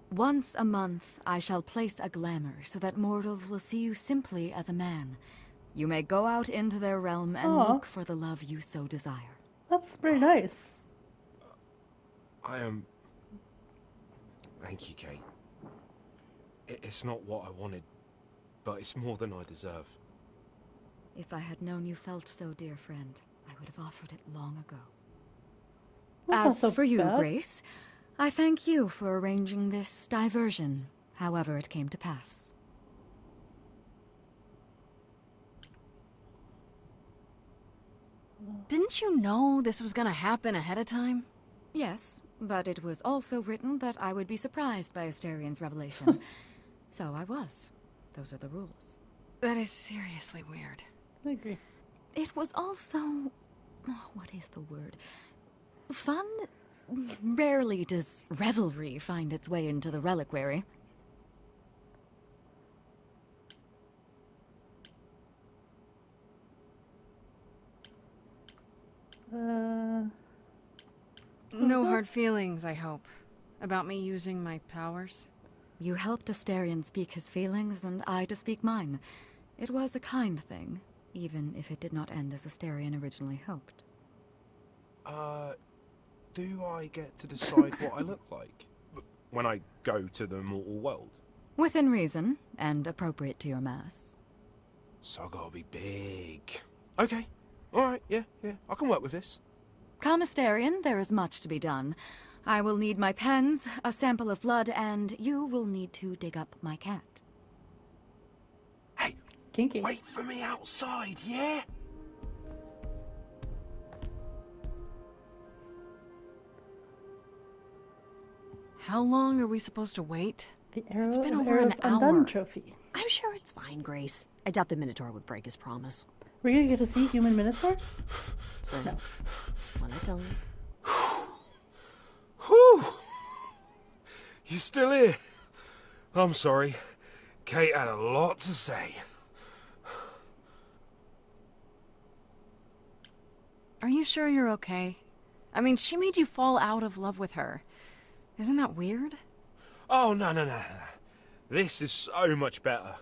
Once a month, I shall place a glamour so that mortals will see you simply as a man. You may go out into their realm and look for the love you so desire. That's very nice. I am... Thank you, Kate. It's not what I wanted, but it's more than I deserve. If I had known you felt so, dear friend, I would have offered it long ago. That's As not so for you, bad. Grace, I thank you for arranging this diversion, however it came to pass. Didn't you know this was gonna happen ahead of time? Yes, but it was also written that I would be surprised by Asterion's revelation. So I was. Those are the rules. That is seriously weird. I agree. It was also... oh, what is the word? Fun? Rarely does revelry find its way into the reliquary. No hard feelings, I hope, about me using my powers? You helped Asterion speak his feelings, and I to speak mine. It was a kind thing, even if it did not end as Asterion originally hoped. Do I get to decide what I look like when I go to the mortal world? Within reason, and appropriate to your mass. So I gotta be big. Okay. Alright, yeah, I can work with this. Commissarian, there is much to be done. I will need my pens, a sample of blood, and you will need to dig up my cat. Hey, kinky. Wait for me outside, yeah? How long are we supposed to wait? The Arrow It's been of over an Arrows Undone hour. trophy. I'm sure it's fine, Grace. I doubt the Minotaur would break his promise. We're gonna get to see human Minotaur? So, No. when I tell you. Whew! You still here? I'm sorry. Kate had a lot to say. Are you sure you're okay? I mean, she made you fall out of love with her. Isn't that weird? Oh, no. This is so much better.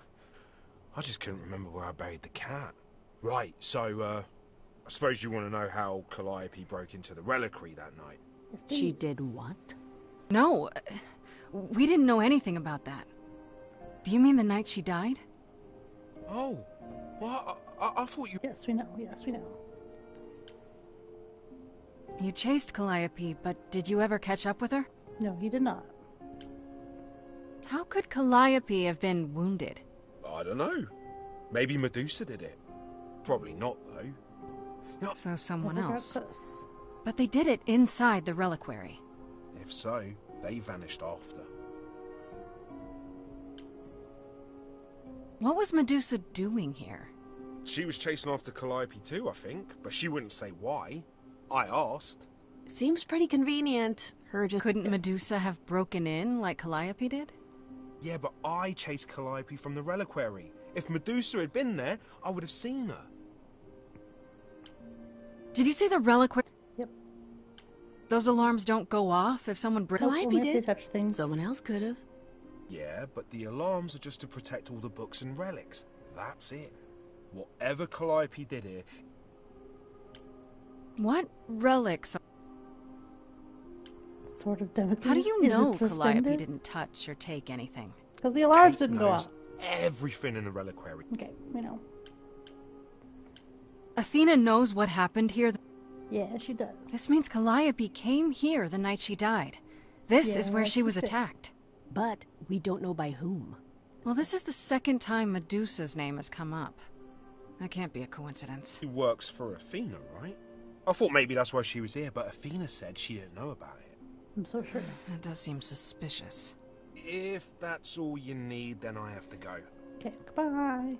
I just couldn't remember where I buried the cat. Right, so, I suppose you want to know how Calliope broke into the reliquary that night. She did what? No, we didn't know anything about that. Do you mean the night she died? Oh, well, I thought you... Yes, we know. You chased Calliope, but did you ever catch up with her? No, he did not. How could Calliope have been wounded? I don't know. Maybe Medusa did it. Probably not, though. You know, So someone Never got else. close. But they did it inside the reliquary. if so, they vanished after. What was Medusa doing here? She was chasing after Calliope too, I think, but she wouldn't say why. I asked. Seems pretty convenient. Couldn't Medusa have broken in like Calliope did? Yeah, but I chased Calliope from the reliquary. If Medusa had been there, I would have seen her. Did you say the reliquary? Yep. Those alarms don't go off if someone breaks. Calliope did. Touch things. Someone else could have. Yeah, but the alarms are just to protect all the books and relics. That's it. Whatever Calliope did here... What relics? Sort of Damocles. How do you Is know it Calliope suspended? didn't touch or take anything? Because the alarms Kate didn't go knows off. everything in the reliquary. Okay, we know. Athena knows what happened here. Yeah, she does. This means Calliope came here the night she died. This is where Yeah, she was she did. attacked. But we don't know by whom. Well, this is the second time Medusa's name has come up. That can't be a coincidence. She works for Athena, right? I thought maybe that's why she was here, but Athena said she didn't know about it. I'm so sure. That does seem suspicious. If that's all you need, then I have to go. Okay, goodbye.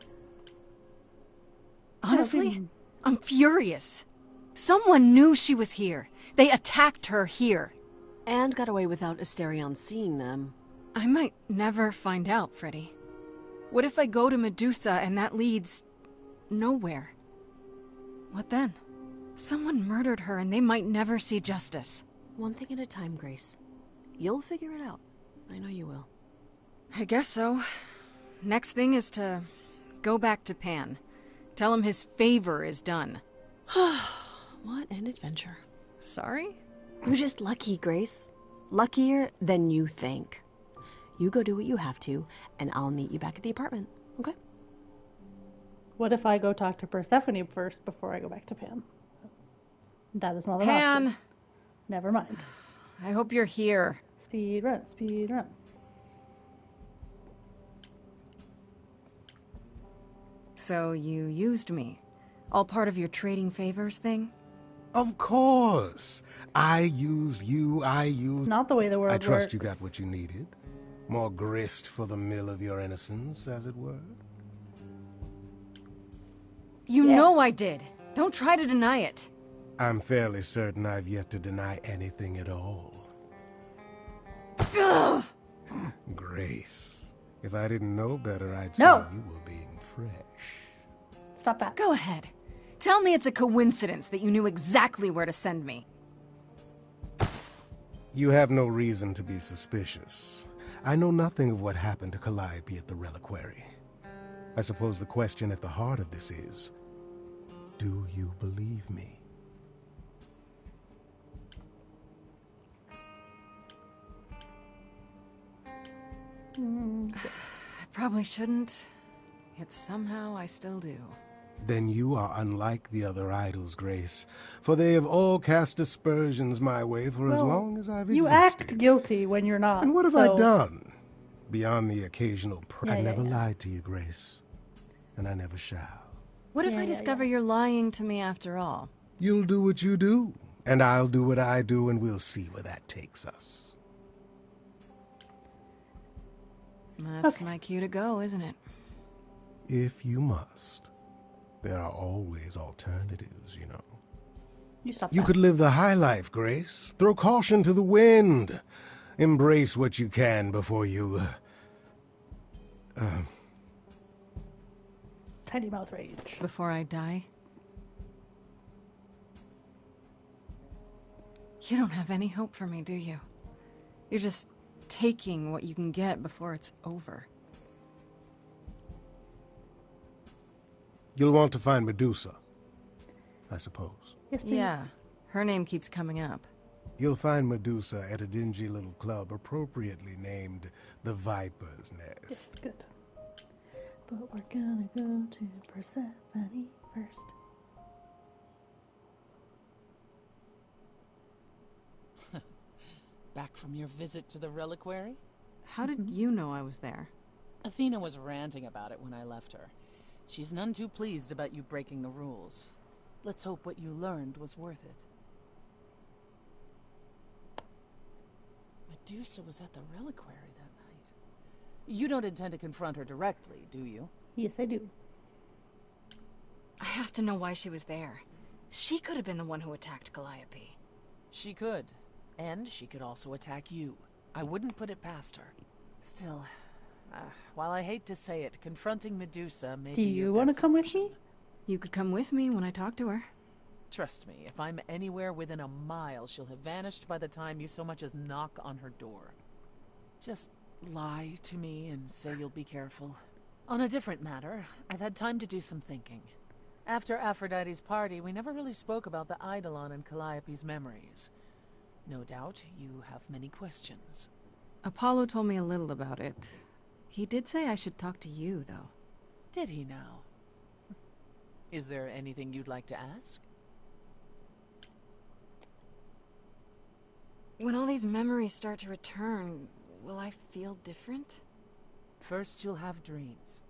Honestly, I'm furious. Someone knew she was here. They attacked her here. And got away without Asterion seeing them. I might never find out, Freddie. What if I go to Medusa and that leads... nowhere? What then? Someone murdered her and they might never see justice. One thing at a time, Grace. You'll figure it out. I know you will. I guess so. Next thing is to go back to Pan. Tell him his favor is done. What an adventure. Sorry? You're just lucky, Grace. Luckier than you think. You go do what you have to, and I'll meet you back at the apartment, okay? What if I go talk to Persephone first before I go back to Pan? That is not an Pan! option. Never mind. I hope you're here. Speed run, speed run. So you used me. All part of your trading favors thing? Of course. I used you, I used... Not the way the world I trust works. you got what you needed. More grist for the mill of your innocence, as it were. You know I did. Don't try to deny it. I'm fairly certain I've yet to deny anything at all. Ugh! Grace, if I didn't know better, I'd No. say you were being fresh. Stop that. Go ahead. Tell me it's a coincidence that you knew exactly where to send me. You have no reason to be suspicious. I know nothing of what happened to Calliope at the reliquary. I suppose the question at the heart of this is, do you believe me? probably shouldn't, yet somehow I still do. Then you are unlike the other idols, Grace, for they have all cast aspersions my way for as long as I've you existed. act guilty when you're not. And what have I done? Beyond the occasional I never yeah. lied to you, Grace. And I never shall. What if I discover you're lying to me after all? You'll do what you do, and I'll do what I do, and we'll see where that takes us. That's my cue to go, isn't it? If you must. There are always alternatives, you know. You could live the high life, Grace. Throw caution to the wind. Embrace what you can before you... Tiny mouth rage. Before I die? You don't have any hope for me, do you? You're just taking what you can get before it's over. You'll want to find Medusa, I suppose. Yes, please. Yeah, her name keeps coming up. You'll find Medusa at a dingy little club appropriately named the Viper's Nest. Yes, good. But we're gonna go to Persephone first. Back from your visit to the reliquary? How did you know I was there? Athena was ranting about it when I left her. She's none too pleased about you breaking the rules. Let's hope what you learned was worth it. Medusa was at the reliquary that night. You don't intend to confront her directly, do you? Yes, I do. I have to know why she was there. She could have been the one who attacked Calliope. She could. And she could also attack you. I wouldn't put it past her. Still, while I hate to say it, confronting Medusa may be your Do you want to best come with option. me? You could come with me when I talk to her. Trust me, if I'm anywhere within a mile, she'll have vanished by the time you so much as knock on her door. Just lie to me and say you'll be careful. On a different matter, I've had time to do some thinking. After Aphrodite's party, we never really spoke about the Eidolon and Calliope's memories. No doubt you have many questions. Apollo told me a little about it. He did say I should talk to you, though. Did he now? Is there anything you'd like to ask? When all these memories start to return, will I feel different? First, you'll have dreams.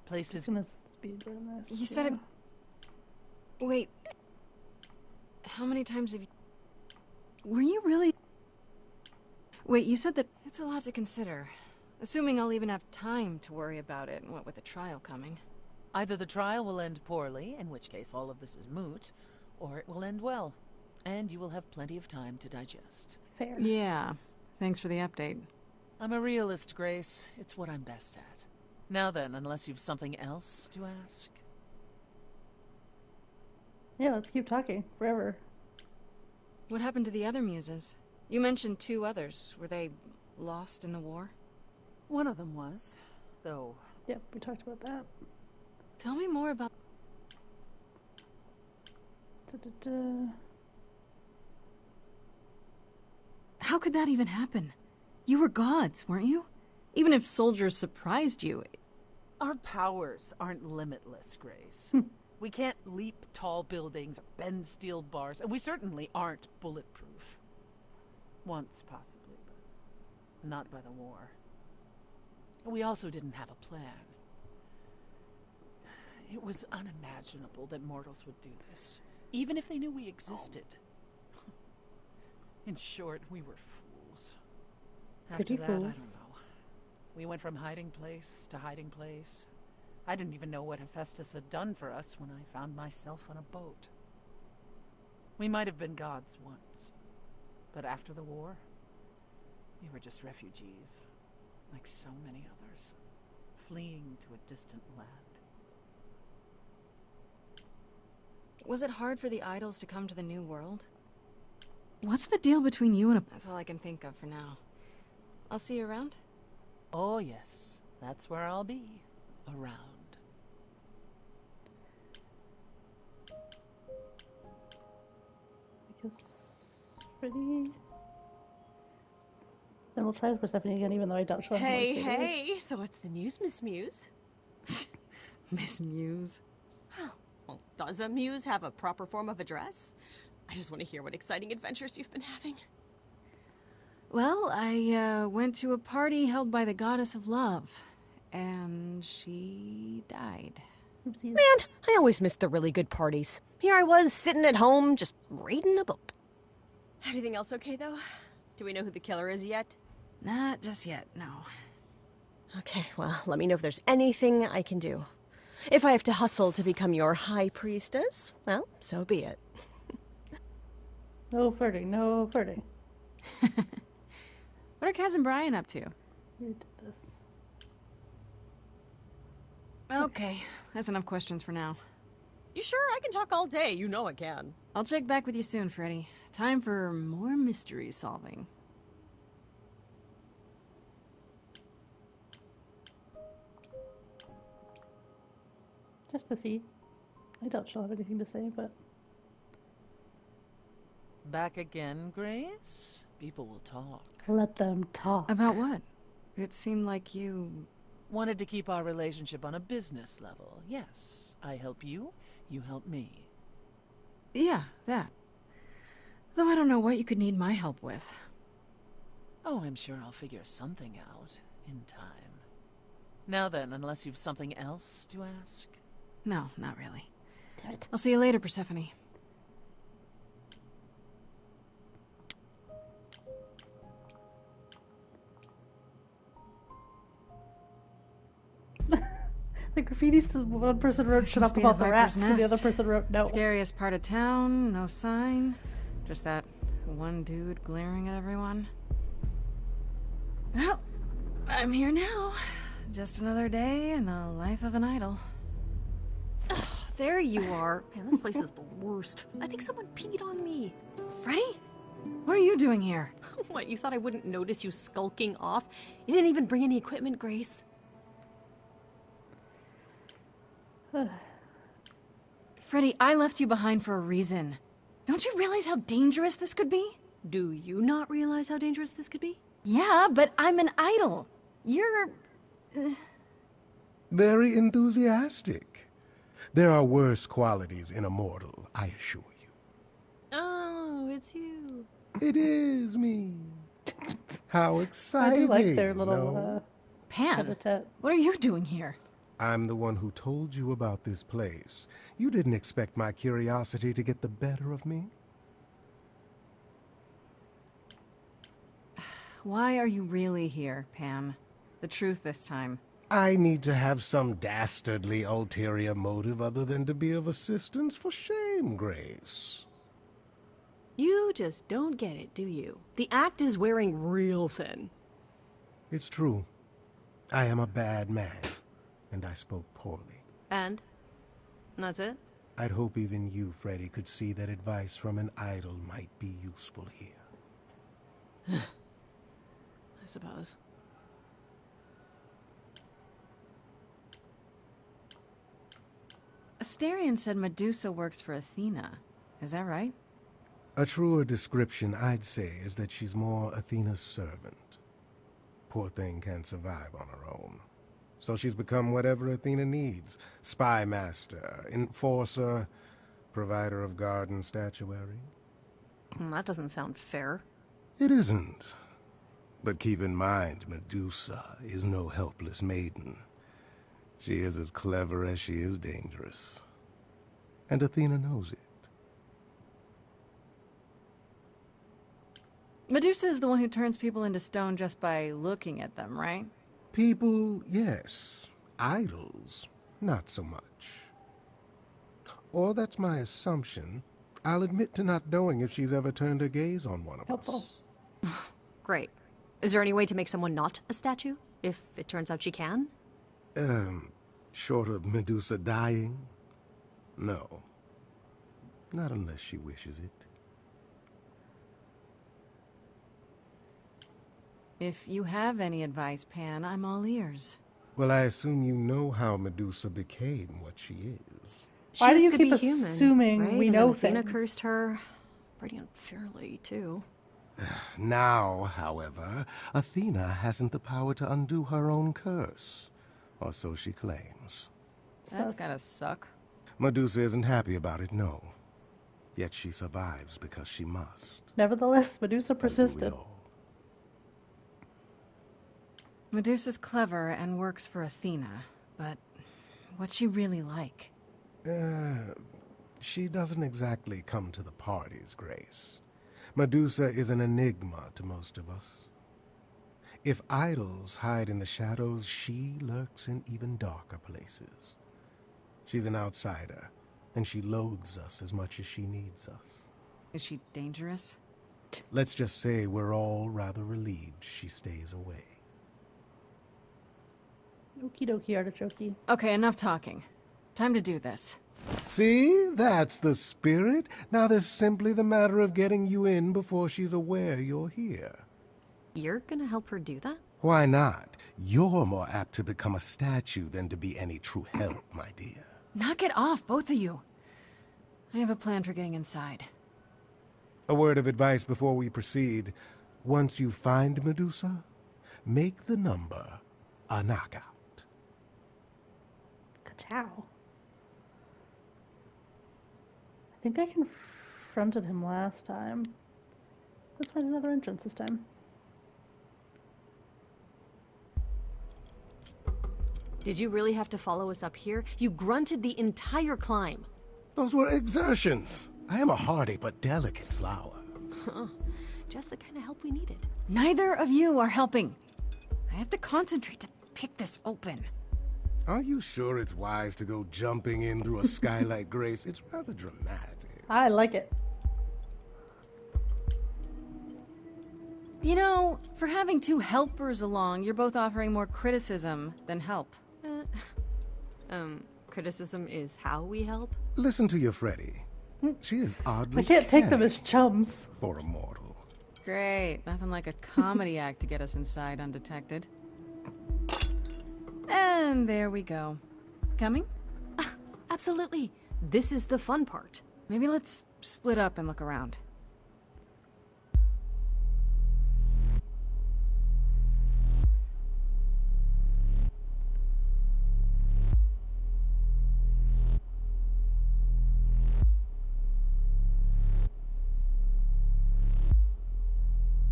Places... I'm gonna speedrun this. You said it... Wait. How many times have you... Were you really... Wait, you said that... It's a lot to consider. Assuming I'll even have time to worry about it, what with the trial coming. Either the trial will end poorly, in which case all of this is moot, or it will end well, and you will have plenty of time to digest. Fair. Yeah. Thanks for the update. I'm a realist, Grace. It's what I'm best at. Now then, unless you've something else to ask. Yeah, let's keep talking forever. What happened to the other muses? You mentioned 2 others. Were they lost in the war? One of them was, though. Yep, we talked about that. Tell me more about... How could that even happen? You were gods, weren't you? Even if soldiers surprised you... Our powers aren't limitless, Grace. We can't leap tall buildings or bend steel bars, and we certainly aren't bulletproof. Once, possibly, but not by the war. We also didn't have a plan. It was unimaginable that mortals would do this, even if they knew we existed. In short, we were fools. After that, I don't know. We went from hiding place to hiding place. I didn't even know what Hephaestus had done for us when I found myself on a boat. We might have been gods once, but after the war, we were just refugees, like so many others, fleeing to a distant land. Was it hard for the idols to come to the new world? What's the deal between you and... That's all I can think of for now. I'll see you around? Oh yes, that's where I'll be. Around. Because Freddie... Then we'll try Persephone again, even though I doubt she'll have more Hey, CDs. hey, so what's the news, Miss Muse? Miss Muse? Well, does a muse have a proper form of address? I just want to hear what exciting adventures you've been having. Well, I went to a party held by the goddess of love, and she died. Oopsies. Man, I always miss the really good parties. Here I was, sitting at home, just reading a book. Everything else okay, though? Do we know who the killer is yet? Not just yet, no. Okay, well, let me know if there's anything I can do. If I have to hustle to become your high priestess, well, so be it. No flirting, no flirting. What are Kaz and Brian up to? You did this. Okay, that's enough questions for now. You sure? I can talk all day. You know I can. I'll check back with you soon, Freddie. Time for more mystery solving. Just to see. I doubt she'll have anything to say, but... Back again, Grace? People will talk. Let them talk. About what? It seemed like you... Wanted to keep our relationship on a business level. Yes, I help you, you help me. Yeah, that. Though I don't know what you could need my help with. Oh, I'm sure I'll figure something out in time. Now then, unless you've something else to ask? No, not really. Damn it. I'll see you later, Persephone. The graffiti says one person wrote shut up about the rats, and the other person wrote no. Scariest part of town, no sign. Just that one dude glaring at everyone. Well, I'm here now. Just another day in the life of an idol. Ugh, there you are. Man, this place is the worst. I think someone peed on me. Freddie? What are you doing here? What, you thought I wouldn't notice you skulking off? You didn't even bring any equipment, Grace. Freddie, I left you behind for a reason. Don't you realize how dangerous this could be? Do you not realize how dangerous this could be? Yeah, but I'm an idol. You're... Very enthusiastic. There are worse qualities in a mortal, I assure you. Oh, it's you. It is me. How I exciting. do like their little, no? Pan, what are you doing here? I'm the one who told you about this place. You didn't expect my curiosity to get the better of me? Why are you really here, Pam? The truth this time. I need to have some dastardly ulterior motive other than to be of assistance. For shame, Grace. You just don't get it, do you? The act is wearing real thin. It's true. I am a bad man, and I spoke poorly. And? That's it? I'd hope even you, Freddie, could see that advice from an idol might be useful here. I suppose. Asterion said Medusa works for Athena. Is that right? A truer description, I'd say, is that she's more Athena's servant. Poor thing can't survive on her own. So she's become whatever Athena needs. Spy master, enforcer, provider of garden statuary. That doesn't sound fair. It isn't. But keep in mind, Medusa is no helpless maiden. She is as clever as she is dangerous. And Athena knows it. Medusa is the one who turns people into stone just by looking at them, right? People, yes. Idols, not so much. Or that's my assumption. I'll admit to not knowing if she's ever turned her gaze on one of us. Great. Is there any way to make someone not a statue? If it turns out she can? Short of Medusa dying? No. Not unless she wishes it. If you have any advice, Pan, I'm all ears. Well, I assume you know how Medusa became what she is. Why do you to keep be human, assuming right? we And know then Athena things? cursed her pretty unfairly, too. Now, however, Athena hasn't the power to undo her own curse. Or so she claims. That's gotta suck. Medusa isn't happy about it, no. Yet she survives because she must. Nevertheless, Medusa persisted. Medusa's clever and works for Athena, but what's she really like? She doesn't exactly come to the parties, Grace. Medusa is an enigma to most of us. If idols hide in the shadows, she lurks in even darker places. She's an outsider, and she loathes us as much as she needs us. Is she dangerous? Let's just say we're all rather relieved she stays away. Okie dokie, artichoke. Okay, enough talking. Time to do this. See? That's the spirit. Now there's simply the matter of getting you in before she's aware you're here. You're gonna help her do that? Why not? You're more apt to become a statue than to be any true help, my dear. Knock it off, both of you. I have a plan for getting inside. A word of advice before we proceed. Once you find Medusa, make the number a knockout. Ka-chow. I think I confronted him last time. Let's find another entrance this time. Did you really have to follow us up here? You grunted the entire climb. Those were exertions. I am a hardy but delicate flower. Just the kind of help we needed. Neither of you are helping. I have to concentrate to pick this open. Are you sure it's wise to go jumping in through a skylight, Grace? It's rather dramatic. I like it. You know, for having two helpers along, you're both offering more criticism than help. Criticism is how we help? Listen to your Freddie. She is oddly I can't take them as chums. For a mortal. Great. Nothing like a comedy act to get us inside undetected. And there we go. Coming? Absolutely. This is the fun part. Maybe let's split up and look around.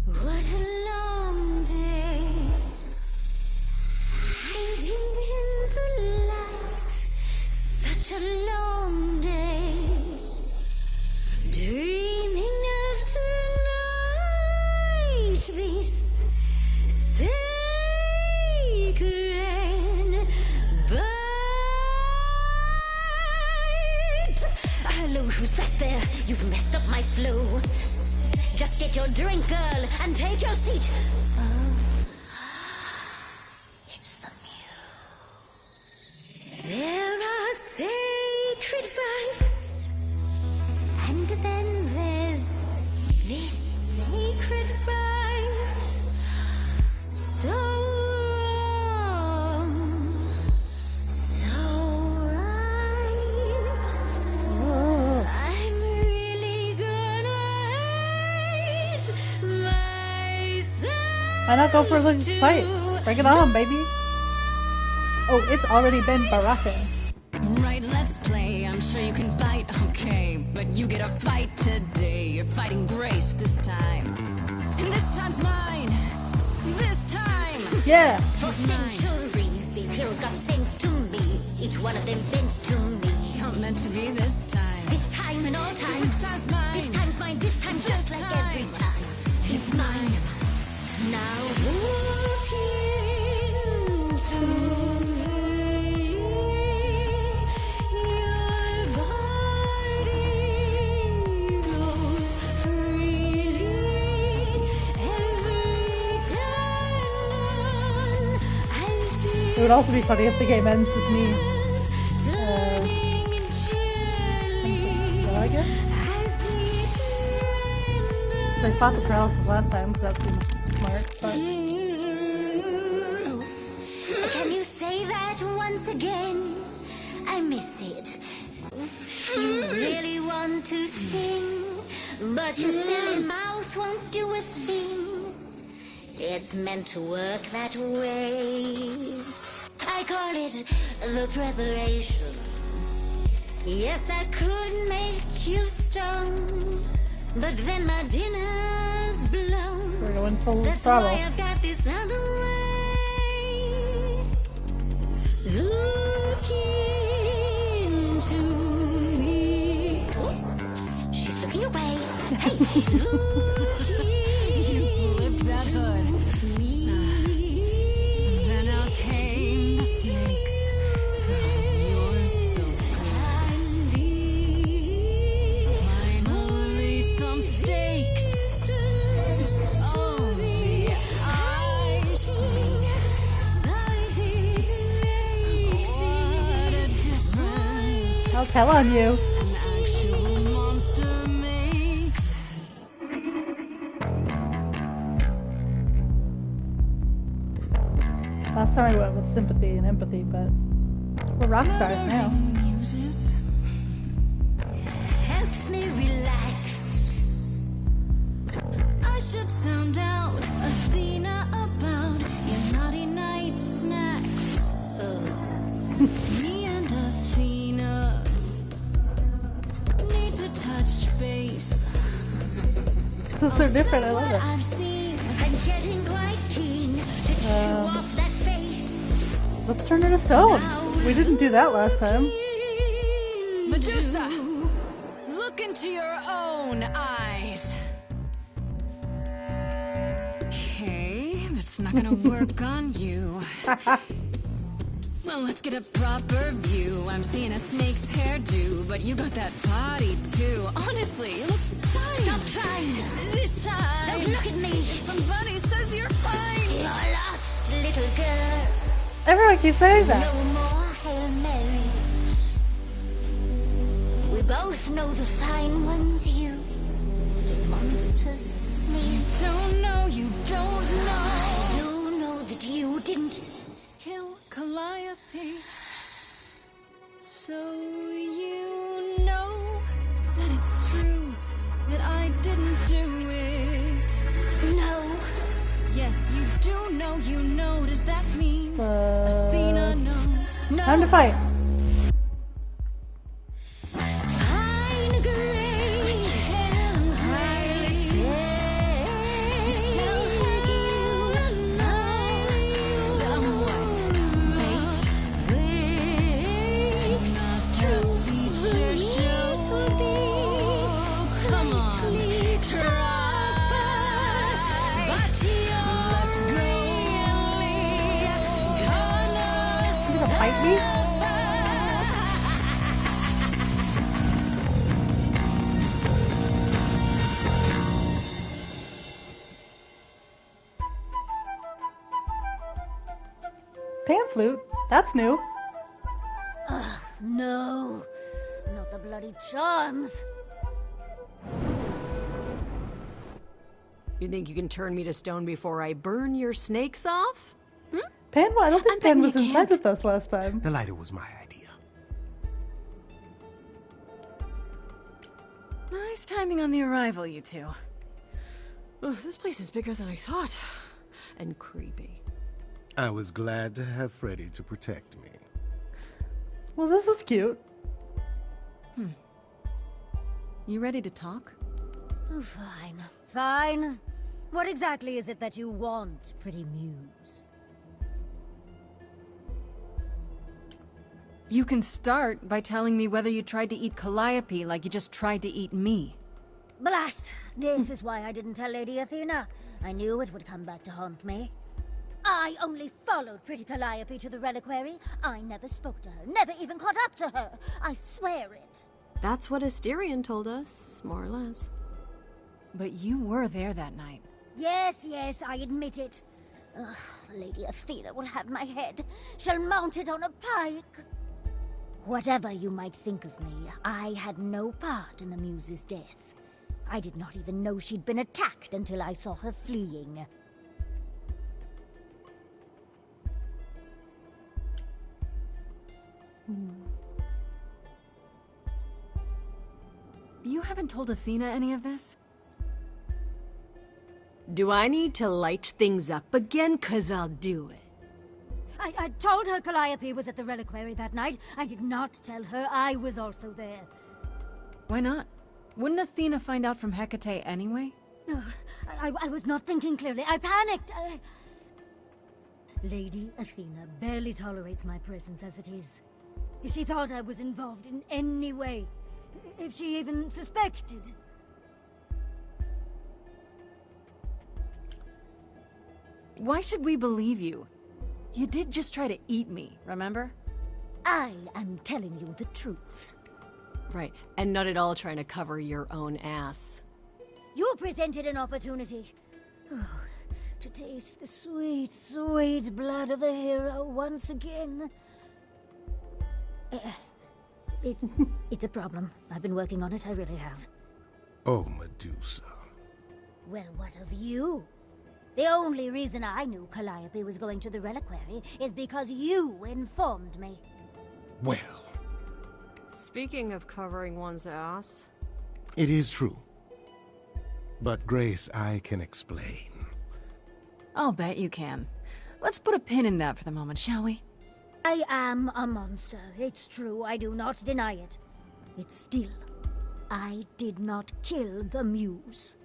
What a long day, hiding in the light. Such a long day, dreaming of tonight. This sacred bite. Hello, who's that there? You've messed up my flow. Just get your drink, girl, and take your seat. Oh, it's the muse. There are sacred bites, and then there's this sacred bite. So wrong, so right. I'm really gonna Why not go for the fight? Bring it on, baby. Oh, it's already been baraka. Right, let's play. I'm sure you can bite, okay. But you get a fight today. You're fighting Grace this time. And this time's mine. This time. Yeah. For centuries, these heroes got sent to me. Each one of them bent to me. Not meant to be this time. This time and all time. This time's mine. This time's mine. This time just like every time. He's mine. Now look into me. Your body goes freely every time I see. It would also be funny if the game ends with me. I guess? I fought the paralysis last time because that seems smart, but... Can you say that once again? I missed it. You really want to sing But your silly mouth won't do a thing. It's meant to work that way. I call it the preparation. Yes, I could make you stone, but then my dinner's blown. We're going full That's throttle. why I've got this other way. Look into me. Oh, she's looking away. Hey, look You flipped that hood. Then out came the snakes. You're so good. Finally, some steaks. Oh, the ice thing. What a difference I'll tell on you. an actual monster makes. Last time I went with sympathy and empathy, but we're rock stars now. Muses. helps me relax. I should sound out Athena about your naughty night snacks. Me and Athena need to touch base. Those are different, I love it. I've seen. I'm getting quite keen to chew off that face. Let's turn her to stone. We didn't do that last time. Medusa, look into your own eyes. Okay, that's not gonna work on you. Well, let's get a proper view. I'm seeing a snake's hairdo, but you got that body too. Honestly, you look fine. Stop trying. This time. Don't look at me. If somebody says you're fine. You're lost, little girl. Everyone keeps saying that. No more Hail Marys. We both know the fine ones you, the monsters, me. Don't know, you don't know. I do know that you didn't Kill Calliope. So you know that it's true that I didn't do it. know. Yes, you do know, you know. Does that mean Athena knows? No. Time to fight. Fine gray hair To tell her that I'm what? Bait? Not a feature show. Come on, try. Let's go. You gonna fight me? Pan flute? That's new. Ugh, no. Not the bloody charms. You think you can turn me to stone before I burn your snakes off? Pan, I don't think Pan was you inside can't. with us last time. The lighter was my idea. Nice timing on the arrival, you two. Ugh, this place is bigger than I thought. And creepy. I was glad to have Freddie to protect me. Well, this is cute. You ready to talk? Oh, fine. Fine. What exactly is it that you want, pretty muse? You can start by telling me whether you tried to eat Calliope like you just tried to eat me. Blast! This is why I didn't tell Lady Athena. I knew it would come back to haunt me. I only followed pretty Calliope to the reliquary. I never spoke to her, never even caught up to her. I swear it. That's what Asterion told us, more or less. But you were there that night. Yes, yes, I admit it. Ugh, Lady Athena will have my head. She'll mount it on a pike. Whatever you might think of me, I had no part in the Muse's death. I did not even know she'd been attacked until I saw her fleeing. You haven't told Athena any of this? Do I need to light things up again? 'Cause I'll do it. I told her Calliope was at the reliquary that night. I did not tell her I was also there. Why not? Wouldn't Athena find out from Hecate anyway? I was not thinking clearly. I panicked. Lady Athena barely tolerates my presence as it is. If she thought I was involved in any way, if she even suspected... Why should we believe you? You did just try to eat me, remember? I am telling you the truth. Right, and not at all trying to cover your own ass. You presented an opportunity. To taste the sweet, sweet blood of a hero once again. It's a problem. I've been working on it, I really have. Oh, Medusa. Well, what of you? The only reason I knew Calliope was going to the reliquary is because you informed me. Well, speaking of covering one's ass... It is true. But, Grace, I can explain. I'll bet you can. Let's put a pin in that for the moment, shall we? I am a monster. It's true. I do not deny it. It's still, I did not kill the muse.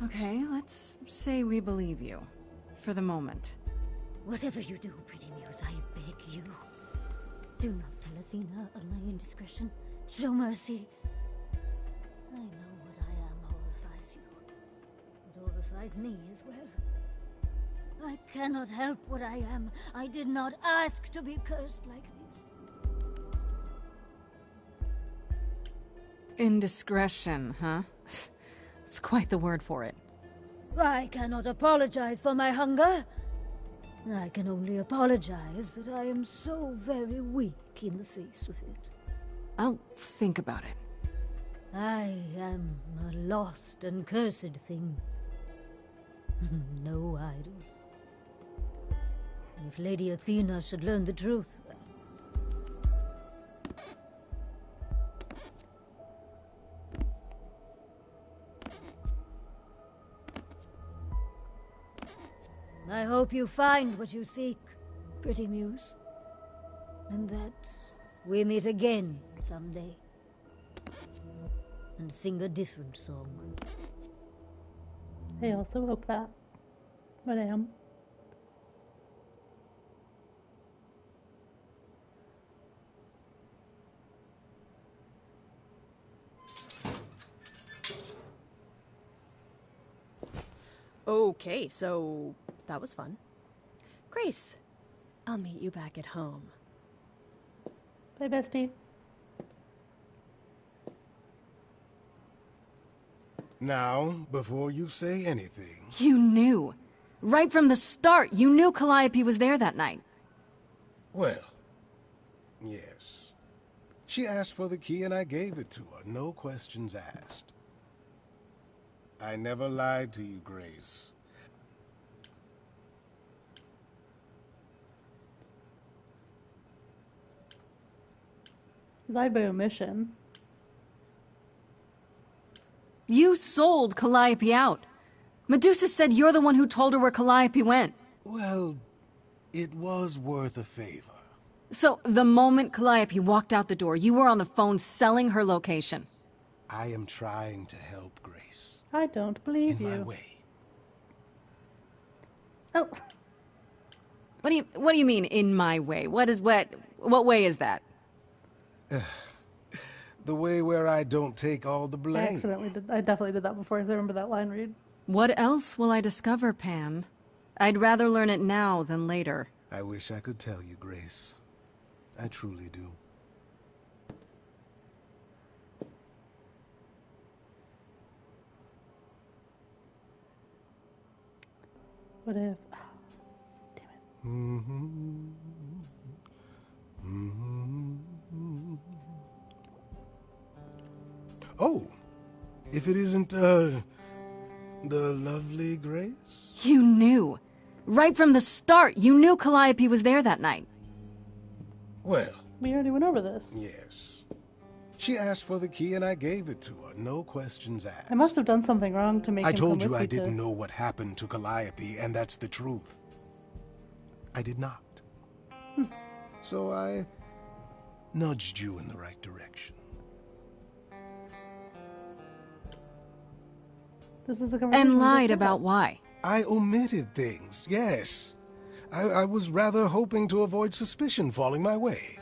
Okay, let's say we believe you. For the moment. Whatever you do, pretty muse, I beg you. Do not tell Athena of my indiscretion. Show mercy. I know what I am horrifies you. It horrifies me as well. I cannot help what I am. I did not ask to be cursed like this. Indiscretion, huh? It's quite the word for it. I cannot apologize for my hunger. I can only apologize that I am so very weak in the face of it. I'll think about it. I am a lost and cursed thing. No idol. If Lady Athena should learn the truth... I hope you find what you seek, pretty muse. And that we meet again someday. And sing a different song. I also hope that. But I am. Okay, so that was fun. Grace, I'll meet you back at home. Bye, bestie. Now, before you say anything... You knew. Right from the start, you knew Calliope was there that night. Well, yes. She asked for the key and I gave it to her, no questions asked. I never lied to you, Grace. Lied by omission. You sold Calliope out. Medusa said you're the one who told her where Calliope went. Well, it was worth a favor. So, the moment Calliope walked out the door, you were on the phone selling her location. I am trying to help Grace. I don't believe you. In my way. Oh. What do you mean, in my way? What way is that? The way where I don't take all the blame. I definitely did that before. I remember that line read. What else will I discover, Pan? I'd rather learn it now than later. I wish I could tell you, Grace. I truly do. What if... Oh, damn it. Oh, if it isn't, the lovely Grace? You knew. Right from the start, you knew Calliope was there that night. Well... We already went over this. Yes. She asked for the key and I gave it to her, no questions asked. I must have done something wrong to make I him told come you with I me didn't to... know what happened to Calliope, and that's the truth. I did not. So I nudged you in the right direction. This is the conversation. And lied about why? I omitted things, yes. I was rather hoping to avoid suspicion falling my way.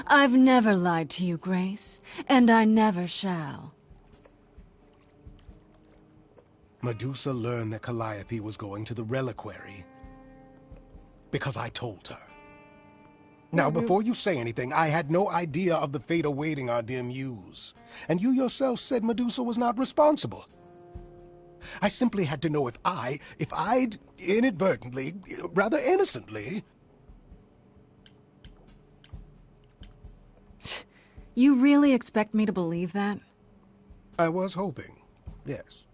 I've never lied to you, Grace, and I never shall. Medusa learned that Calliope was going to the reliquary because I told her. Now, before you say anything, I had no idea of the fate awaiting our dear muse. And you yourself said Medusa was not responsible. I simply had to know if I'd inadvertently, rather innocently... You really expect me to believe that? I was hoping, yes.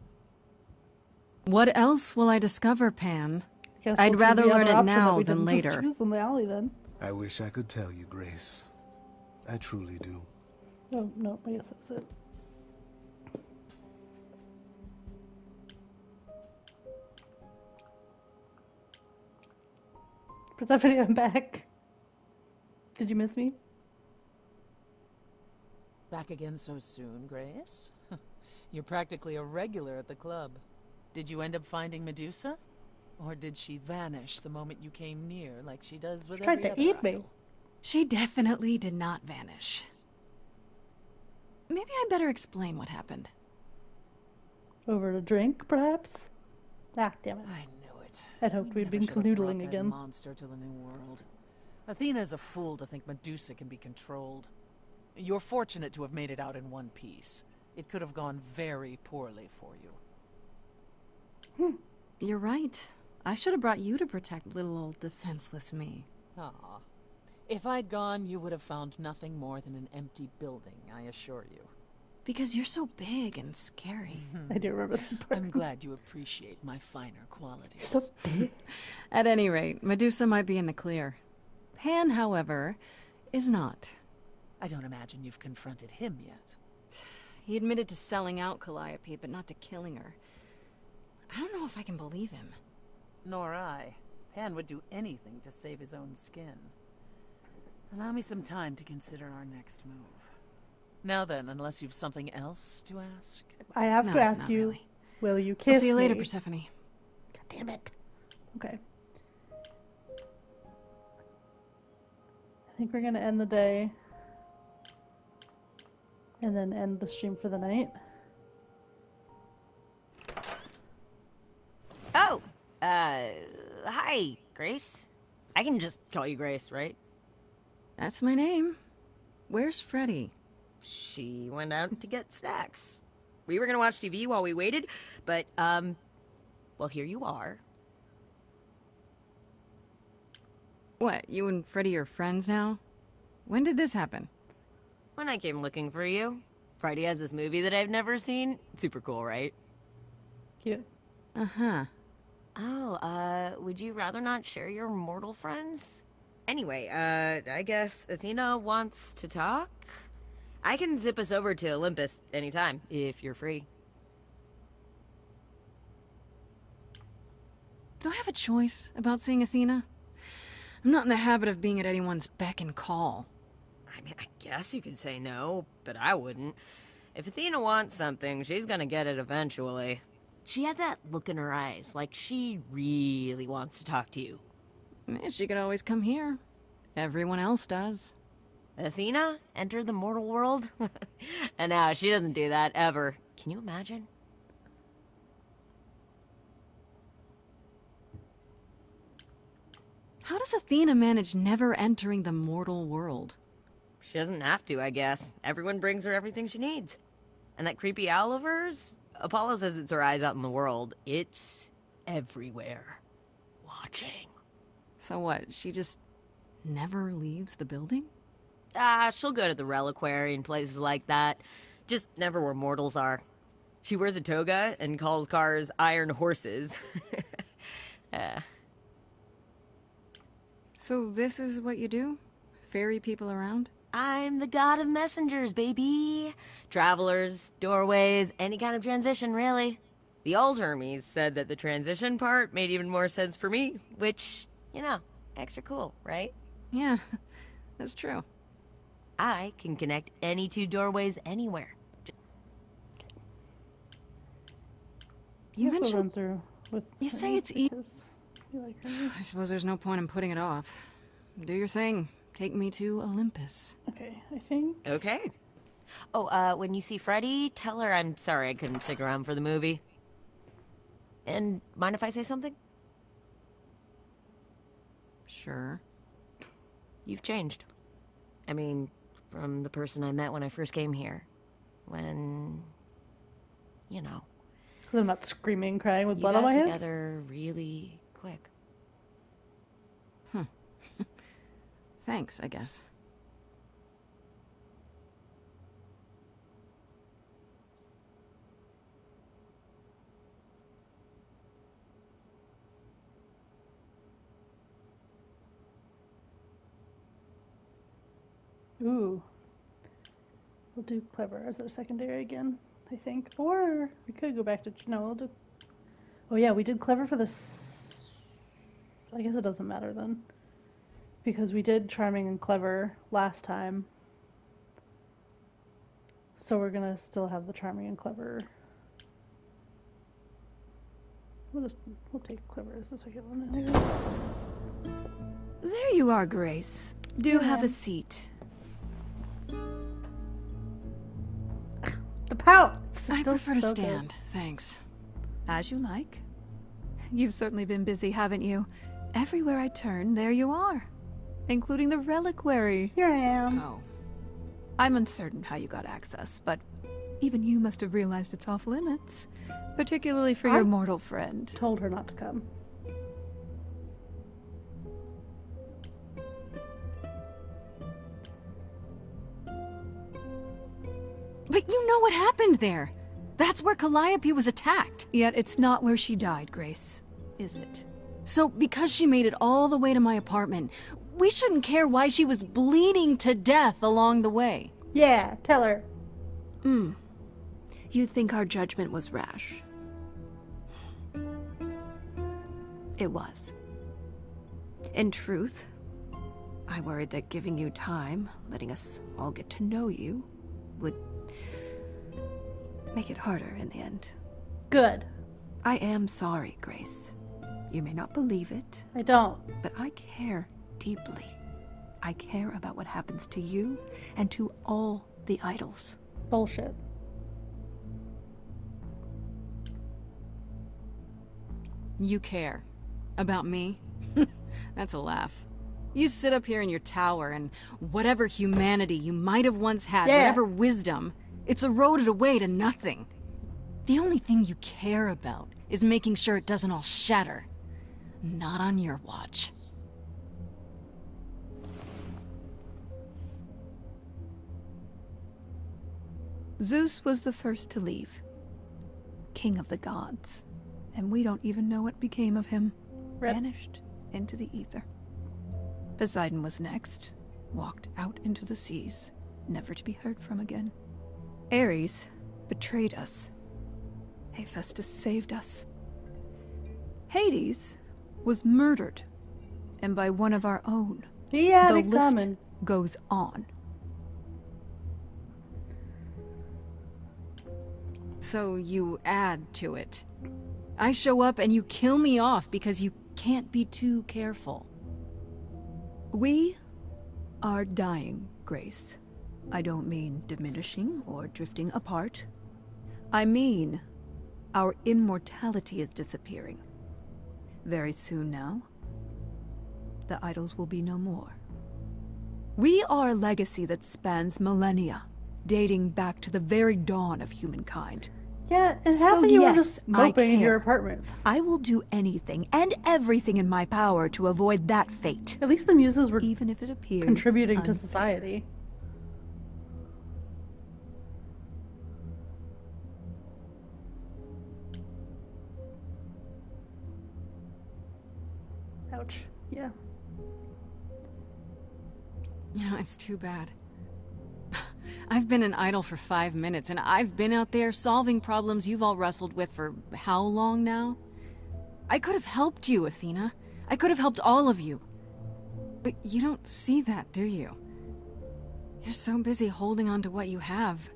What else will I discover, Pan? Guess I'd we'll rather choose the learn other it option that now we than didn't just later. choose in the alley, then. I wish I could tell you, Grace. I truly do. Oh, no, I guess that's it. Persephone, I'm back. Did you miss me? Back again so soon, Grace? You're practically a regular at the club. Did you end up finding Medusa? Or did she vanish the moment you came near, like she does with every other eat me. idol? She definitely did not vanish. Maybe I better explain what happened. Over to drink, perhaps? Ah, damn it. I knew it. I'd hoped we'd been Never should have brought canoodling that again. monster to the new world. Athena's a fool to think Medusa can be controlled. You're fortunate to have made it out in one piece. It could have gone very poorly for you. You're right. I should have brought you to protect little old defenseless me. Aw. If I'd gone, you would have found nothing more than an empty building, I assure you. Because you're so big and scary. I do remember that part. I'm glad you appreciate my finer qualities. You're so big. At any rate, Medusa might be in the clear. Pan, however, is not. I don't imagine you've confronted him yet. He admitted to selling out Calliope, but not to killing her. I don't know if I can believe him. Nor I. Pan would do anything to save his own skin. Allow me some time to consider our next move. Now then, unless you've something else to ask. I have No, to ask not you, really. will you kiss I'll see you later, me? Persephone. God damn it. Okay. I think we're gonna end the day. And then end the stream for the night. Oh! Hi, Grace. I can just call you Grace, right? That's my name. Where's Freddie? She went out to get snacks. We were gonna watch TV while we waited, but, well, here you are. What, you and Freddie are friends now? When did this happen? When I came looking for you. Freddie has this movie that I've never seen. Super cool, right? Cute. Uh-huh. Oh, would you rather not share your mortal friends? Anyway, I guess Athena wants to talk? I can zip us over to Olympus anytime, if you're free. Do I have a choice about seeing Athena? I'm not in the habit of being at anyone's beck and call. I mean, I guess you could say no, but I wouldn't. If Athena wants something, she's gonna get it eventually. She had that look in her eyes, like she really wants to talk to you. She could always come here. Everyone else does. Athena? Enter the mortal world? And now she doesn't do that, ever. Can you imagine? How does Athena manage never entering the mortal world? She doesn't have to, I guess. Everyone brings her everything she needs. And that creepy owl of hers? Apollo says it's her eyes out in the world. It's everywhere. Watching. So what, she just never leaves the building? She'll go to the reliquary and places like that. Just never where mortals are. She wears a toga and calls cars iron horses. So this is what you do? Ferry people around? I'm the god of messengers, baby. Travelers, doorways, any kind of transition, really. The old Hermes said that the transition part made even more sense for me, which, you know, extra cool, right? Yeah, that's true. I can connect any two doorways anywhere. You We'll mentioned... run through with You say Hermes it's easy. because you like Hermes. I suppose there's no point in putting it off. Do your thing. Take me to Olympus. Okay, I think. Okay. Oh, when you see Freddie, tell her I'm sorry I couldn't stick around for the movie. And mind if I say something? Sure. You've changed. I mean, from the person I met when I first came here. When, you know. Because I'm not screaming, crying with You blood on my got hands. together really quick. Thanks, I guess. Ooh. We'll do clever as our secondary again, I think. Or we could go back to... No, we'll do... Oh yeah, we did clever for this... I guess it doesn't matter then. Because we did charming and clever last time. So we're gonna still have the charming and clever. We'll take clever as the second one anyway. There you are, Grace. Do have a seat. The pouch! I prefer to stand, thanks. As you like. You've certainly been busy, haven't you? Everywhere I turn, there you are. Including the reliquary. Here I am. Oh. I'm uncertain how you got access, but even you must have realized it's off limits. Particularly for your mortal friend. Told her not to come. But you know what happened there. That's where Calliope was attacked. Yet it's not where she died, Grace, is it? So because she made it all the way to my apartment, we shouldn't care why she was bleeding to death along the way. Yeah, tell her. You think our judgment was rash? It was. In truth, I worried that giving you time, letting us all get to know you, would make it harder in the end. Good. I am sorry, Grace. You may not believe it. I don't. But I care deeply. I care about what happens to you and to all the idols. Bullshit. You care. About me? That's a laugh. You sit up here in your tower and whatever humanity you might have once had, whatever wisdom, it's eroded away to nothing. The only thing you care about is making sure it doesn't all shatter. Not on your watch. Zeus was the first to leave. King of the gods. And we don't even know what became of him. Vanished into the ether. Poseidon was next. Walked out into the seas, never to be heard from again. Ares betrayed us. Hephaestus saved us. Hades was murdered. And by one of our own. Yeah, the list goes on. So you add to it. I show up and you kill me off because you can't be too careful. We are dying, Grace. I don't mean diminishing or drifting apart. I mean our immortality is disappearing. Very soon now, the idols will be no more. We are a legacy that spans millennia, dating back to the very dawn of humankind. Yeah, and half of you were just moping in your care. apartment. I will do anything and everything in my power to avoid that fate. At least the muses were even if it appears contributing to unfair. society. Ouch. Yeah. You know, it's too bad. I've been an idol for 5 minutes, and I've been out there solving problems you've all wrestled with for how long now? I could have helped you, Athena. I could have helped all of you. But you don't see that, do you? You're so busy holding on to what you have.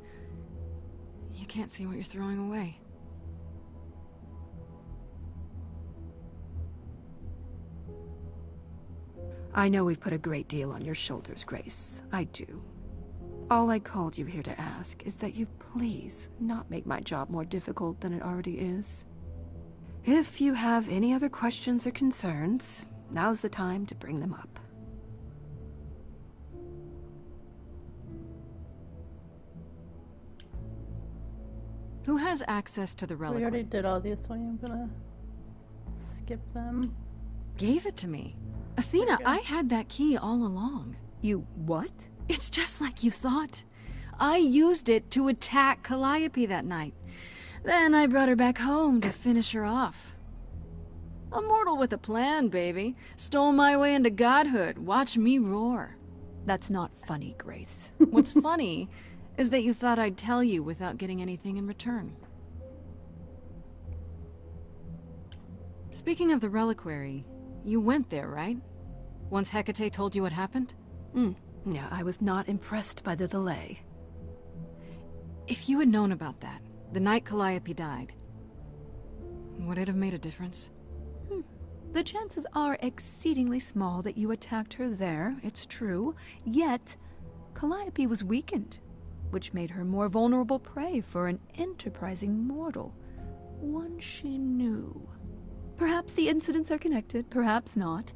You can't see what you're throwing away. I know we've put a great deal on your shoulders, Grace. I do. All I called you here to ask is that you please not make my job more difficult than it already is. If you have any other questions or concerns, now's the time to bring them up. Who has access to the We relic? already did all these, so I'm gonna skip them. Gave it to me. Athena, I had that key all along. You what? It's just like you thought. I used it to attack Calliope that night. Then I brought her back home to finish her off. A mortal with a plan, baby. Stole my way into godhood. Watch me roar. That's not funny, Grace. What's funny is that you thought I'd tell you without getting anything in return. Speaking of the reliquary, you went there, right? Once Hecate told you what happened? Yeah, I was not impressed by the delay. If you had known about that, the night Calliope died, would it have made a difference? The chances are exceedingly small that you attacked her there, it's true. Yet, Calliope was weakened, which made her more vulnerable prey for an enterprising mortal. One she knew. Perhaps the incidents are connected, perhaps not.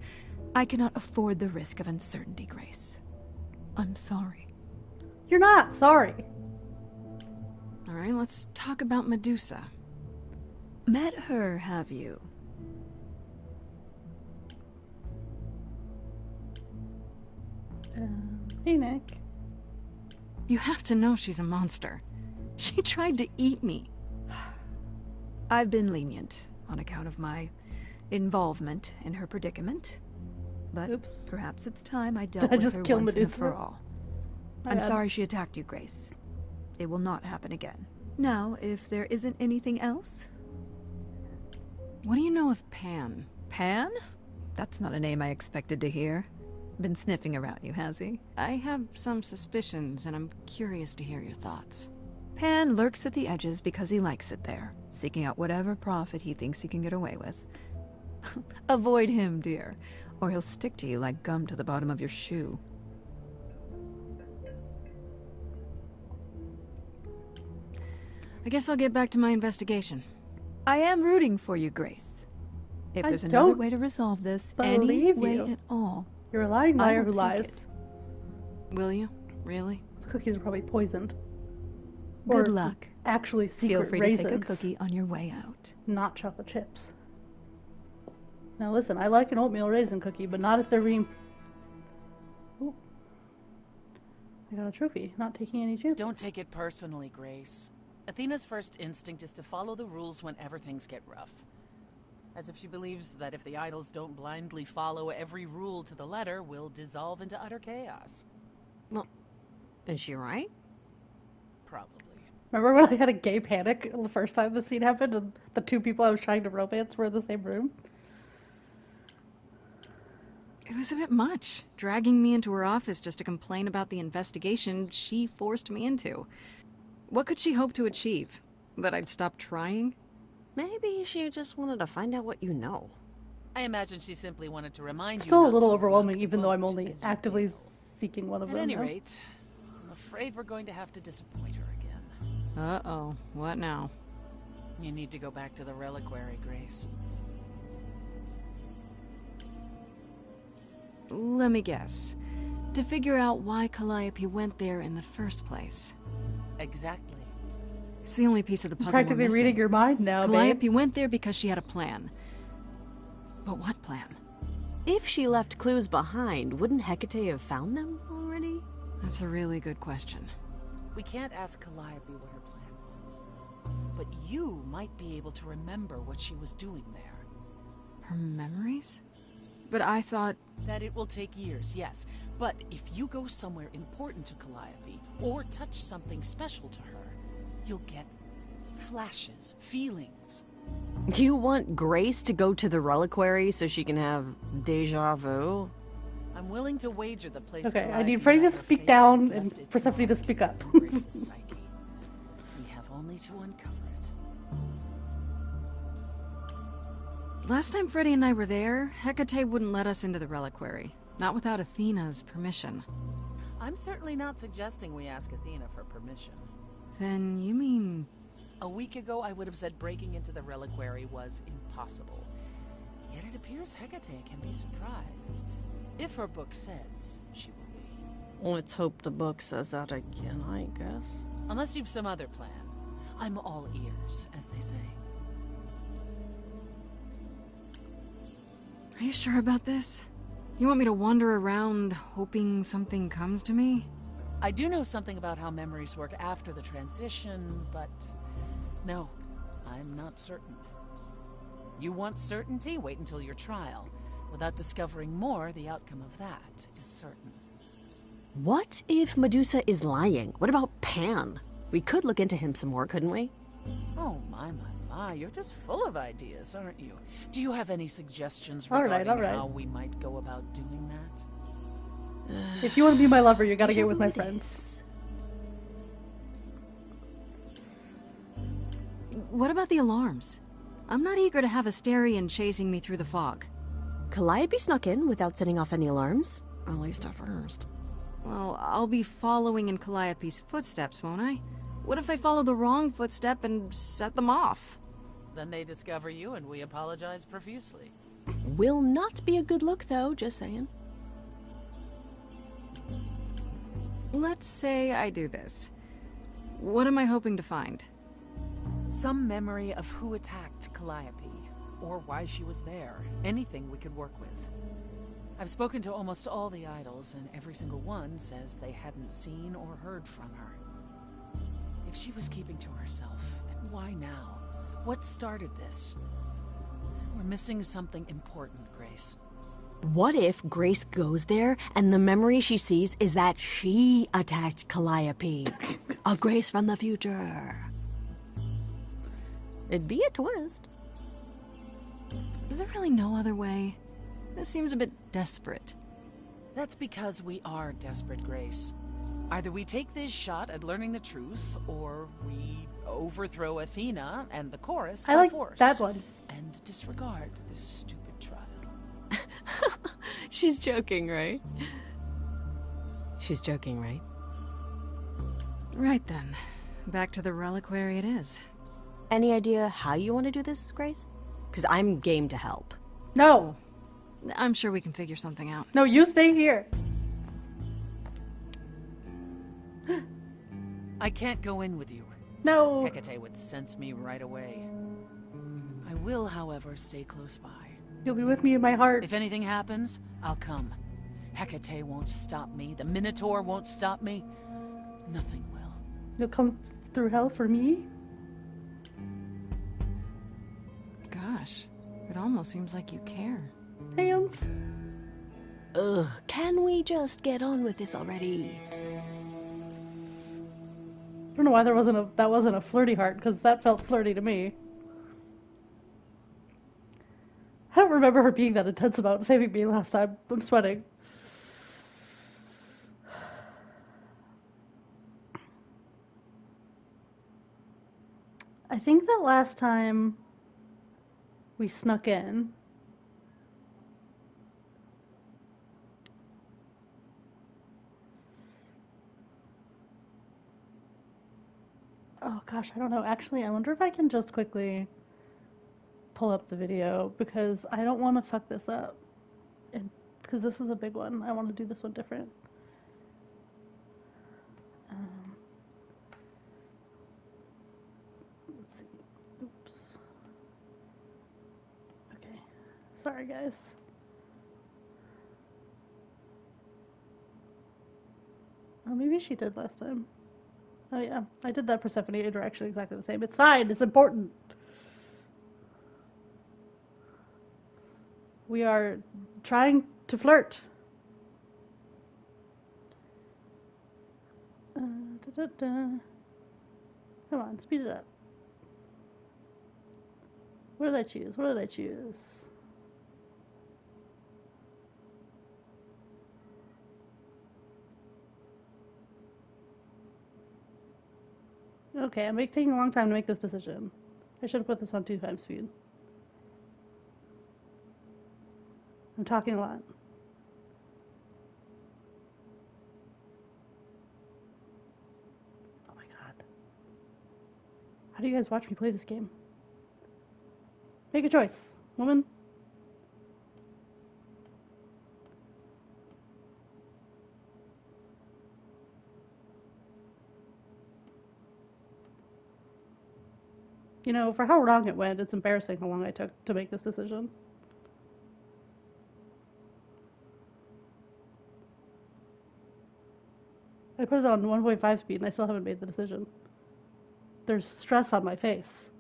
I cannot afford the risk of uncertainty, Grace. I'm sorry. You're not sorry. All right, let's talk about Medusa. Met her, have you? Hey, Nick. You have to know she's a monster. She tried to eat me. I've been lenient on account of my involvement in her predicament. But perhaps it's time I dealt with her once and for all. I'm sorry she attacked you, Grace. It will not happen again. Now, if there isn't anything else... What do you know of Pan? Pan? That's not a name I expected to hear. Been sniffing around you, has he? I have some suspicions, and I'm curious to hear your thoughts. Pan lurks at the edges because he likes it there, seeking out whatever profit he thinks he can get away with. Avoid him, dear, or he'll stick to you like gum to the bottom of your shoe. I guess I'll get back to my investigation. I am rooting for you, Grace. If there's another way to resolve this, any way at all, you're a lying liar who lies. Will you? Really? Those cookies are probably poisoned. Good luck. Actually, secret Feel free raisins, to take a cookie on your way out. not chocolate chips. Now listen, I like an oatmeal raisin cookie, but not if they're being... Ooh. I got a trophy, not taking any chances. Don't take it personally, Grace. Athena's first instinct is to follow the rules whenever things get rough. As if she believes that if the idols don't blindly follow every rule to the letter, we'll dissolve into utter chaos. Well, is she right? Probably. Remember when I had a gay panic the first time the scene happened and the two people I was trying to romance were in the same room? It was a bit much, dragging me into her office just to complain about the investigation she forced me into. What could she hope to achieve? That I'd stop trying? Maybe she just wanted to find out what you know. I imagine she simply wanted to remind you. Still a little overwhelming, even though I'm only actively seeking one of them. At any now. rate, I'm afraid we're going to have to disappoint her again. Uh-oh. What now? You need to go back to the reliquary, Grace. Let me guess. To figure out why Calliope went there in the first place. Exactly. It's the only piece of the puzzle Practically we're missing. reading your mind now, Calliope babe. went there because she had a plan. But what plan? If she left clues behind, wouldn't Hecate have found them already? That's a really good question. We can't ask Calliope what her plan was. But you might be able to remember what she was doing there. Her memories? But I thought... That it will take years, yes. But if you go somewhere important to Calliope, or touch something special to her, you'll get flashes, feelings. Do you want Grace to go to the reliquary so she can have deja vu? I'm willing to wager the place. Okay, I need Freddie to speak down and Persephone to speak up. Grace's psyche. We have only to uncover it. Last time Freddie and I were there, Hecate wouldn't let us into the reliquary. Not without Athena's permission. I'm certainly not suggesting we ask Athena for permission. Then you mean... A week ago, I would have said breaking into the reliquary was impossible. Yet it appears Hecate can be surprised. If her book says she will be. Let's hope the book says that again, I guess. Unless you've some other plan. I'm all ears, as they say. Are you sure about this? You want me to wander around hoping something comes to me? I do know something about how memories work after the transition, but no, I'm not certain. You want certainty? Wait until your trial. Without discovering more, the outcome of that is certain. What if Medusa is lying? What about Pan? We could look into him some more, couldn't we? Oh, my. You're just full of ideas, aren't you? Do you have any suggestions regarding how we might go about doing that? If you want to be my lover, you gotta get with my friends. What about the alarms? I'm not eager to have Asterion chasing me through the fog. Calliope snuck in without setting off any alarms. At least at first. Well, I'll be following in Calliope's footsteps, won't I? What if I follow the wrong footstep and set them off? Then they discover you and we apologize profusely. Will not be a good look, though, just saying. Let's say I do this. What am I hoping to find? Some memory of who attacked Calliope, or why she was there. Anything we could work with. I've spoken to almost all the idols, and every single one says they hadn't seen or heard from her. If she was keeping to herself, then why now? What started this? We're missing something important, Grace. What if Grace goes there and the memory she sees is that she attacked Calliope? A Grace from the future. It'd be a twist. Is there really no other way? This seems a bit desperate. That's because we are desperate, Grace. Either we take this shot at learning the truth, or we overthrow Athena and the chorus I like force, that one. and disregard this stupid trial. She's joking, right? She's joking, right? Right then. Back to the reliquary it is. Any idea how you want to do this, Grace? Because I'm game to help. No. I'm sure we can figure something out. No, you stay here. I can't go in with you. No. Hecate would sense me right away. I will, however, stay close by. You'll be with me in my heart. If anything happens, I'll come. Hecate won't stop me. The Minotaur won't stop me. Nothing will. You'll come through hell for me? Gosh, it almost seems like you care. Hands. Ugh, can we just get on with this already? I don't know why that wasn't a flirty heart, because that felt flirty to me. I don't remember her being that intense about saving me last time. I'm sweating. I think that last time we snuck in, oh gosh, I don't know. Actually, I wonder if I can just quickly pull up the video, because I don't want to fuck this up. Because this is a big one. I want to do this one different. Let's see. Oops. Okay. Sorry, guys. Oh, maybe she did last time. Oh yeah, I did that Persephone interaction exactly the same. It's fine, it's important. We are trying to flirt. Come on, speed it up. What did I choose? What did I choose? Okay, I'm taking a long time to make this decision. I should have put this on 2x speed. I'm talking a lot. Oh my god. How do you guys watch me play this game? Make a choice, woman. You know, for how wrong it went, it's embarrassing how long I took to make this decision. I put it on 1.5 speed and I still haven't made the decision. There's stress on my face.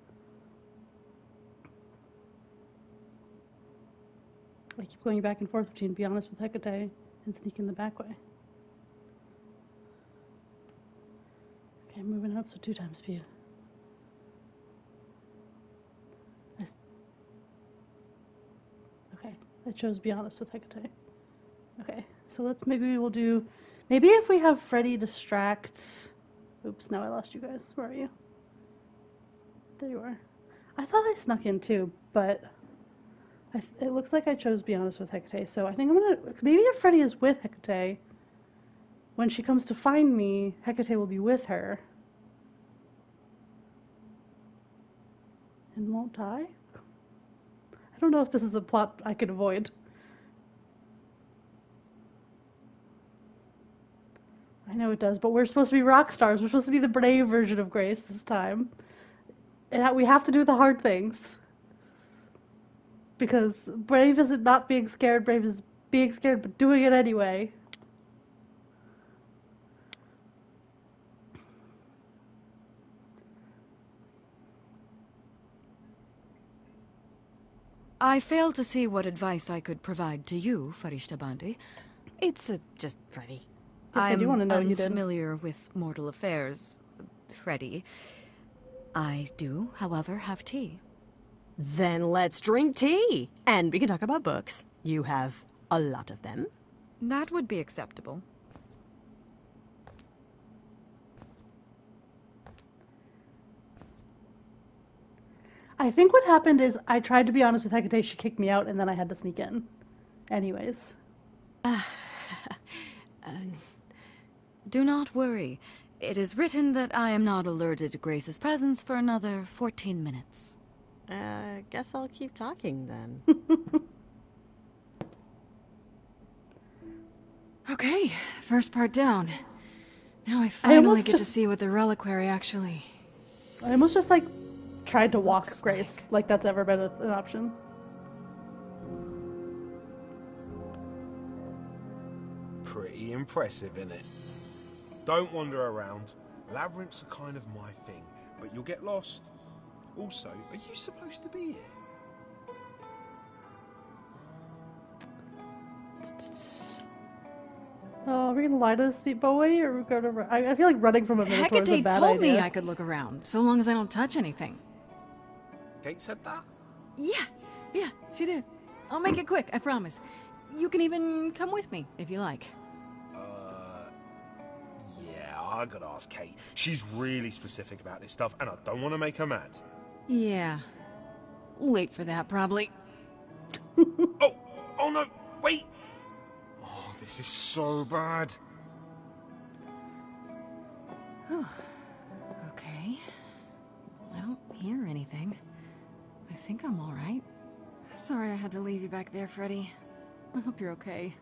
I keep going back and forth between be honest with Hecate and sneak in the back way. Okay, moving up, so 2x speed. Okay, I chose be honest with Hecate. Okay, so maybe we'll do, maybe if we have Freddie distract, oops, now I lost you guys. Where are you? There you are. I thought I snuck in too, but it looks like I chose be honest with Hecate, so I think I'm gonna, maybe if Freddie is with Hecate, when she comes to find me, Hecate will be with her. And won't die? I don't know if this is a plot I can avoid. I know it does, but we're supposed to be rock stars. We're supposed to be the brave version of Grace this time. And we have to do the hard things. Because brave isn't not being scared, brave is being scared but doing it anyway. I fail to see what advice I could provide to you, Farishta Bandi. It's just Freddie. I'm unfamiliar with mortal affairs, Freddie. I do, however, have tea. Then let's drink tea. And we can talk about books. You have a lot of them. That would be acceptable. I think what happened is I tried to be honest with Hecate, she kicked me out, and then I had to sneak in. Anyways. Do not worry. It is written that I am not alerted to Grace's presence for another 14 minutes. Guess I'll keep talking then. Okay, first part down. Now I finally get to see what the reliquary actually... I almost just, like, tried to walk Grace, like that's ever been an option. Pretty impressive, innit? Don't wander around. Labyrinths are kind of my thing, but you'll get lost. Also, are you supposed to be here? Oh, are we gonna lie to this boy, or are we gonna run? I feel like running from a minotaur is a bad idea. Hecate told me I could look around, so long as I don't touch anything. Kate said that? Yeah, she did. I'll make it quick, I promise. You can even come with me, if you like. Yeah, I gotta ask Kate. She's really specific about this stuff, and I don't want to make her mad. Yeah. Late for that, probably. Oh no, wait! Oh, this is so bad. Okay. I don't hear anything. I think I'm alright. Sorry I had to leave you back there, Freddie. I hope you're okay.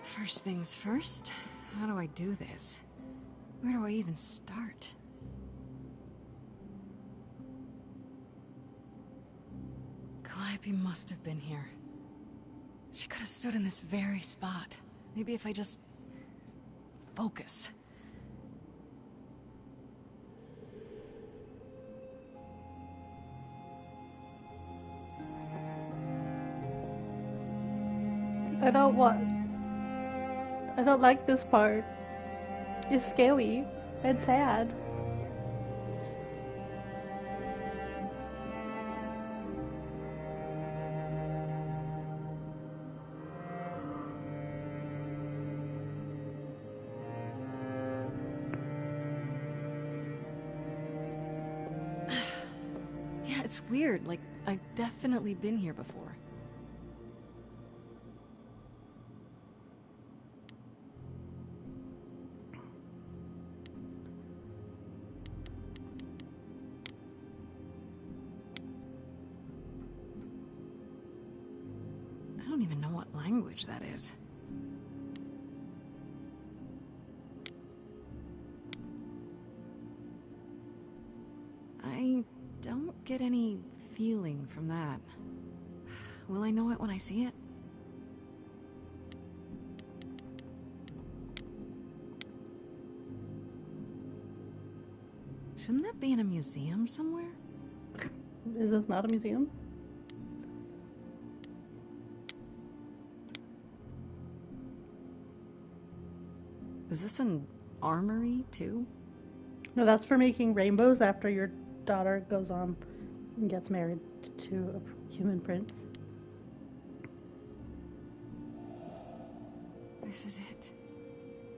First things first, how do I do this? Where do I even start? Calliope must have been here. She could have stood in this very spot. Maybe if I just... focus. I don't like this part. is scary and sad. Yeah, it's weird. Like, I've definitely been here before. I don't even know what language that is. I don't get any feeling from that. Will I know it when I see it? Shouldn't that be in a museum somewhere? Is this not a museum? Is this an armory, too? No, that's for making rainbows after your daughter goes on and gets married to a human prince. This is it.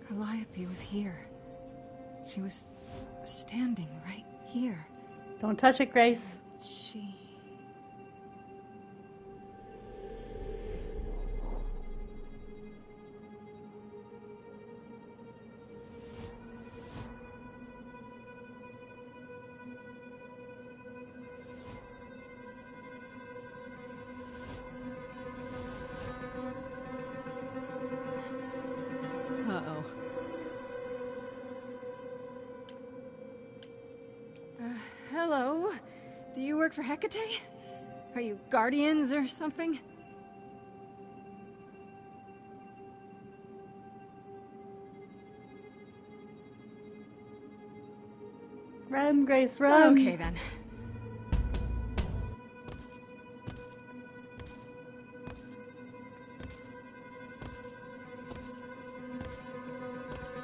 Calliope was here. She was standing right here. Don't touch it, Grace. She... Uh-oh. Hello? Do you work for Hecate? Are you guardians or something? Run, Grace, run! Okay, then.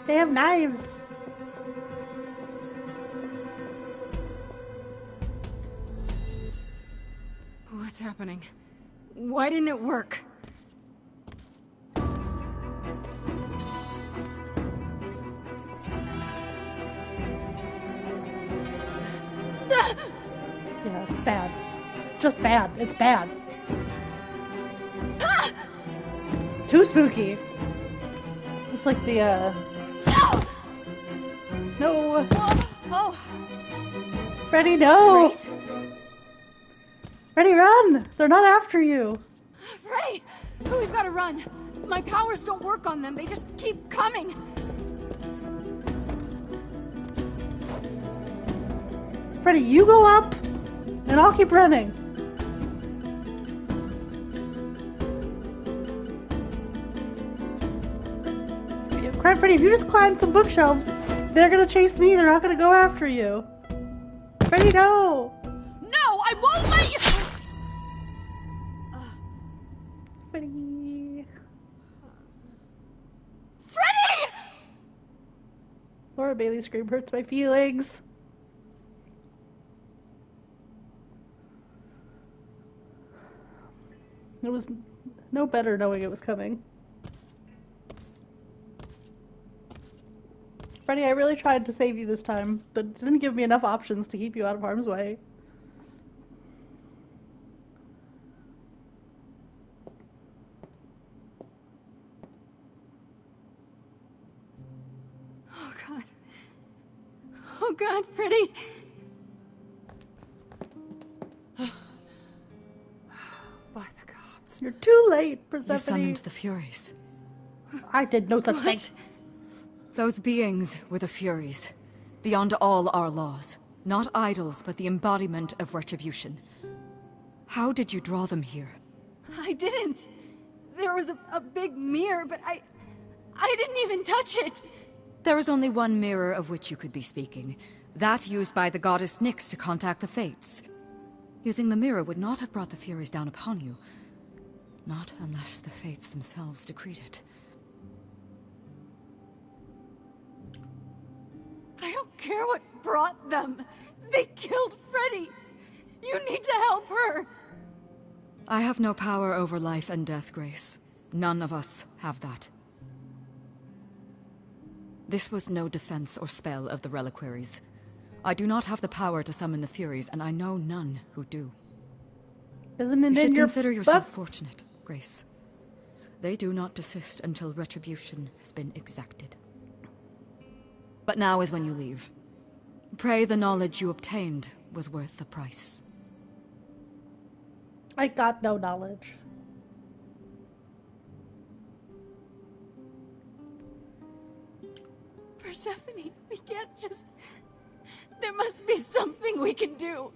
They have knives! What's happening? Why didn't it work? Yeah, it's bad. Just bad. It's bad. Too spooky. It's like the, No! Oh! Freddie, no! Grace? Freddie, run! They're not after you! Freddie! We've got to run! My powers don't work on them, they just keep coming! Freddie, you go up, and I'll keep running. Freddie, if you just climb some bookshelves, they're gonna chase me, they're not gonna go after you. Freddie, no! No, I won't let you! Freddie. Freddie! Laura Bailey's scream hurts my feelings. It was no better knowing it was coming. Freddie, I really tried to save you this time, but it didn't give me enough options to keep you out of harm's way. Oh god. Oh god, Freddie! By the gods. You're too late, Persephone. You summoned the Furies. I did no such thing. Those beings were the Furies, beyond all our laws. Not idols, but the embodiment of retribution. How did you draw them here? I didn't. There was a big mirror, but I didn't even touch it. There is only one mirror of which you could be speaking. That used by the goddess Nyx to contact the Fates. Using the mirror would not have brought the Furies down upon you. Not unless the Fates themselves decreed it. care what brought them. They killed Freddie. You need to help her. I have no power over life and death, Grace. None of us have that. This was no defense or spell of the reliquaries. I do not have the power to summon the Furies, and I know none who do. Isn't it You should in your consider yourself butt? fortunate, Grace. They do not desist until retribution has been exacted. But now is when you leave. Pray the knowledge you obtained was worth the price. I got no knowledge. Persephone, we can't just... There must be something we can do.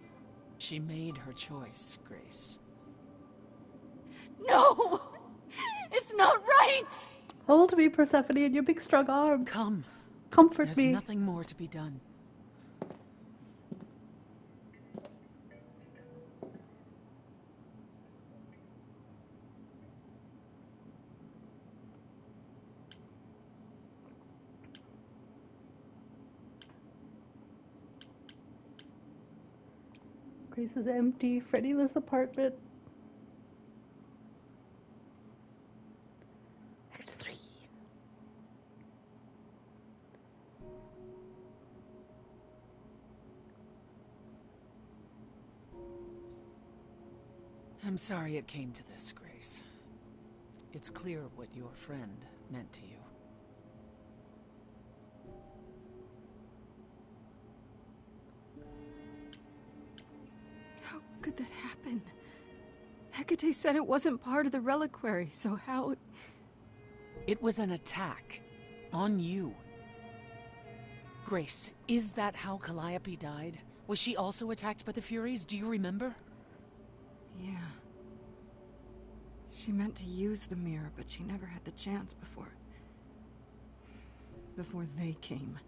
She made her choice, Grace. No! It's not right! Hold me, Persephone, in your big strong arms. Come. Comfort There's me. nothing more to be done. Grace's empty, Freddie-less apartment. Act 3. I'm sorry it came to this, Grace. It's clear what your friend meant to you. How could that happen? Hecate said it wasn't part of the reliquary, so how... It was an attack. On you. Grace, is that how Calliope died? Was she also attacked by the Furies? Do you remember? Yeah. She meant to use the mirror, but she never had the chance before they came.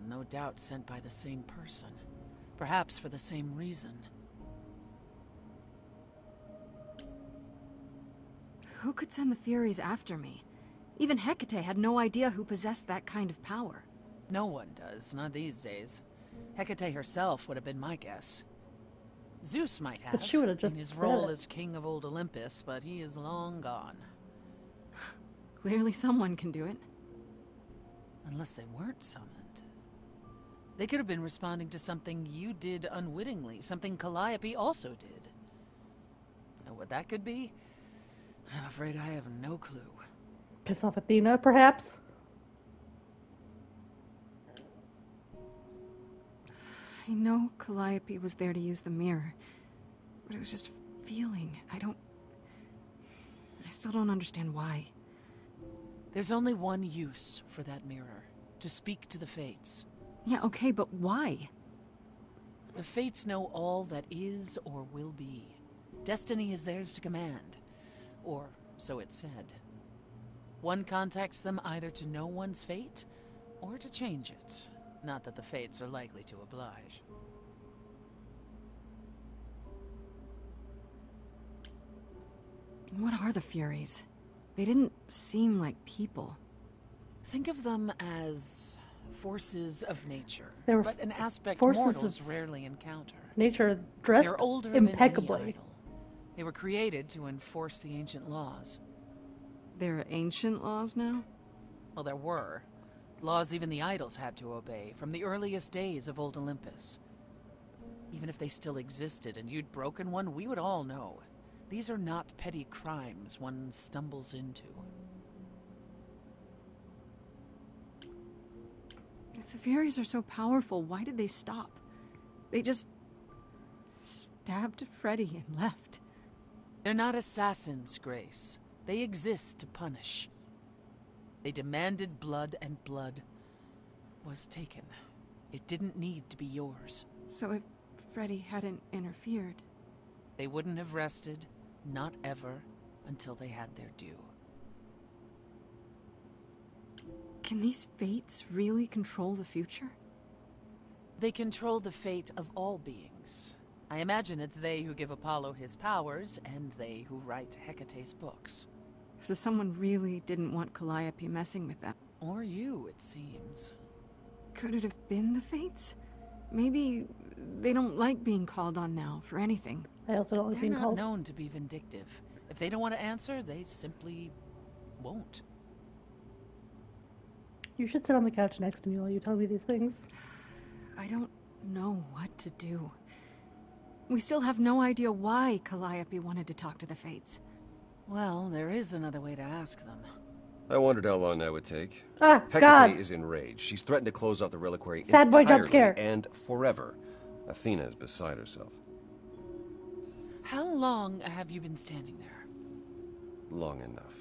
No doubt sent by the same person. Perhaps for the same reason. Who could send the Furies after me? Even Hecate had no idea who possessed that kind of power. No one does, not these days. Hecate herself would have been my guess. Zeus might have, But she would have just in his said role it. as king of old Olympus, but he is long gone. Clearly someone can do it. Unless they weren't summoned. They could have been responding to something you did unwittingly, something Calliope also did. And what that could be? I'm afraid I have no clue. Piss off Athena, perhaps? I know Calliope was there to use the mirror, but it was just a feeling. I still don't understand why. There's only one use for that mirror. To speak to the Fates. Yeah, okay, but why? The Fates know all that is or will be. Destiny is theirs to command. Or so it's said. One contacts them either to know one's fate, or to change it. Not that the Fates are likely to oblige. What are the Furies? They didn't seem like people. Think of them as forces of nature, They were but an aspect forces mortals of rarely encounter. Nature dressed They're older impeccably. than any idol. They were created to enforce the ancient laws. There are ancient laws now? Well, there were. Laws even the idols had to obey, from the earliest days of old Olympus. Even if they still existed and you'd broken one, we would all know. These are not petty crimes one stumbles into. If the Furies are so powerful, why did they stop? They just stabbed Freddie and left. They're not assassins, Grace. They exist to punish. They demanded blood, and blood was taken. It didn't need to be yours. So if Freddie hadn't interfered... They wouldn't have rested, not ever, until they had their due. Can these fates really control the future? They control the fate of all beings. I imagine it's they who give Apollo his powers, and they who write Hecate's books. So someone really didn't want Calliope messing with them. Or you, it seems. Could it have been the Fates? Maybe they don't like being called on now for anything. I also don't like They're being not called. known to be vindictive. If they don't want to answer, they simply won't. You should sit on the couch next to me while you tell me these things. I don't know what to do. We still have no idea why Calliope wanted to talk to the Fates. Well, there is another way to ask them. I wondered how long that would take. Ah, Hecate God. is enraged. She's threatened to close off the reliquary Sad boy jump entirely scare. and forever. Athena is beside herself. How long have you been standing there? Long enough.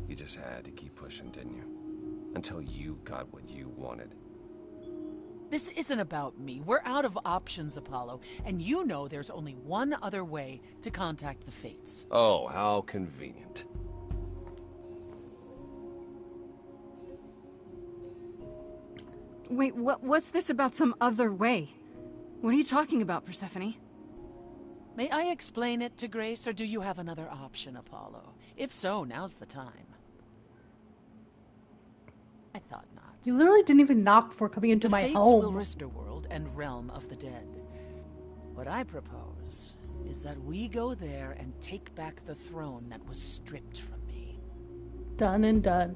You just had to keep pushing, didn't you? Until you got what you wanted. This isn't about me. We're out of options, Apollo, and you know there's only one other way to contact the Fates. Oh, how convenient. Wait, what's this about some other way? What are you talking about, Persephone? May I explain it to Grace, or do you have another option, Apollo? If so, now's the time. I thought not. You literally didn't even knock before coming into my Fates home. will restore the world and realm of the dead. What I propose is that we go there and take back the throne that was stripped from me. Done and done.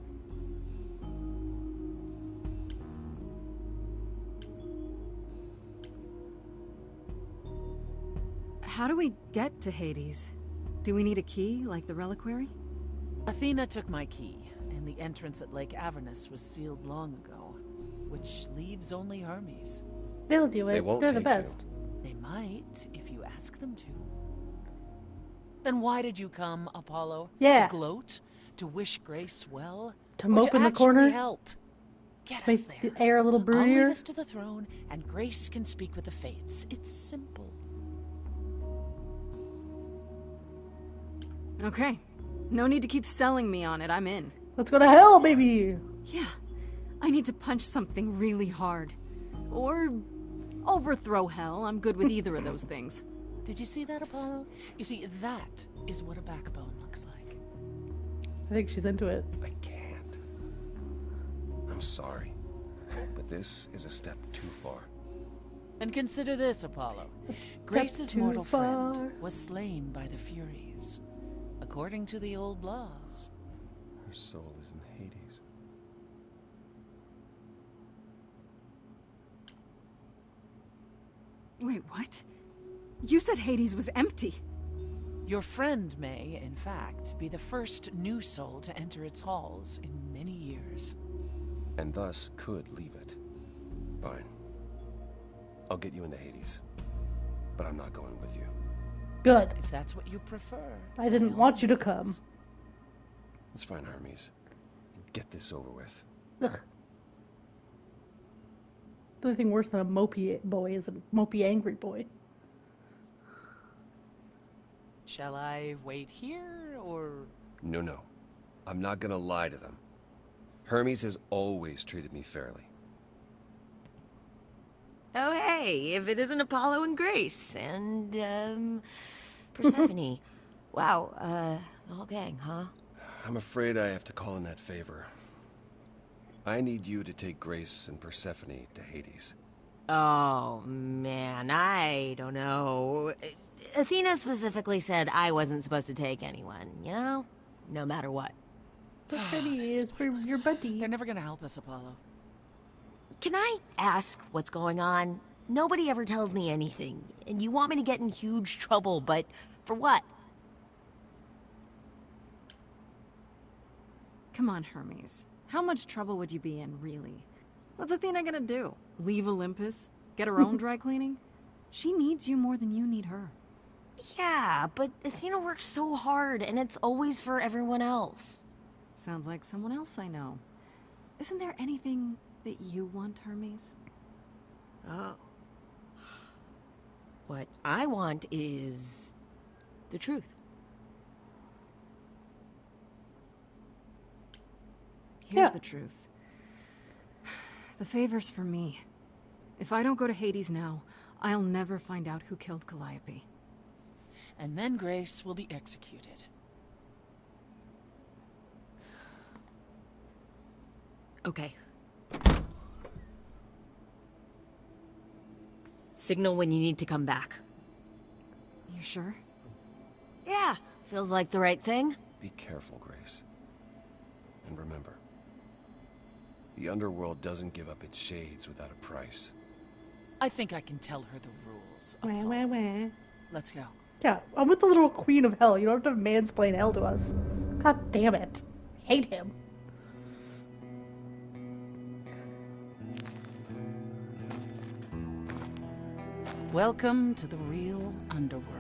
How do we get to Hades? Do we need a key, like the reliquary? Athena took my key, and the entrance at Lake Avernus was sealed long ago, which leaves only Hermes. They'll do it. They won't They're the take best. They might, if you ask them to. Then why did you come, Apollo? Yeah. To gloat? To wish Grace well? To Or mope in the actually corner? help? Get Make us there. the air a little I'll leave broodier. us to the throne, and Grace can speak with the Fates. It's simple. Okay. No need to keep selling me on it. I'm in. Let's go to hell, baby! Yeah. I need to punch something really hard. Or overthrow hell. I'm good with either of those things. Did you see that, Apollo? You see, that is what a backbone looks like. I think she's into it. I can't. I'm sorry, but this is a step too far. And consider this, Apollo. Grace's too mortal far. friend was slain by the Furies. According to the old laws. Her soul is in Hades. Wait, what? You said Hades was empty. Your friend may, in fact, be the first new soul to enter its halls in many years. And thus could leave it. Fine. I'll get you into Hades. But I'm not going with you. Good. If that's what you prefer. I didn't want you to come. Let's find Hermes. Get this over with. Ugh. The only thing worse than a mopey boy is a mopey angry boy. Shall I wait here, or... No. I'm not gonna lie to them. Hermes has always treated me fairly. Oh, hey, if it isn't Apollo and Grace, and, Persephone. Wow, the whole gang, huh? I'm afraid I have to call in that favor. I need you to take Grace and Persephone to Hades. Oh, man, I don't know. Athena specifically said I wasn't supposed to take anyone, you know? No matter what. Persephone is for your buddy. They're never gonna help us, Apollo. Can I ask what's going on? Nobody ever tells me anything, and you want me to get in huge trouble, but for what? Come on, Hermes. How much trouble would you be in, really? What's Athena gonna do? Leave Olympus? Get her own dry cleaning? She needs you more than you need her. Yeah, but Athena works so hard, and it's always for everyone else. Sounds like someone else I know. Isn't there anything that you want, Hermes? Oh. What I want is the truth. Here's the truth. The favor's for me. If I don't go to Hades now, I'll never find out who killed Calliope. And then Grace will be executed. Okay. Signal when you need to come back. You sure? Yeah, feels like the right thing. Be careful, Grace. And remember, the underworld doesn't give up its shades without a price. I think I can tell her the rules. Wah, wah, wah. Let's go. Yeah, I'm with the little queen of hell. You don't have to mansplain hell to us. God damn it. Hate him. Welcome to the real underworld.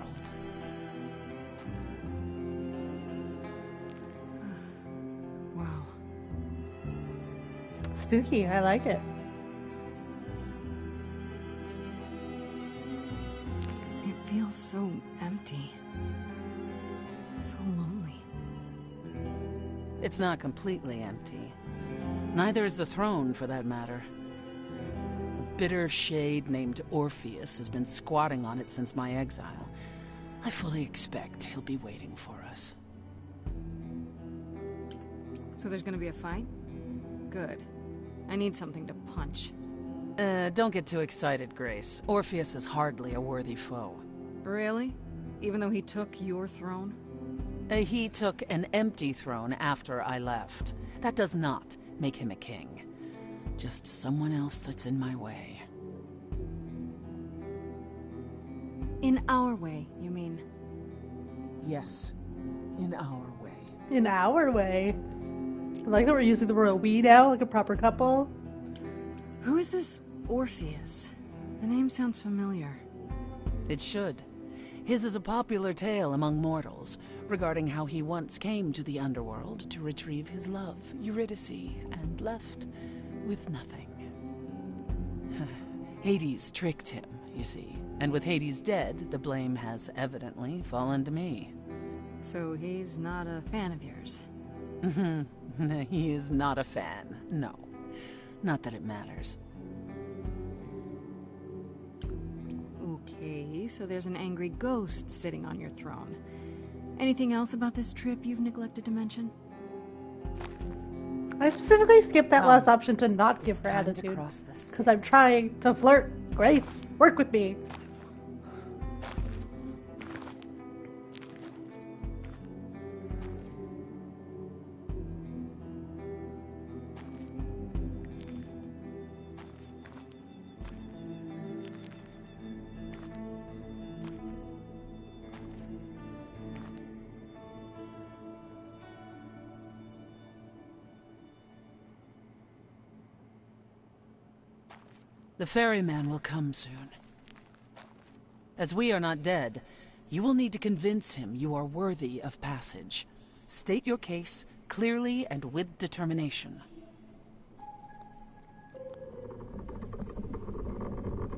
Wow. Spooky, I like it. It feels so empty. So lonely. It's not completely empty. Neither is the throne, for that matter. A bitter shade named Orpheus has been squatting on it since my exile. I fully expect he'll be waiting for us. So there's gonna be a fight? Good. I need something to punch. Don't get too excited, Grace. Orpheus is hardly a worthy foe. Really? Even though he took your throne? He took an empty throne after I left. That does not make him a king. Just someone else that's in my way. In our way, you mean? Yes, in our way. In our way. I like that we're using the royal we now, like a proper couple. Who is this Orpheus? The name sounds familiar. It should. His is a popular tale among mortals, regarding how he once came to the underworld to retrieve his love, Eurydice, and left with nothing. Hades tricked him, you see, and with Hades dead, the blame has evidently fallen to me. So he's not a fan of yours? He is not a fan, no. Not that it matters. Okay, so there's an angry ghost sitting on your throne. Anything else about this trip you've neglected to mention? I specifically skipped that last option to not give her attitude. Because I'm trying to flirt. Grace, work with me. The ferryman will come soon. As we are not dead, you will need to convince him you are worthy of passage. State your case clearly and with determination.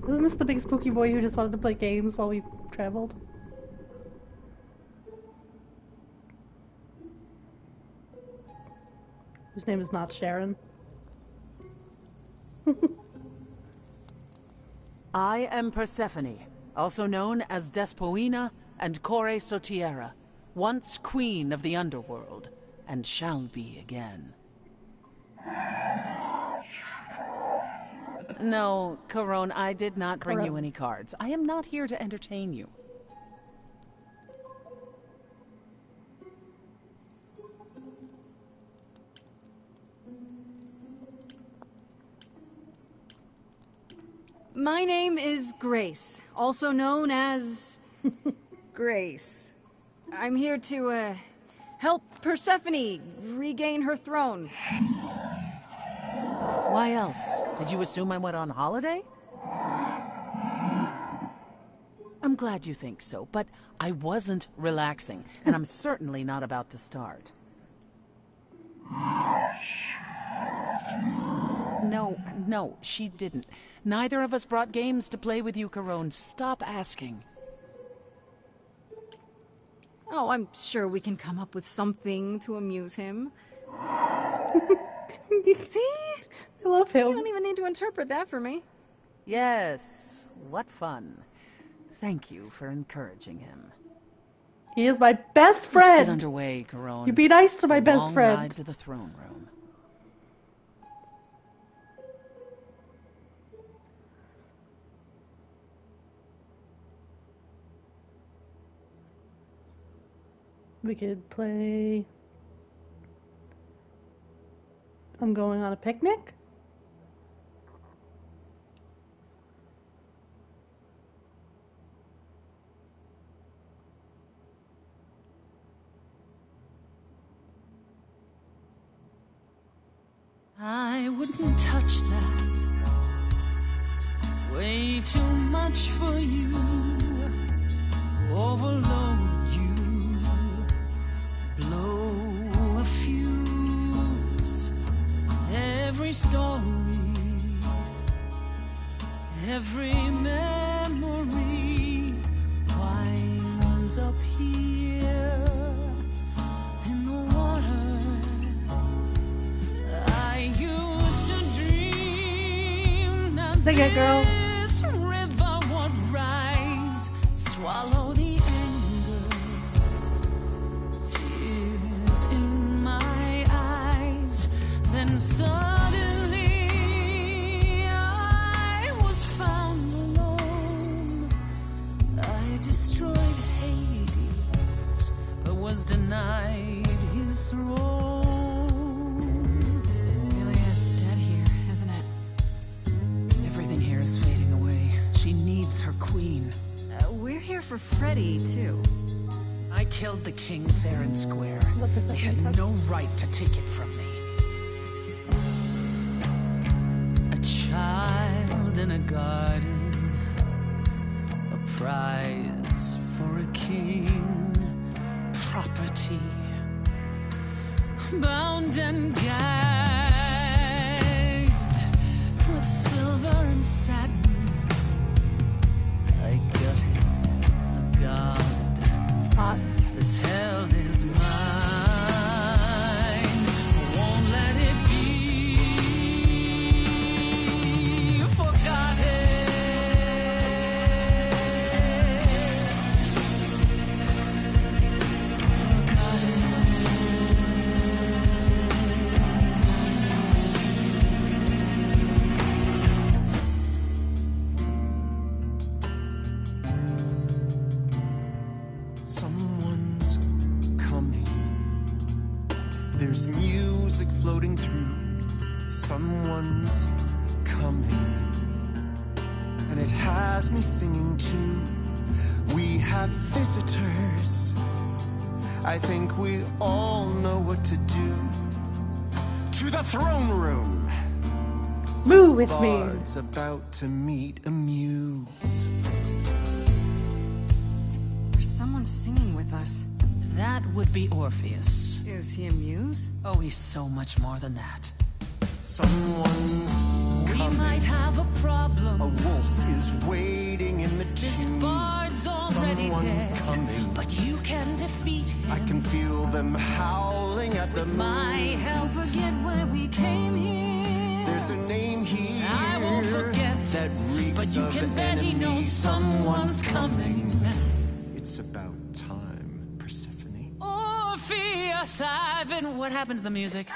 Isn't this the big spooky boy who just wanted to play games while we traveled? Whose name is not Sharon. I am Persephone, also known as Despoina and Kore Sotiera, once queen of the underworld, and shall be again. No, Corone, I did not bring you any cards. I am not here to entertain you. My name is Grace, also known as... Grace. I'm here to, help Persephone regain her throne. Why else? Did you assume I went on holiday? I'm glad you think so, but I wasn't relaxing, and I'm certainly not about to start. No, she didn't. Neither of us brought games to play with you, Corone. Stop asking. Oh, I'm sure we can come up with something to amuse him. See? I love him. You don't even need to interpret that for me. Yes, what fun. Thank you for encouraging him. He is my best friend. Let's get underway, Corone. You be nice to my best long friend. Ride to the throne room. We could play I'm going on a picnic. I wouldn't touch that. Way too much for you. Overload you. Blow a fuse. Every story, every memory winds up here in the water. I used to dream that Sing it, girl. this river would rise, swallow the anger, tears in my eyes. Then suddenly I was found alone. I destroyed Hades, but was denied his throne. Really is dead here, isn't it? Everything here is fading away. She needs her queen. We're here for Freddie, too. I killed the king fair and square. They had no right to take it from me. A child in a garden, a prize for a king, property, bound and gagged with silver and satin. I gutted a god. This hell is mine. Won't let it be forgotten. Someone's coming. There's music floating through. Someone's coming. And it has me singing too. We have visitors. I think we all know what to do. To the throne room. Move with me. Bard's about to meet a muse. There's someone singing with us. That would be Orpheus. Is he a muse? Oh, he's so much more than that. Someone's We coming. might have a problem. A wolf is waiting in the This tomb. bard's already Someone's dead, coming. but you can defeat him. I can feel them howling at the moon. My help. Don't forget why we came here. There's a name here I won't forget, that reeks but you of can bet he enemy. knows someone's coming. It's about time, Persephone. Orpheus, I've been. What happened to the music?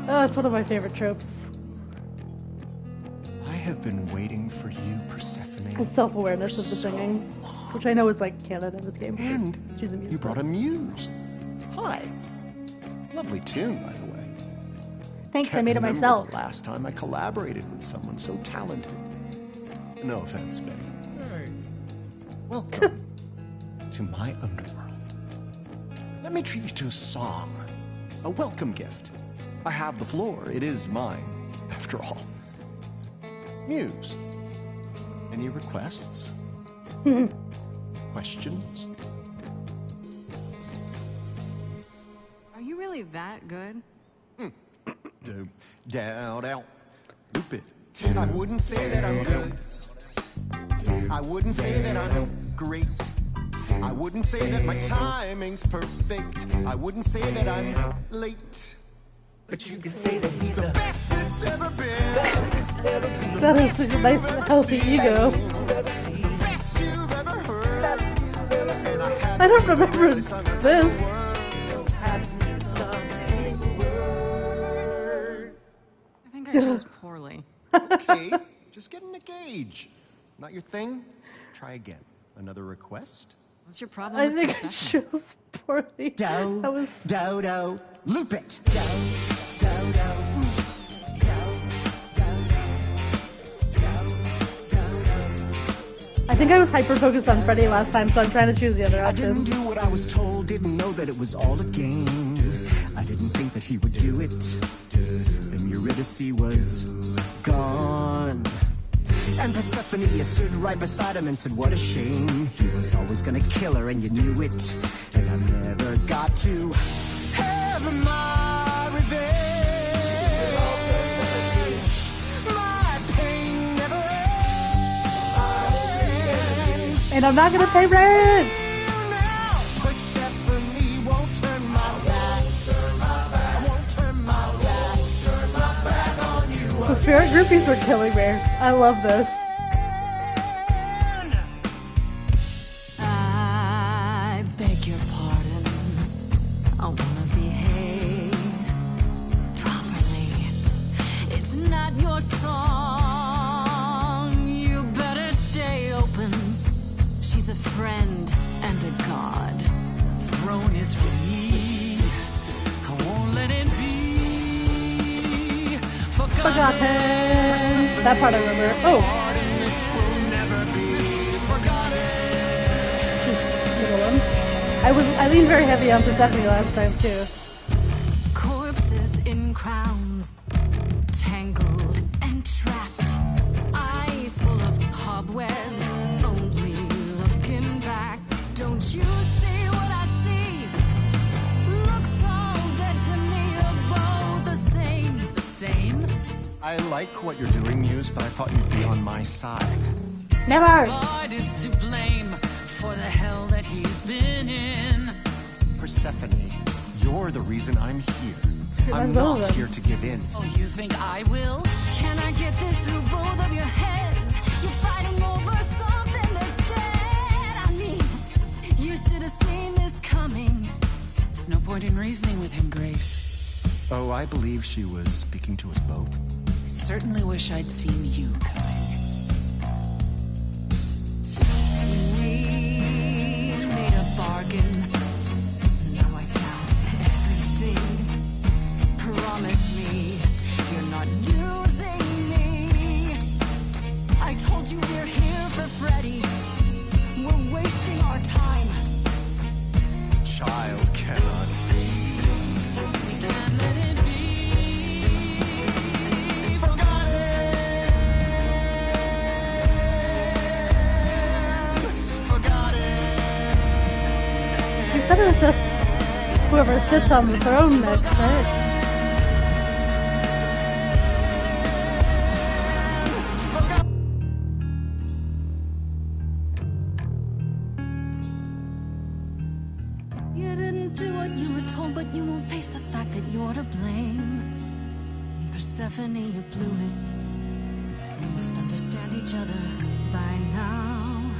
Oh, it's one of my favorite tropes. I have been waiting for you, Persephone. The self-awareness of the singing, which I know is like canon in this game. And she's a muse. you brought a muse. Hi. Lovely tune, by the way. Thanks, I Can't made it remember myself. the last time I collaborated with someone so talented. No offense, Betty. Welcome to my underworld. Let me treat you to a song, a welcome gift. I have the floor. It is mine, after all. Muse. Any requests? Questions? Are you really that good? Do, down, out, loop it. I wouldn't say that I'm good. I wouldn't say that I'm great. I wouldn't say that my timing's perfect. I wouldn't say that I'm late. But you can say that he's the best that's ever been. That is such a nice, healthy ego. Best you've ever heard. And I don't remember this. I think I chose poorly. Okay, just get in a gauge. Not your thing? Try again. Another request? What's your problem I with think Persephone? it shows poorly. Dodo, Dodo, loop it. I think I was hyper-focused on Freddie last time, so I'm trying to choose the other I didn't options. do what I was told, didn't know that it was all a game. I didn't think that he would do it. Then Eurydice was gone. And Persephone, you stood right beside him and said, what a shame. He was always gonna kill her and you knew it. And I never got to have my revenge. My pain never ends. And I'm not gonna pay rent! Persephone won't turn my back. Won't turn my back on you. The spirit groupies are killing me. I love this. I beg your pardon. I wanna behave properly. It's not your song. You better stay open. She's a friend and a god. The throne is for me. I won't let it be Forgotten. That part I remember. Oh. Little one. I leaned very heavy on Persephone last time too. Corpses in crowns, tangled and trapped. Eyes full of cobwebs, only looking back. Don't you see what I see? Looks all dead to me, are both the same. The same? I like what you're doing, Muse, but I thought you'd be on my side. Never! God is to blame for the hell that he's been in. Persephone, you're the reason I'm here. I'm both of not them. here to give in. Oh, you think I will? Can I get this through both of your heads? You're fighting over something that's dead. I mean, you should have seen this coming. There's no point in reasoning with him, Grace. Oh, I believe she was speaking to us both. I certainly wish I'd seen you coming. We made a bargain. Now I doubt everything. Promise me you're not using me. I told you we're here for Freddie. We're wasting our time. Child cannot see. We can't let it be. You said it was just whoever sits on the throne next, right? You didn't do what you were told, but you won't face the fact that you're to blame. Persephone, you blew it. You must understand each other by now.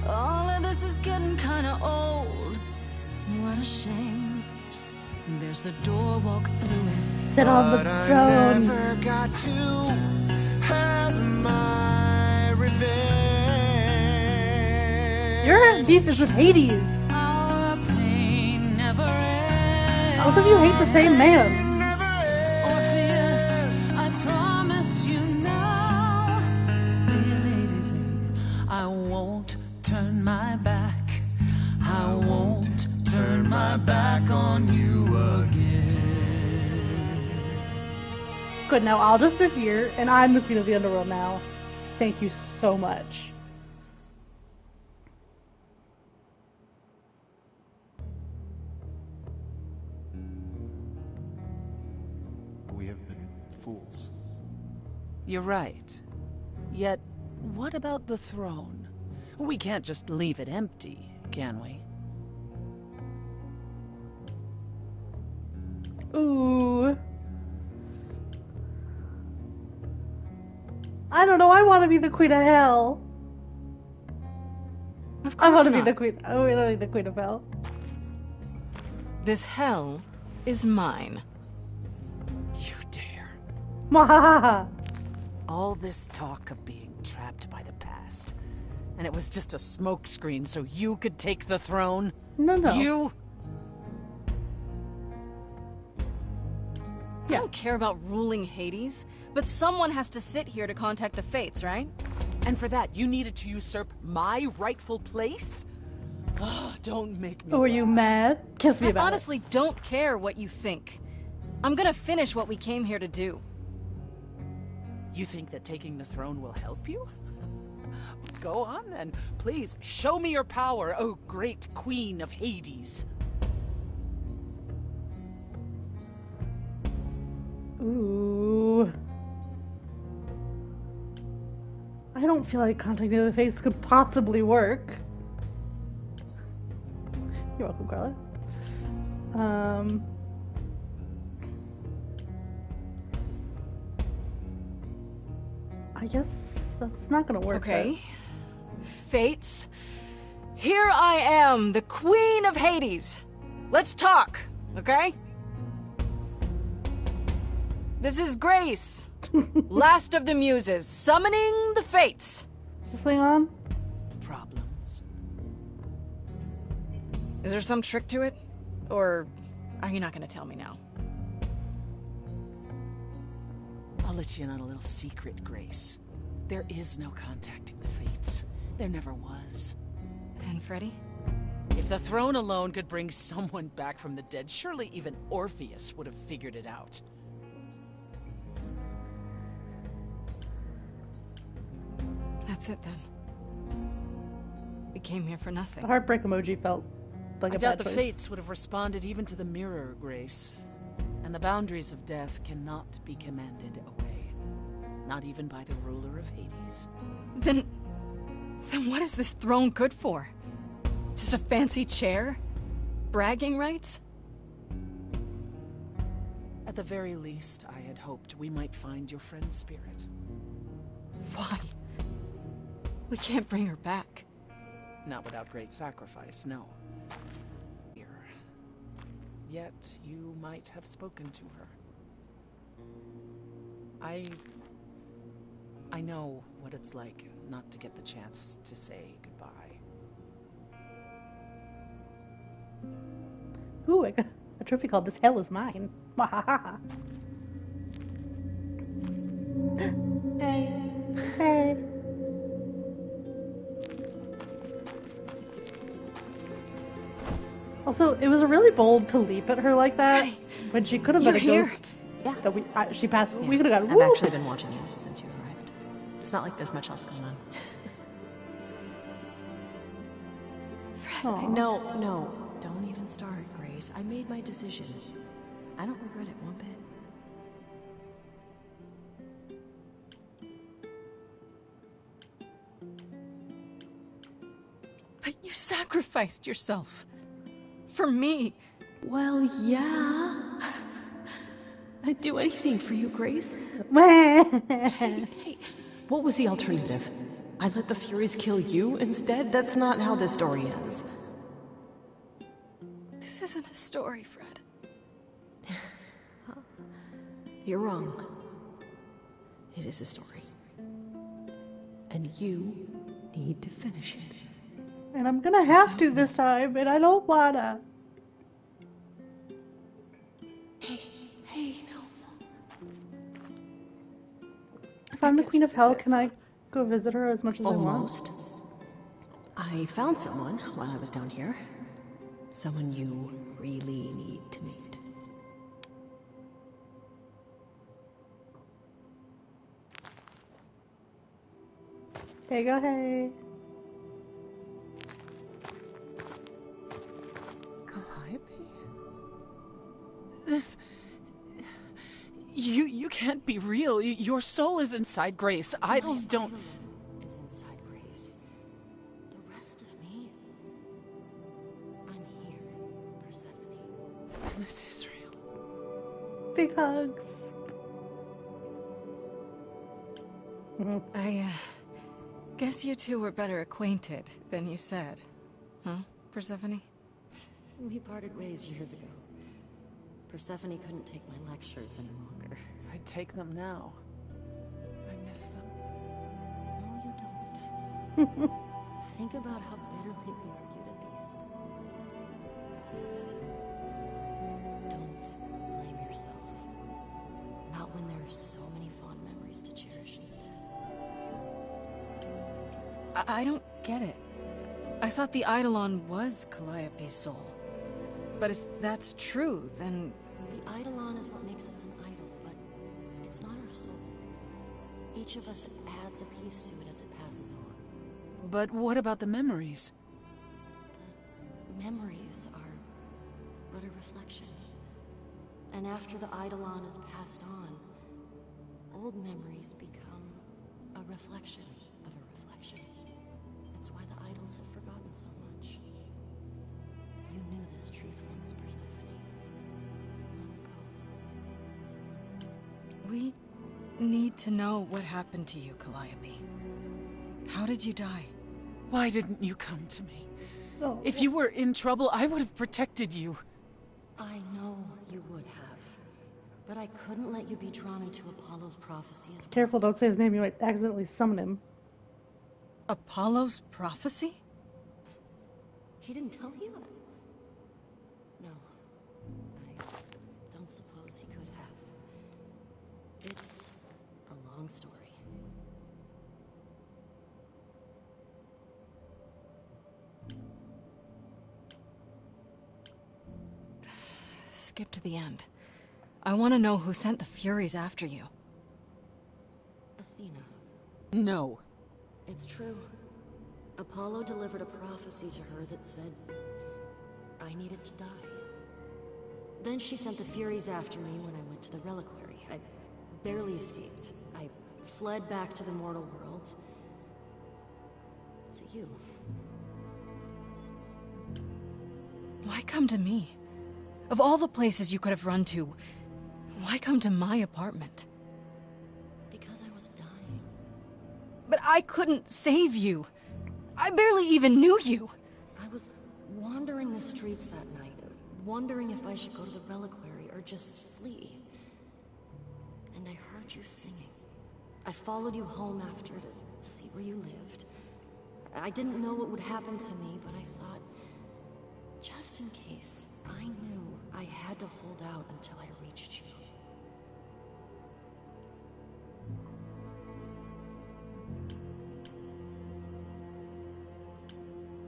All of this is getting kinda old. What a shame. There's the door, walk through it. Sit on the But I throne. never got to have my revenge. Your beef is with Hades. Our pain never ends. Both of you hate the same man. Orpheus, I promise you now, belatedly, I won't turn my back. I won't turn my back on you again. Good, now I'll just sit here, and I'm the queen of the underworld now. Thank you so much. We have been fools. You're right. Yet, what about the throne? We can't just leave it empty, can we? Ooh. I don't know, I want to be the queen of hell. Of I want course to be not. the queen. Oh, we don't need the queen of hell. This hell is mine. You dare. Mwahaha. All this talk of being trapped by the past. And it was just a smokescreen so you could take the throne? No. You? I don't care about ruling Hades, but someone has to sit here to contact the Fates, right? And for that, you needed to usurp my rightful place? Oh, don't make me Oh, are you mad? Kiss me I about honestly don't care what you think. I'm gonna finish what we came here to do. You think that taking the throne will help you? Go on then. Please, show me your power, oh great queen of Hades. Ooh. I don't feel like contacting the Fates could possibly work. You're welcome, Carla. I guess that's not gonna work. Okay. Fates. Here I am, the Queen of Hades. Let's talk, okay? This is Grace, last of the Muses, summoning the Fates. Is this thing on? Problems. Is there some trick to it? Or are you not gonna tell me now? I'll let you in on a little secret, Grace. There is no contacting the Fates. There never was. And Freddie? If the throne alone could bring someone back from the dead, surely even Orpheus would have figured it out. That's it then. We came here for nothing. The heartbreak emoji felt like I a doubt bad the choice. Fates would have responded even to the mirror, Grace. And the boundaries of death cannot be commanded away. Not even by the ruler of Hades. Then what is this throne good for? Just a fancy chair? Bragging rights? At the very least, I had hoped we might find your friend's spirit. Why? We can't bring her back. Not without great sacrifice, no. Here. Yet you might have spoken to her. I know what it's like not to get the chance to say goodbye. Ooh, I got a trophy called "This Hell Is Mine." Hey. Hey. Also, it was really bold to leap at her like that when she could have been a You're here. ghost. Yeah. That she passed. Yeah. We could have got. I've actually been watching you since you arrived. It's not like there's much else going on. Aw. No. Don't even start, Grace. I made my decision. I don't regret it one bit. But you sacrificed yourself. For me. Well, yeah. I'd do anything for you, Grace. Hey, what was the alternative? I let the Furies kill you instead? That's not how this story ends. This isn't a story, Fred. You're wrong. It is a story. And you need to finish it. And I'm gonna have to this time, and I don't wanna. Hey, no. If I'm the Queen of Hell, can I go visit her as much as Almost. I want? I found someone while I was down here. Someone you really need to meet. Okay, go ahead. Calliope? This... You can't be real. Your soul is inside Grace. Idols don't... Is inside Grace. The rest of me. I'm here, Persephone. This is real. Big hugs. I guess you two were better acquainted than you said. Huh, Persephone? We parted ways years ago. Persephone couldn't take my lectures any longer. I'd take them now. I miss them. No, you don't. Think about how bitterly we argued at the end. Don't blame yourself. Not when there are so many fond memories to cherish instead. I don't get it. I thought the Eidolon was Calliope's soul. But if that's true, then... The Eidolon is what makes us an idol, but it's not our soul. Each of us adds a piece to it as it passes on. But what about the memories? The memories are but a reflection. And after the Eidolon is passed on, old memories become a reflection of a reflection. That's why the idols have forgotten so much. You knew this truth once, Persephone. We need to know what happened to you, Calliope. How did you die? Why didn't you come to me? Oh. If you were in trouble, I would have protected you. I know you would have. But I couldn't let you be drawn into Apollo's prophecy as well. Careful, don't say his name. You might accidentally summon him. Apollo's prophecy? He didn't tell you that? No. I don't suppose he could have. It's a long story. Skip to the end. I want to know who sent the Furies after you. Athena. No. It's true. Apollo delivered a prophecy to her that said I needed to die. Then she sent the Furies after me when I went to the reliquary. I barely escaped. I fled back to the mortal world. To you. Why come to me? Of all the places you could have run to, why come to my apartment? Because I was dying. But I couldn't save you. I barely even knew you. I was wandering the streets that night, wondering if I should go to the reliquary or just flee. And I heard you singing. I followed you home after to see where you lived. I didn't know what would happen to me, but I thought, just in case, I knew I had to hold out until I reached you.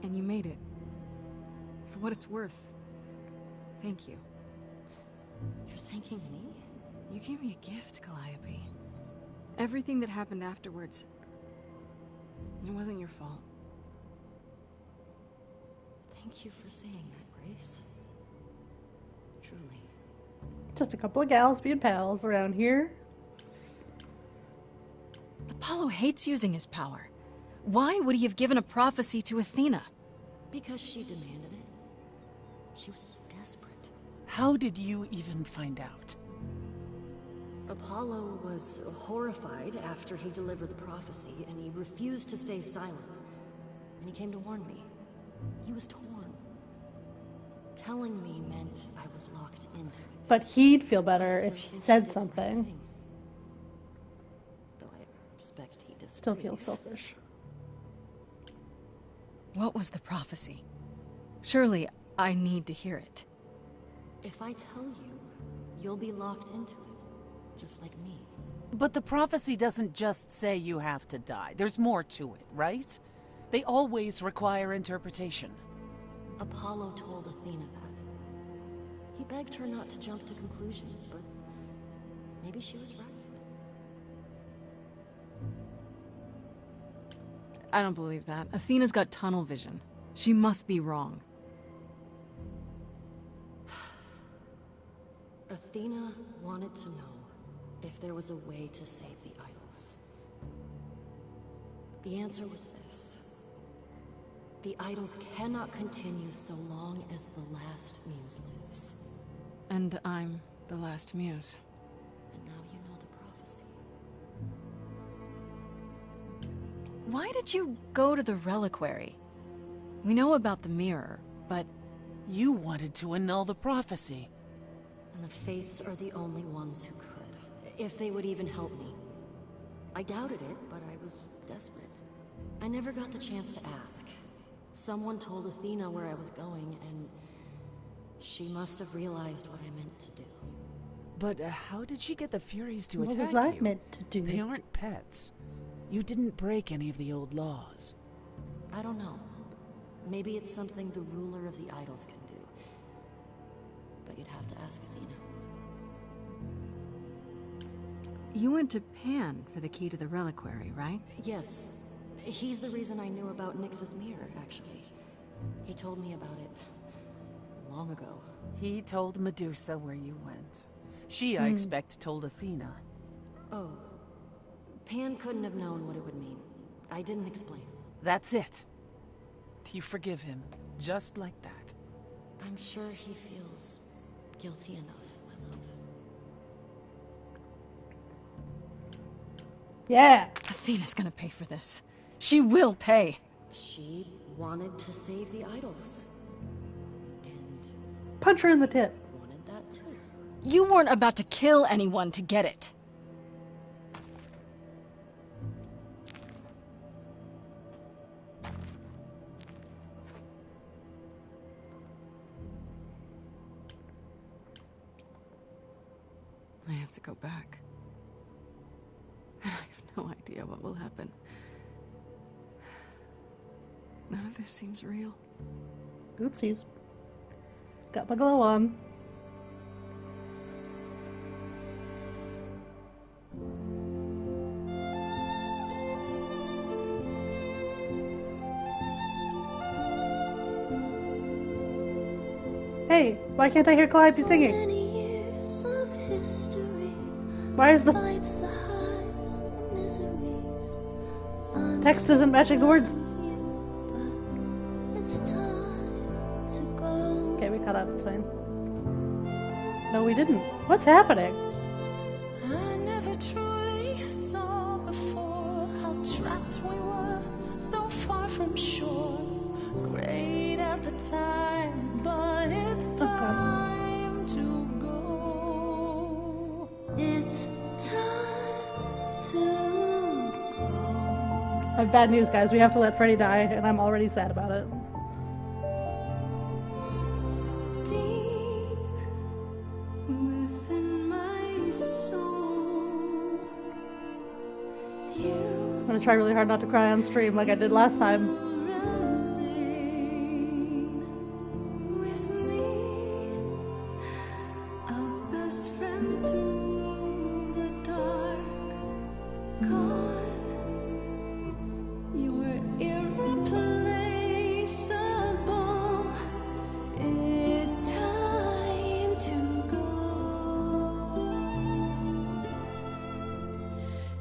And you made it. For what it's worth, thank you. You're thanking me? You gave me a gift, Calliope. Everything that happened afterwards, it wasn't your fault. Thank you for saying that, Grace. Truly. Just a couple of gals being pals around here. Apollo hates using his power. Why would he have given a prophecy to Athena? Because she demanded it. She was desperate. How did you even find out? Apollo was horrified after he delivered the prophecy, and he refused to stay silent. And he came to warn me. He was torn. Telling me meant I was locked into it. But he'd feel better if he said something. Though I expect he disagrees. Still feels selfish. What was the prophecy? Surely I need to hear it. If I tell you, you'll be locked into it, just like me. But the prophecy doesn't just say you have to die. There's more to it, right? They always require interpretation. Apollo told Athena that. He begged her not to jump to conclusions, but maybe she was right. I don't believe that. Athena's got tunnel vision. She must be wrong. Athena wanted to know if there was a way to save the idols. The answer was this. The idols cannot continue so long as the last muse lives. And I'm the last muse. And now you know the prophecy. Why did you go to the reliquary? We know about the mirror, but... You wanted to annul the prophecy. And the Fates are the only ones who could, if they would even help me. I doubted it, but I was desperate. I never got the chance to ask. Someone told Athena where I was going, and she must have realized what I meant to do. But how did she get the Furies to What attack was I you? meant to do? They aren't pets. You didn't break any of the old laws. I don't know. Maybe it's something the ruler of the idols can do. But you'd have to ask Athena. You went to Pan for the key to the reliquary, right? Yes. He's the reason I knew about Nyx's mirror, actually. He told me about it long ago. He told Medusa where you went. She, I expect, told Athena. Oh. Pan couldn't have known what it would mean. I didn't explain. That's it. You forgive him, just like that. I'm sure he feels guilty enough, my love. Yeah! Athena's gonna pay for this. She will pay. She wanted to save the idols. Punch her in the tip. Wanted that too. You weren't about to kill anyone to get it. I have to go back. And I have no idea what will happen. None of this seems real. Oopsies. Got my glow on. Hey, why can't I hear Calliope singing? Why is the text isn't matching the words? Okay, we caught up, it's fine. No, we didn't. What's happening? I never truly saw before how trapped we were, so far from shore. Great at the time, but it's time to go. It's time to go. I have bad news, guys. We have to let Freddie die, and I'm already sad about it. Within my soul, I'm gonna try really hard not to cry on stream like I did last time. with me, a best friend through the dark, gone. You're irreplaceable. It's time to go.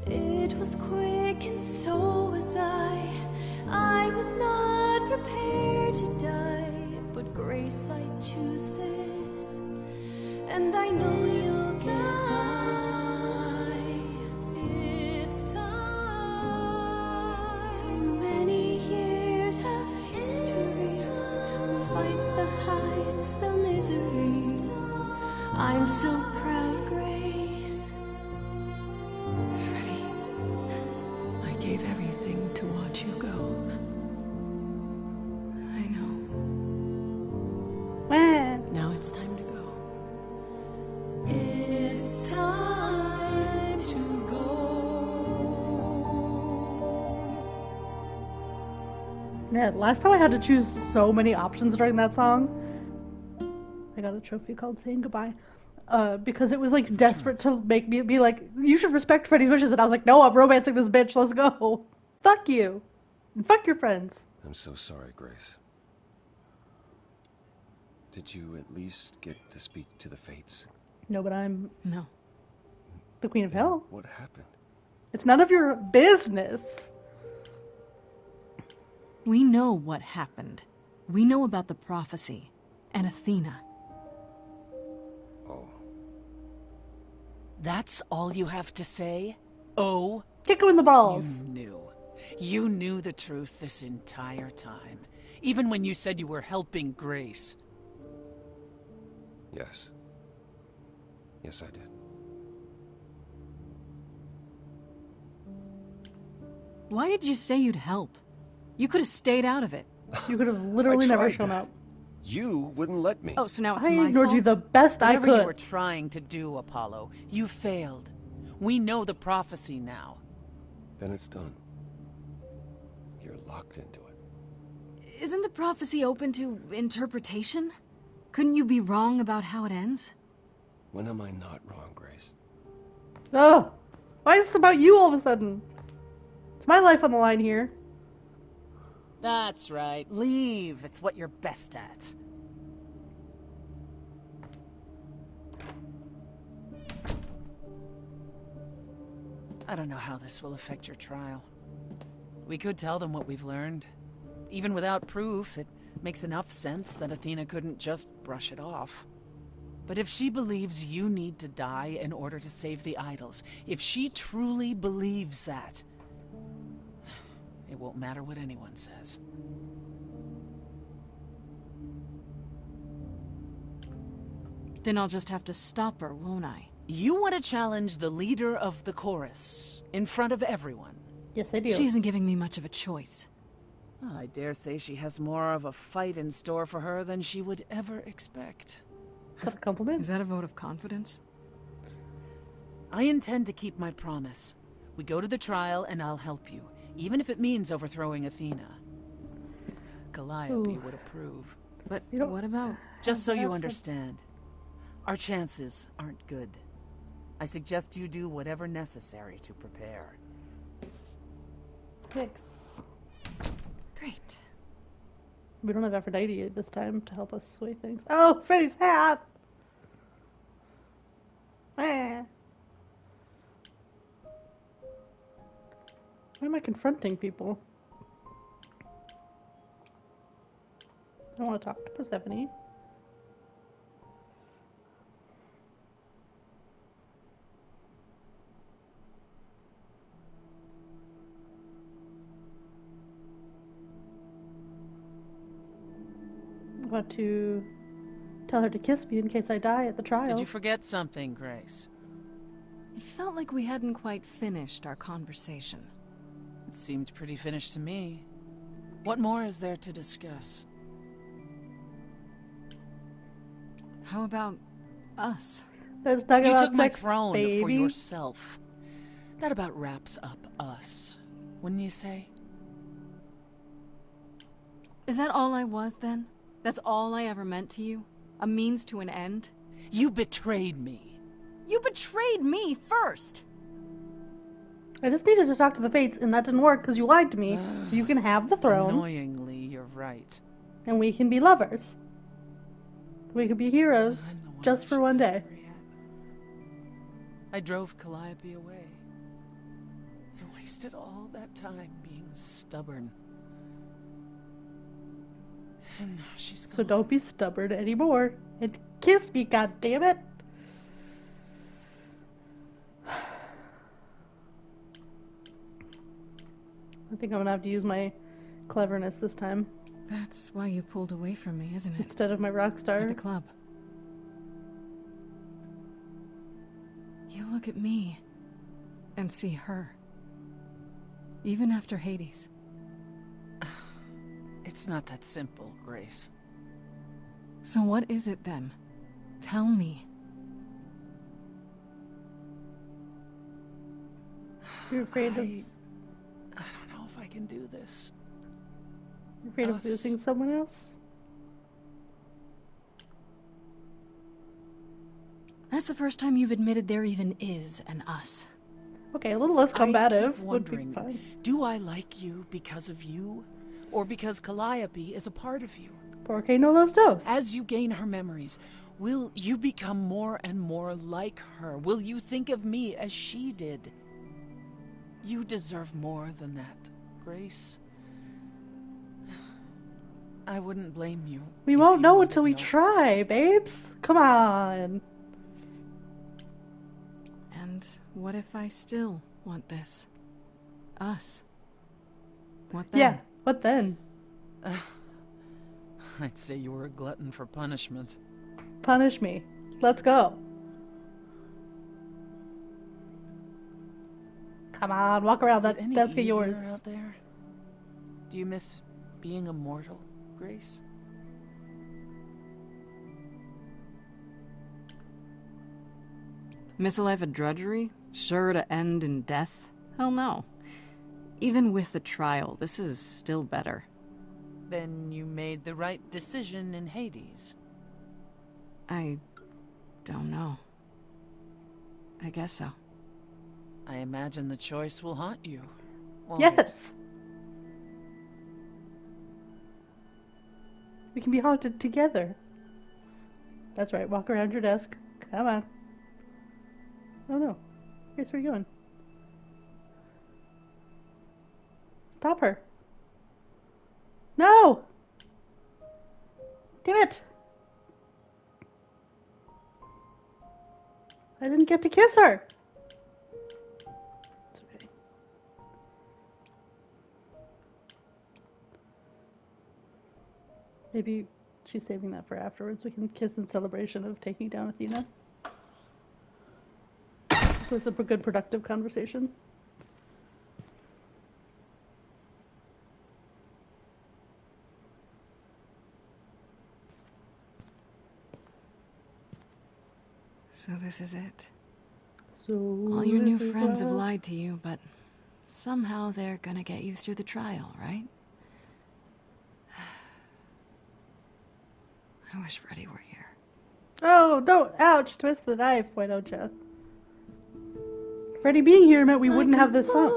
It was quick and so was I was not prepared to die, but Grace, I choose this, and I know you'll get by. It's time. So many years of history, the fights, the highs, the miseries. I'm so proud, Grace. Freddie, I gave everything to watch you go. I know. Now it's time to go. It's time to go. Man, last time I had to choose so many options during that song. I got a trophy called Saying Goodbye. Because it was like desperate to make me be like, you should respect Freddie's wishes, and I was like, no, I'm romancing this bitch, let's go. Fuck you. And fuck your friends. I'm so sorry, Grace. Did you at least get to speak to the Fates? No, but I'm No. the Queen of Hell. What happened? It's none of your business. We know what happened. We know about the prophecy and Athena. Oh. That's all you have to say? Oh? Kick him in the balls. You knew the truth this entire time. Even when you said you were helping Grace. Yes. Yes, I did. Why did you say you'd help? You could have stayed out of it. You could have literally never tried shown that. up. You wouldn't let me. Oh, so now it's I my ignored fault? you the best I Whatever you could. were trying to do, Apollo, you failed. We know the prophecy now. Then it's done. You're locked into it. Isn't the prophecy open to interpretation? Couldn't you be wrong about how it ends? When am I not wrong, Grace? Oh, why is this about you all of a sudden? It's my life on the line here. That's right. Leave. It's what you're best at. I don't know how this will affect your trial. We could tell them what we've learned. Even without proof, it makes enough sense that Athena couldn't just brush it off. But if she believes you need to die in order to save the idols, if she truly believes that, it won't matter what anyone says. Then I'll just have to stop her, won't I? You want to challenge the leader of the chorus in front of everyone. Yes, I do. She isn't giving me much of a choice. Well, I dare say she has more of a fight in store for her than she would ever expect. Is that a compliment? Is that a vote of confidence? I intend to keep my promise. We go to the trial and I'll help you, even if it means overthrowing Athena. Calliope would approve. But what about... Just so you understand, our chances aren't good. I suggest you do whatever necessary to prepare. Thanks. Great. We don't have Aphrodite this time to help us sway things. Oh, Freddie's hat! Ah. Why am I confronting people? I want to talk to Persephone. I want to tell her to kiss me in case I die at the trial. Did you forget something, Grace? It felt like we hadn't quite finished our conversation. It seemed pretty finished to me. What more is there to discuss? How about us? Let's talk You about took my sex, throne baby. for yourself. That about wraps up us, wouldn't you say? Is that all I was then? That's all I ever meant to you? A means to an end? You betrayed me. You betrayed me first! I just needed to talk to the Fates, and that didn't work because you lied to me. So you can have the throne, Annoyingly, you're right. and we can be lovers. We could be heroes just for one day. I drove Calliope away. I wasted all that time being stubborn. And now she's gone. So don't be stubborn anymore. And kiss me, goddammit! I think I'm gonna have to use my cleverness this time. That's why you pulled away from me, isn't it? Instead of my rock star. At the club. You look at me and see her. Even after Hades. It's not that simple, Grace. So what is it then? Tell me. You're afraid of... I don't know if I can do this. You're afraid of losing someone else? That's the first time you've admitted there even is an us. Okay, a little less combative. I keep wondering, would be fine. do I like you because of you? Or because Calliope is a part of you? Porque no los dos. As you gain her memories, will you become more and more like her? Will you think of me as she did? You deserve more than that, Grace. I wouldn't blame you. We won't know until we try, babes. Come on. And what if I still want this? Us. What then? Yeah, what then? I'd say you were a glutton for punishment. Punish me. Let's go. Come on, walk around that desk of yours. Out there? Do you miss being immortal, Grace? Miss a life of drudgery? Sure to end in death? Hell no. Even with the trial, this is still better. Then you made the right decision in Hades. I don't know. I guess so. I imagine the choice will haunt you. Yes! We can be haunted together. That's right, walk around your desk. Come on. Oh no. Grace, where are you going? Stop her. No! Damn it! I didn't get to kiss her! It's okay. Maybe she's saving that for afterwards. We can kiss in celebration of taking down Athena. It was a good, productive conversation. So this is it. So all your new friends have lied to you, but somehow they're gonna get you through the trial, right? I wish Freddie were here. Oh, don't! Ouch! Twist the knife. Why don't you? Freddie being here meant we wouldn't have this song.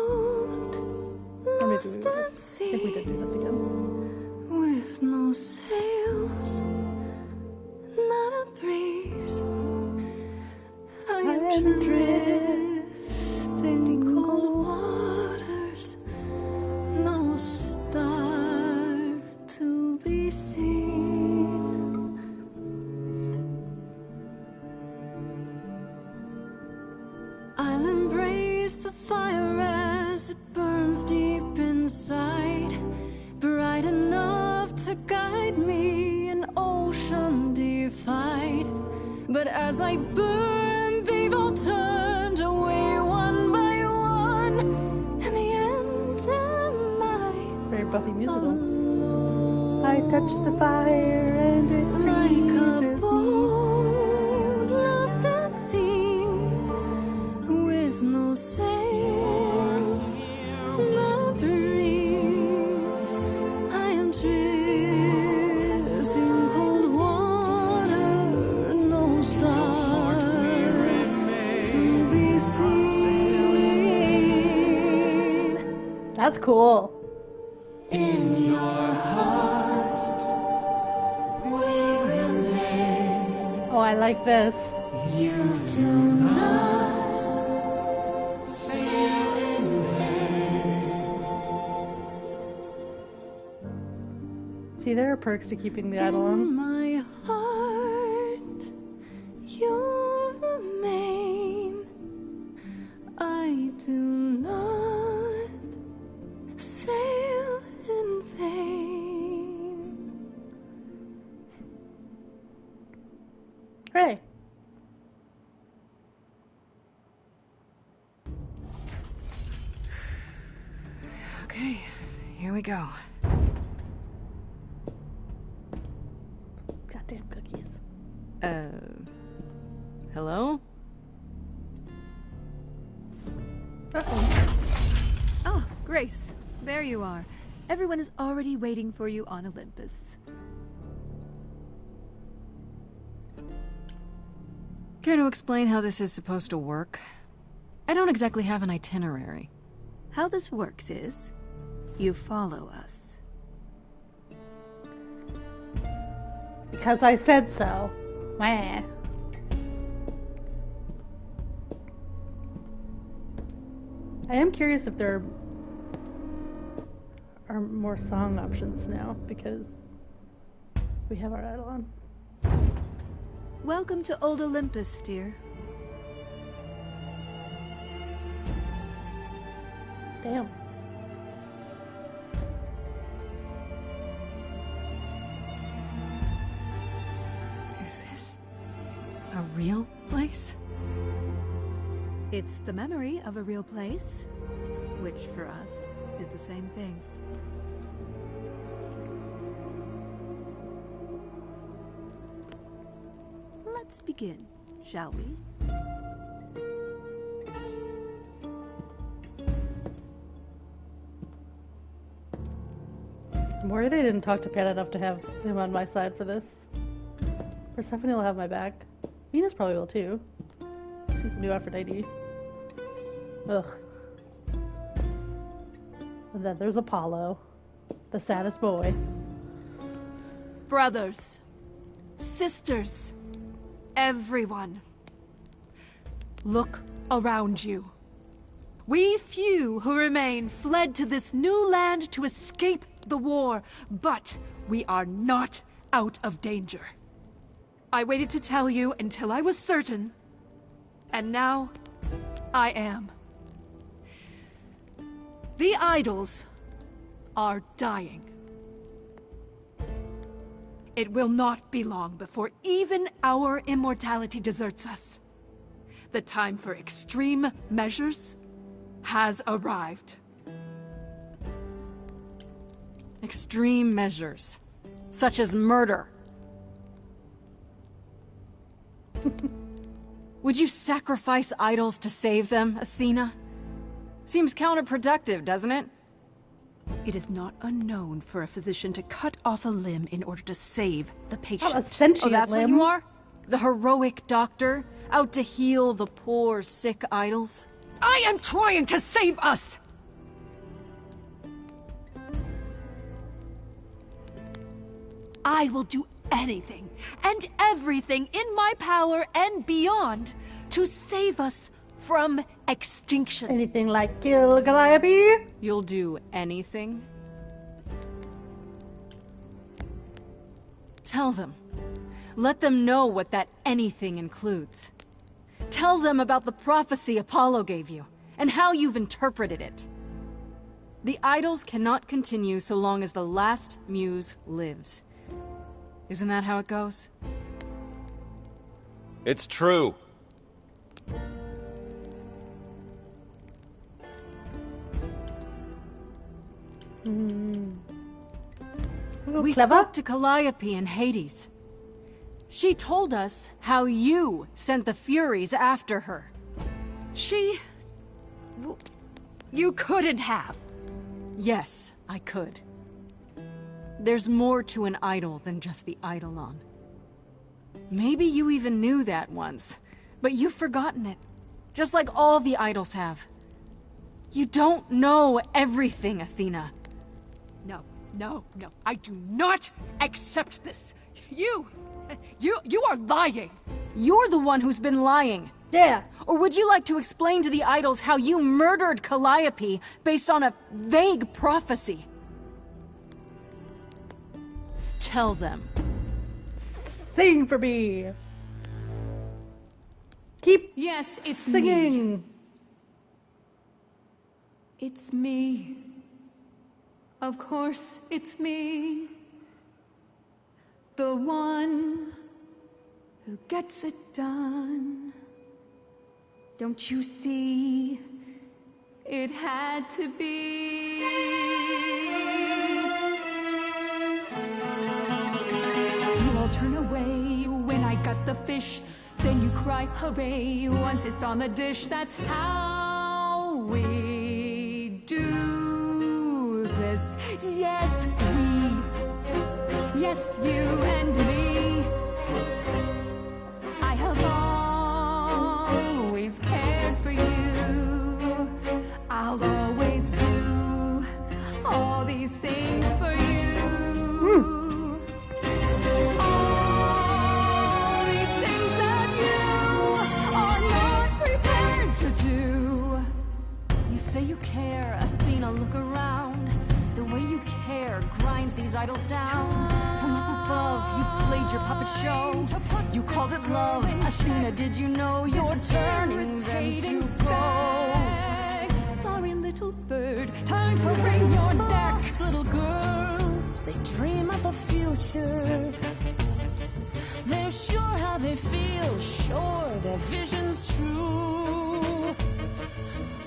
Or maybe we would. I think we did do this again. With no sails, not a breeze. I am drifting cold waters, no star to be seen. I'll embrace the fire as it burns deep inside, bright enough to guide me, an ocean defied. But as I burn, they've all turned away one by one. In the end, am I very Buffy musical. I touch the fire and it like freezes a boat lost at sea, with no sails, not a breeze. I am drifting cold water, no star to be seen. That's cool. In your heart, we remain. Oh, I like this. You do not sail in vain. See, there are perks to keeping the idol In on. my heart, you remain. I do not sail in vain. Hooray. Okay, here we go. Goddamn cookies. Hello? Uh-oh. Oh, Grace, there you are. Everyone is already waiting for you on Olympus. Care to explain how this is supposed to work? I don't exactly have an itinerary. How this works is, you follow us. Because I said so. Wah. I am curious if there are more song options now, because we have our idol on. Welcome to Old Olympus, dear. Damn. Is this a real place? It's the memory of a real place, which for us is the same thing. let's begin, shall we? I'm worried I didn't talk to Pan enough to have him on my side for this. Persephone will have my back. Venus probably will too. She's a new Aphrodite. Ugh. And then there's Apollo, the saddest boy. Brothers, sisters, everyone, look around you. We few who remain fled to this new land to escape the war, but we are not out of danger. I waited to tell you until I was certain, and now I am. The idols are dying. It will not be long before even our immortality deserts us. The time for extreme measures has arrived. Extreme measures, such as murder. Would you sacrifice idols to save them, Athena? Seems counterproductive, doesn't it? It is not unknown for a physician to cut off a limb in order to save the patient. Not a sentient Oh, that's limb. what you are? The heroic doctor, out to heal the poor, sick idols? I am trying to save us! I will do anything and everything in my power and beyond to save us from extinction. Anything like kill Calliope? You'll do anything? Tell them. Let them know what that anything includes. Tell them about the prophecy Apollo gave you, and how you've interpreted it. The idols cannot continue so long as the last muse lives. Isn't that how it goes? It's true. We spoke to Calliope in Hades. She told us how you sent the Furies after her. You couldn't have. Yes, I could. There's more to an idol than just the eidolon. Maybe you even knew that once, but you've forgotten it. Just like all the idols have. You don't know everything, Athena. No. I do not accept this. You are lying. You're the one who's been lying. Yeah. Or would you like to explain to the idols how you murdered Calliope based on a vague prophecy? Tell them. Sing for me. Keep Yes, it's singing. me. It's me. Of course, it's me. The one who gets it done. Don't you see? It had to be. You all turn away when I got the fish. Then you cry, hooray, once it's on the dish. That's how we do this. Yes, we. Yes, you and me. I have always cared for you. I'll always do all these things for you. All these things that you are not prepared to do. You say you care, Athena, look around. The way you care grinds these idols down. From up above, you played your puppet show. You called it love. Athena, did you know you're turning them to ghosts? Sorry, little bird, time to bring your neck. Little girls, they dream of the future. They're sure how they feel, sure their vision's true.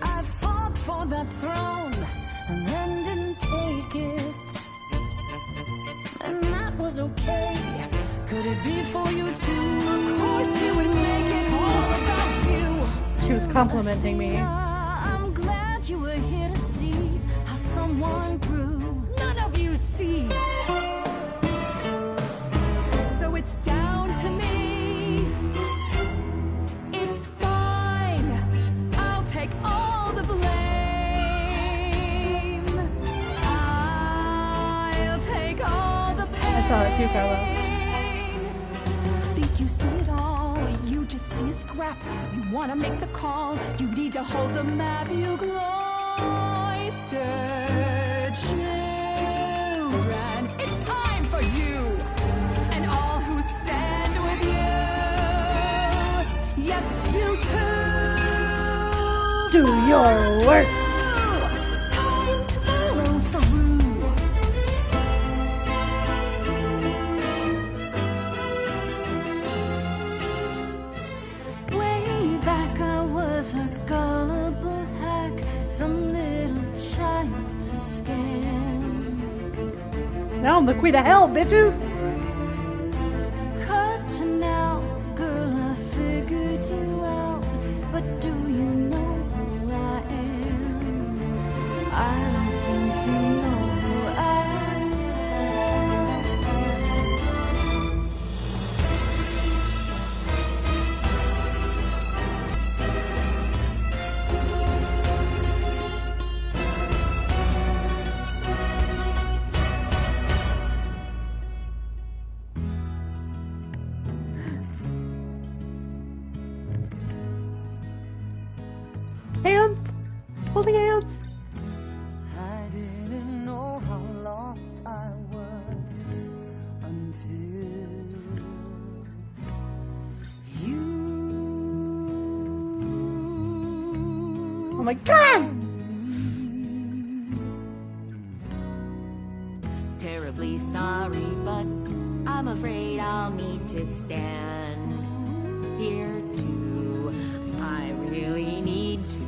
I fought for that throne and then didn't take it. And that was okay, Could it be for you too? Of course you would make it all about you. She was complimenting me. I'm glad you were here to see how someone grew. None of you see. So it's down to me. It's fine. I'll take all the blame. I'll take all the pain. I saw that too, Carla. Think you see it all, you just see a scrap. You wanna make the call, you need to hold the map. You cloistered children. It's time for you and all who stand with you. Yes, you too. Do your work. Time to follow through. Way back I was a gullible hack, some little child to scam. Now I'm the queen of hell, bitches. Cut to now, girl, I figured you out. But do you know who I am? I don't think you know who I Hands. Holding hands. I didn't know how lost I was until you. Oh my god! Terribly sorry, but I'm afraid I'll need to stand here too. I really need to.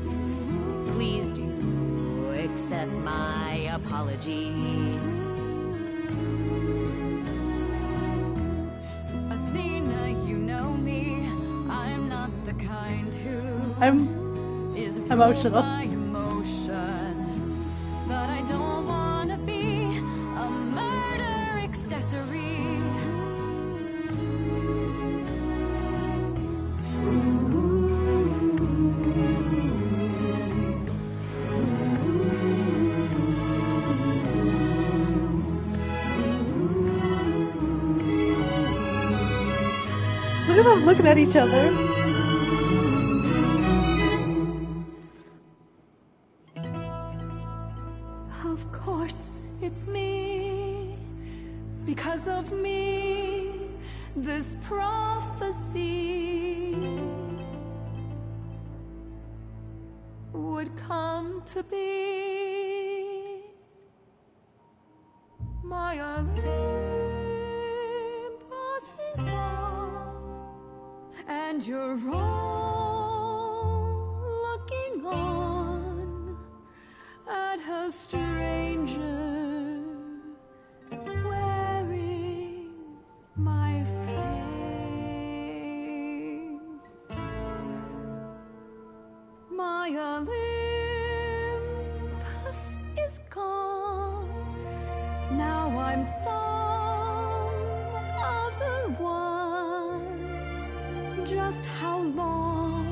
Please do accept my apology. Athena, you know me. I'm not the kind who I'm is emotional. by emotion, but I don't wanna be a murder accessory. Look at them looking at each other. Of course, it's me. Because of me, this prophecy would come to be. My Olympus is gone, and you're all looking on at a stranger wearing my face. My Olympus is gone. Now I'm some other one. Just how long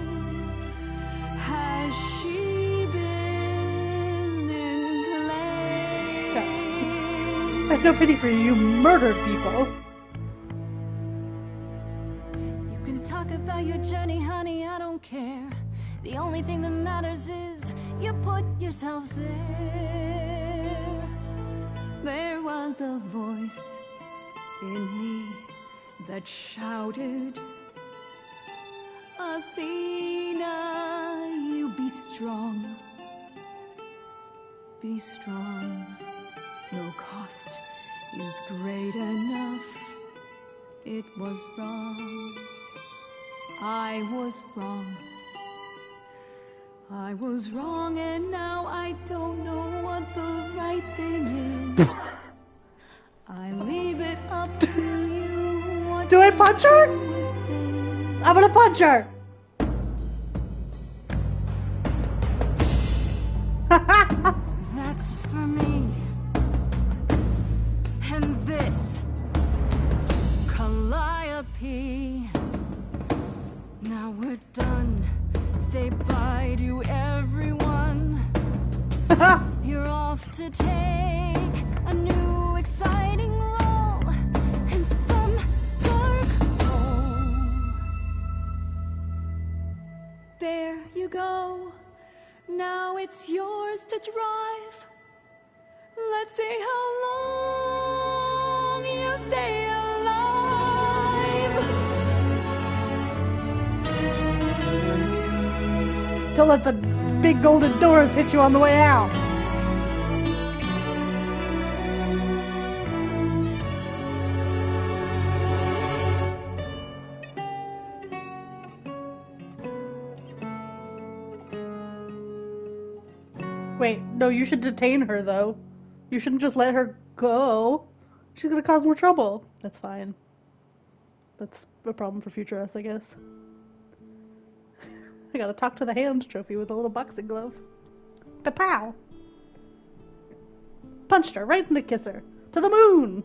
has she been in play? I have no pity for you. You murdered people. You can talk about your journey, honey, I don't care. The only thing that matters is you put yourself there. There was a voice in me that shouted, Athena, you be strong. Be strong. No cost is great enough. It was wrong. I was wrong. I was wrong, and now I don't know what the right thing is. I leave it up to you. What I punch her? I'm gonna punch her. That's for me. And this, Calliope. Now we're done. Say bye to everyone. You're off to take a new exciting role in some dark hole. There you go. Now it's yours to drive. Let's see how long you stay alive. Don't let the big golden doors hit you on the way out. Wait, no, you should detain her, though. You shouldn't just let her go. She's gonna cause more trouble. That's fine. That's a problem for future us, I guess. I gotta talk to the hand trophy with a little boxing glove. Pa-pow! Punched her right in the kisser. To the moon!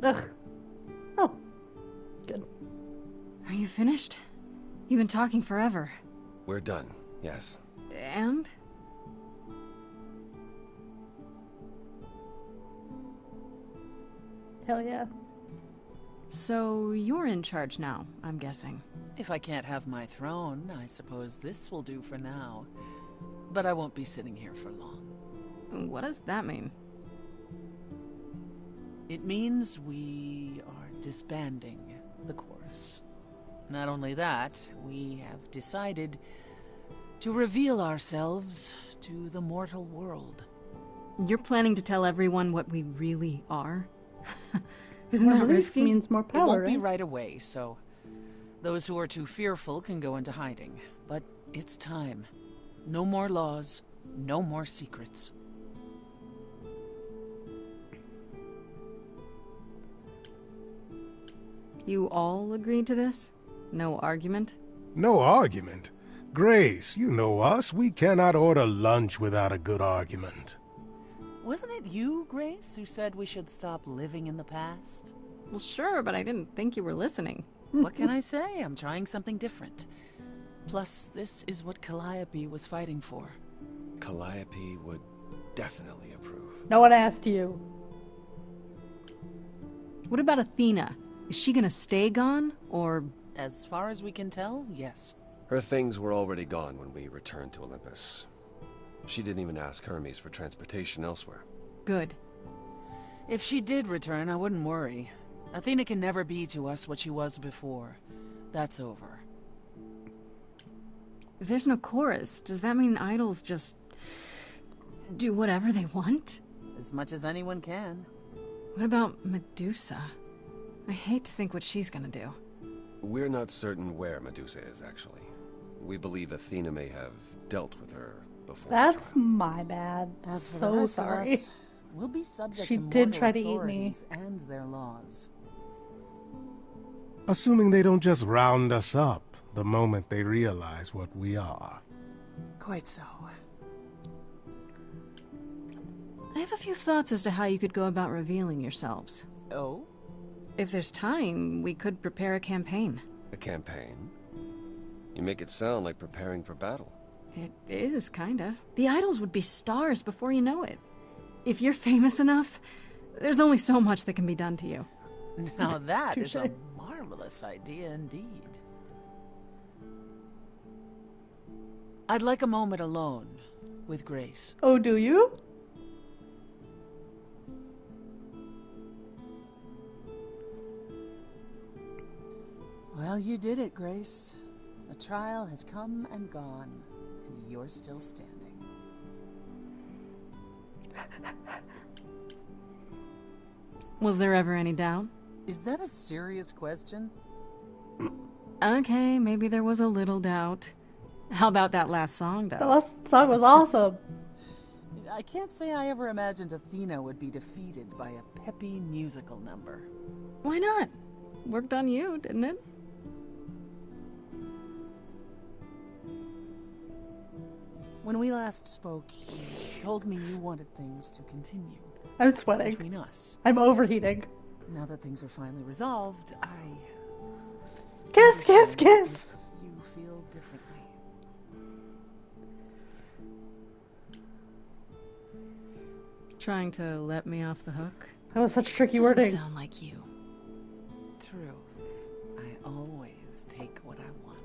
Ugh. Oh. Good. Are you finished? You've been talking forever. We're done, yes. And? Hell yeah. So you're in charge now, I'm guessing. If I can't have my throne, I suppose this will do for now. But I won't be sitting here for long. What does that mean? It means we are disbanding the chorus. Not only that, we have decided to reveal ourselves to the mortal world. You're planning to tell everyone what we really are? Isn't that risky? Means more power, it won't right? be right away, so those who are too fearful can go into hiding. But it's time. No more laws, no more secrets. You all agreed to this? No argument? No argument? Grace, you know us. We cannot order lunch without a good argument. Wasn't it you, Grace, who said we should stop living in the past? Well, sure, but I didn't think you were listening. What can I say? I'm trying something different. Plus, this is what Calliope was fighting for. Calliope would definitely approve. No one asked you. What about Athena? Is she gonna stay gone, or... As far as we can tell, yes. Her things were already gone when we returned to Olympus. She didn't even ask Hermes for transportation elsewhere. Good. If she did return, I wouldn't worry. Athena can never be to us what she was before. That's over. If there's no chorus, does that mean idols just... do whatever they want? As much as anyone can. What about Medusa? I hate to think what she's gonna do. We're not certain where Medusa is, actually. We believe Athena may have dealt with her before. That's my bad. As for so the rest sorry. of us, we'll be subject She to did mortal try to eat me. authorities and their laws. Assuming they don't just round us up the moment they realize what we are. Quite so. I have a few thoughts as to how you could go about revealing yourselves. Oh? If there's time, we could prepare a campaign. A campaign? You make it sound like preparing for battle. It is, kinda. The idols would be stars before you know it. If you're famous enough, there's only so much that can be done to you. Now that is a marvelous idea indeed. I'd like a moment alone with Grace. Oh, do you? Well, you did it, Grace. The trial has come and gone, and you're still standing. Was there ever any doubt? Is that a serious question? Okay, maybe there was a little doubt. How about that last song, though? The last song was awesome. I can't say I ever imagined Athena would be defeated by a peppy musical number. Why not? Worked on you, didn't it? When we last spoke, you told me you wanted things to continue. I'm sweating. Between us. I'm overheating. Now that things are finally resolved, Kiss, kiss, kiss! You feel differently. Trying to let me off the hook? That was such tricky Doesn't wording. sound like you. True. I always take what I want.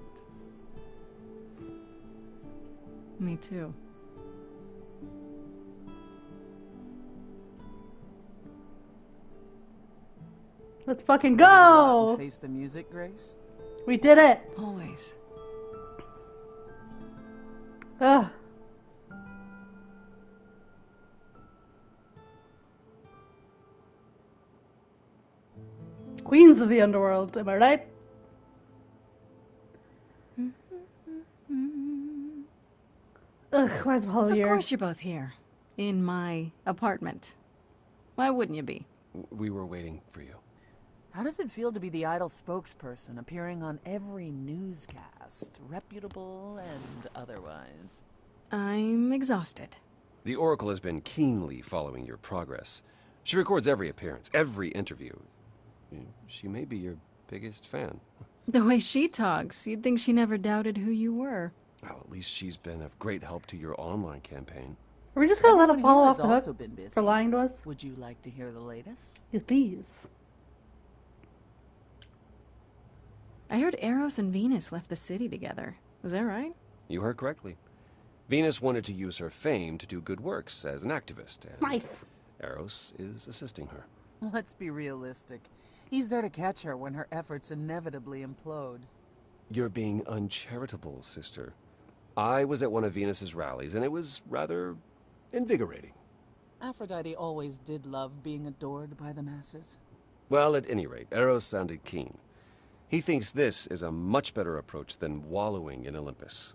Me too. Let's fucking Ready to out go! and face the music, Grace? We did it! Always. Ugh. Queens of the underworld, am I right? Ugh, why is Apollo here? Of course you're both here. In my apartment. Why wouldn't you be? We were waiting for you. How does it feel to be the idol spokesperson, appearing on every newscast, reputable and otherwise? I'm exhausted. The Oracle has been keenly following your progress. She records every appearance, every interview. She may be your biggest fan. The way she talks, you'd think she never doubted who you were. Well, at least she's been of great help to your online campaign. Are we just gonna let Everyone Apollo here off has the also hook been busy. for lying to us? Would you like to hear the latest? Yes, please. I heard Eros and Venus left the city together. Was that right? You heard correctly. Venus wanted to use her fame to do good works as an activist, and Nice. Eros is assisting her. Let's be realistic. He's there to catch her when her efforts inevitably implode. You're being uncharitable, sister. I was at one of Venus's rallies, and it was rather invigorating. Aphrodite always did love being adored by the masses. Well, at any rate, Eros sounded keen. He thinks this is a much better approach than wallowing in Olympus.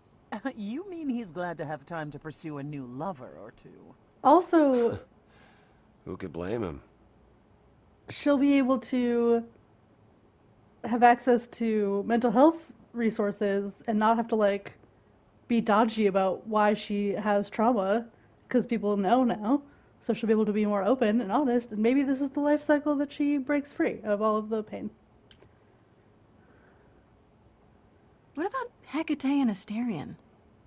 You mean he's glad to have time to pursue a new lover or two? Also, Who could blame him? she'll be able to have access to mental health resources and not have to, like, be dodgy about why she has trauma, because people know now. So she'll be able to be more open and honest, and maybe this is the life cycle that she breaks free of all of the pain. What about Hecate and Asterion?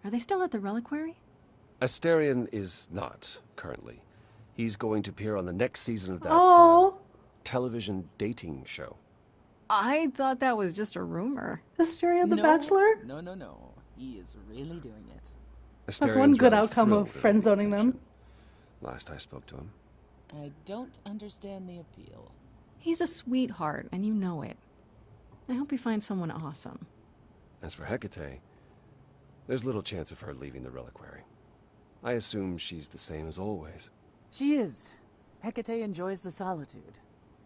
Are they still at the reliquary? Asterion is not, currently. He's going to appear on the next season of that television dating show. I thought that was just a rumor. Asterion the Bachelor? No. He is really doing it. That's one good outcome of friend zoning them. Last I spoke to him. I don't understand the appeal. He's a sweetheart, and you know it. I hope you find someone awesome. As for Hecate, there's little chance of her leaving the reliquary. I assume she's the same as always. She is. Hecate enjoys the solitude.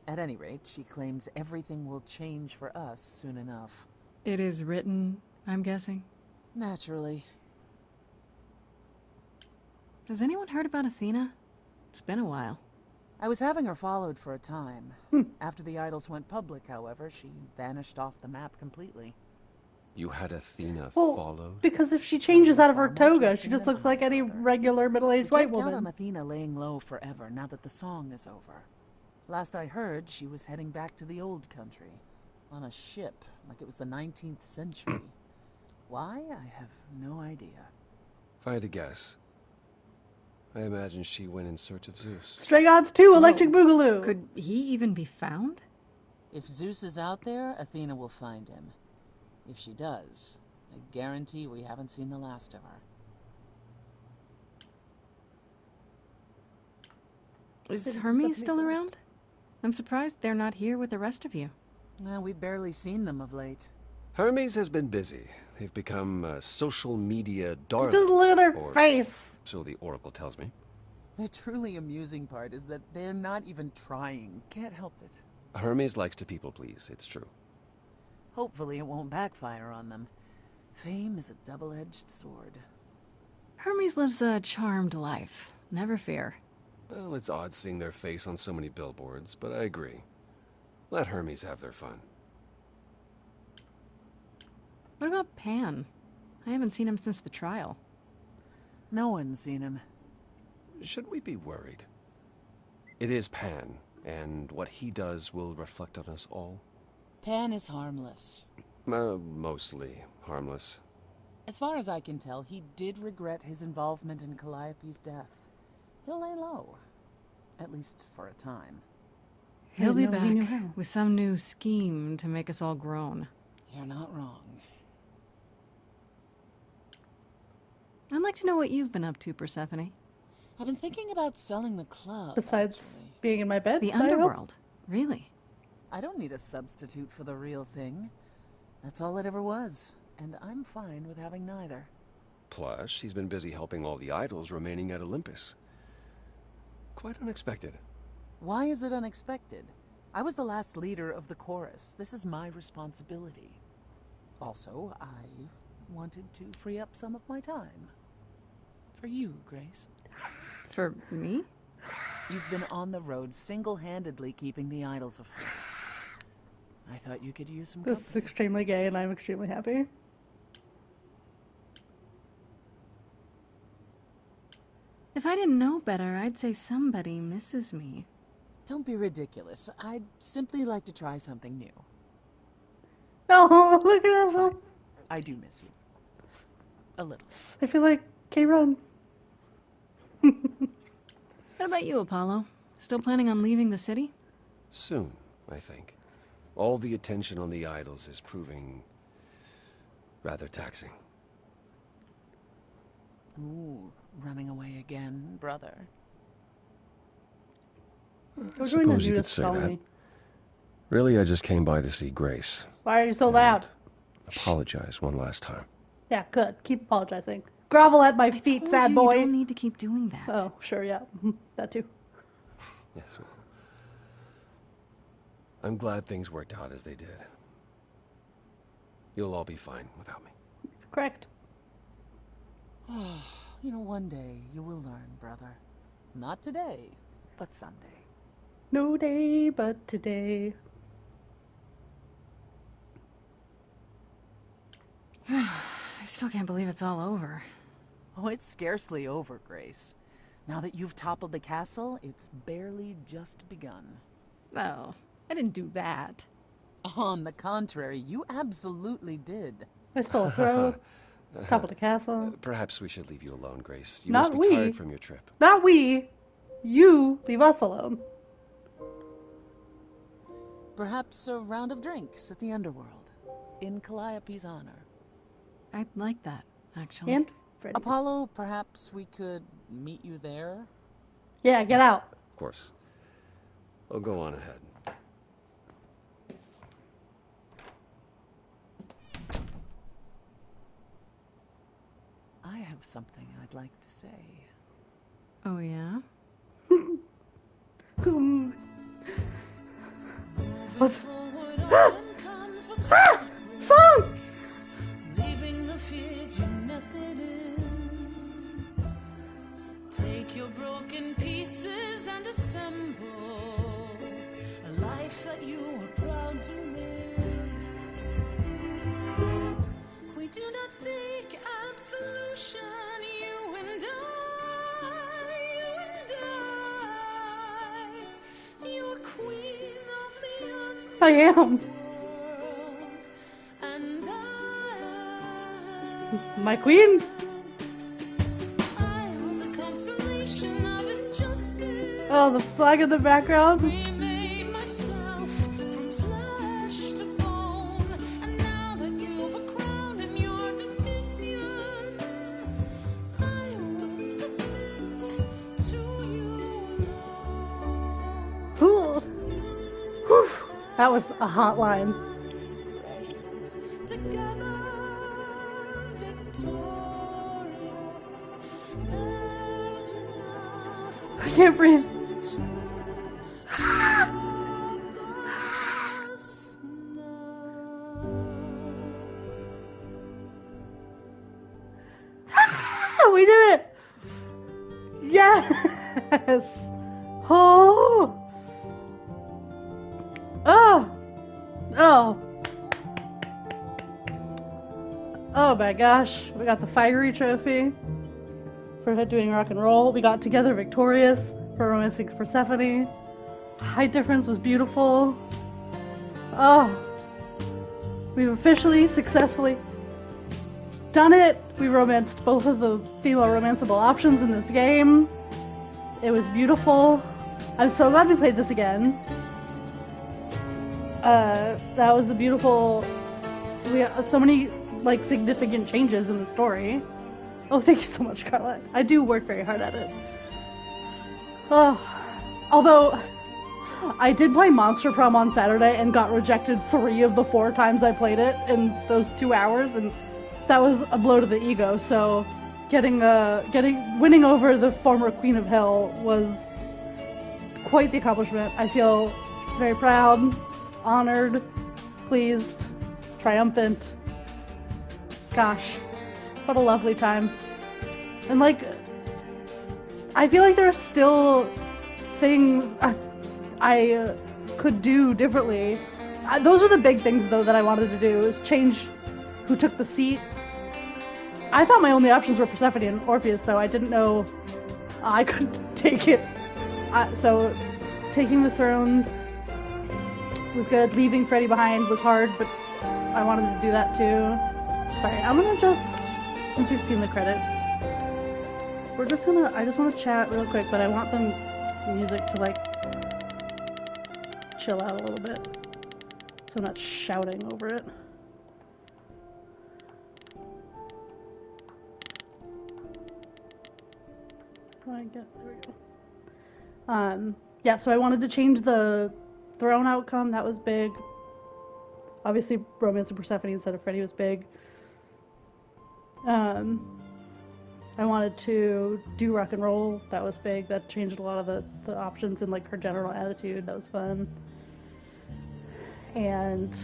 At any rate, she claims everything will change for us soon enough. It is written, I'm guessing? Naturally. Has anyone heard about Athena? It's been a while. I was having her followed for a time. After the idols went public, however, she vanished off the map completely. You had Athena Well, followed? because if she changes out of her toga, she just looks like any regular middle-aged white Count on woman. Athena laying low forever now that the song is over. Last I heard, she was heading back to the old country. On a ship, like it was the 19th century. Why? I have no idea. If I had to guess, I imagine she went in search of Zeus. Stray Gods 2, Electric Boogaloo! Could he even be found? If Zeus is out there, Athena will find him. If she does, I guarantee we haven't seen the last of her. Is Hermes still around? I'm surprised they're not here with the rest of you. Well, we've barely seen them of late. Hermes has been busy. They've become a social media darling. Just look at their face! So the Oracle tells me. The truly amusing part is that they're not even trying. Can't help it. Hermes likes to people please, it's true. Hopefully it won't backfire on them. Fame is a double-edged sword. Hermes lives a charmed life. Never fear. Well, it's odd seeing their face on so many billboards, but I agree. Let Hermes have their fun. What about Pan? I haven't seen him since the trial. No one's seen him. Should we be worried? It is Pan, and what he does will reflect on us all. Pan is harmless. Mostly harmless. As far as I can tell, he did regret his involvement in Calliope's death. He'll lay low. At least for a time. He'll be back with some new scheme to make us all groan. You're not wrong. I'd like to know what you've been up to, Persephone. I've been thinking about selling the club. Besides being in my bed? The underworld. Really? I don't need a substitute for the real thing. That's all it ever was. And I'm fine with having neither. Plus, she's been busy helping all the idols remaining at Olympus. Quite unexpected. Why is it unexpected? I was the last leader of the chorus. This is my responsibility. Also, I wanted to free up some of my time. For you, Grace. For me? You've been on the road single-handedly keeping the idols afloat. I thought you could use some company. This is extremely gay and I'm extremely happy. If I didn't know better, I'd say somebody misses me. Don't be ridiculous. I'd simply like to try something new. No, look at us. I do miss you. A little. I feel like K-Run. What about you, Apollo? Still planning on leaving the city? Soon, I think. All the attention on the idols is proving rather taxing. Ooh, running away again, brother. I suppose you could say that. Really, I just came by to see Grace. Why are you so loud? Apologize one last time. Yeah, good. Keep apologizing. Grovel at my feet, sad boy. You don't need to keep doing that. Oh, sure, yeah. That too. Yes. I'm glad things worked out as they did. You'll all be fine without me. Correct. You know, one day you will learn, brother. Not today, but someday. No day but today. I still can't believe it's all over. Oh, it's scarcely over, Grace. Now that you've toppled the castle, it's barely just begun. Oh, I didn't do that. On the contrary, you absolutely did. I stole a throne. Toppled the castle. Perhaps we should leave you alone, Grace. You Not must be we. tired from your trip. Not we. You leave us alone. Perhaps a round of drinks at the underworld, in Calliope's honor. I'd like that, actually. And Freddie. Apollo, perhaps we could meet you there? Yeah, get out. Of course. I'll go on ahead. I have something I'd like to say. Oh, yeah? What's... Song! Leaving the fears you nested in. Take your broken pieces and assemble a life that you are proud to live. We do not seek absolution, you and I, you are queen of the underworld. I am. And my queen? I was a constellation of injustice. Oh, the flag in the background. Remade myself from flesh to bone, and now that you've a crown in your dominion, I will submit to you alone. Whew. That was a hot line. Together, victorious. There's nothing I can't breathe. to stop us We did it! Yes! Oh! Oh! Oh! Oh my gosh. We got the Fiery Trophy for doing rock and roll. We got Together Victorious for romancing Persephone. Height Difference was beautiful. Oh! We've officially, successfully done it! We romanced both of the female romanceable options in this game. It was beautiful. I'm so glad we played this again. That was a beautiful... We had so many, like, significant changes in the story. Oh, thank you so much, Carla. I do work very hard at it. Oh. Although, I did play Monster Prom on Saturday and got rejected 3 of the 4 times I played it in those 2 hours, and that was a blow to the ego, so winning over the former Queen of Hell was quite the accomplishment. I feel very proud, honored, pleased, triumphant. Gosh, what a lovely time. And like, I feel like there are still things I could do differently. Those are the big things though that I wanted to do, is change who took the seat. I thought my only options were Persephone and Orpheus, though. I didn't know I could take it. So, taking the throne was good. Leaving Freddie behind was hard, but I wanted to do that too. Sorry, I'm gonna just, since we've seen the credits, I just want to chat real quick, but I want the music to, like, chill out a little bit, so I'm not shouting over it. There we go. Yeah, so I wanted to change the throne outcome. That was big. Obviously, romance of Persephone instead of Freddie was big. I wanted to do rock and roll. That was big. That changed a lot of the options and, like, her general attitude. That was fun. And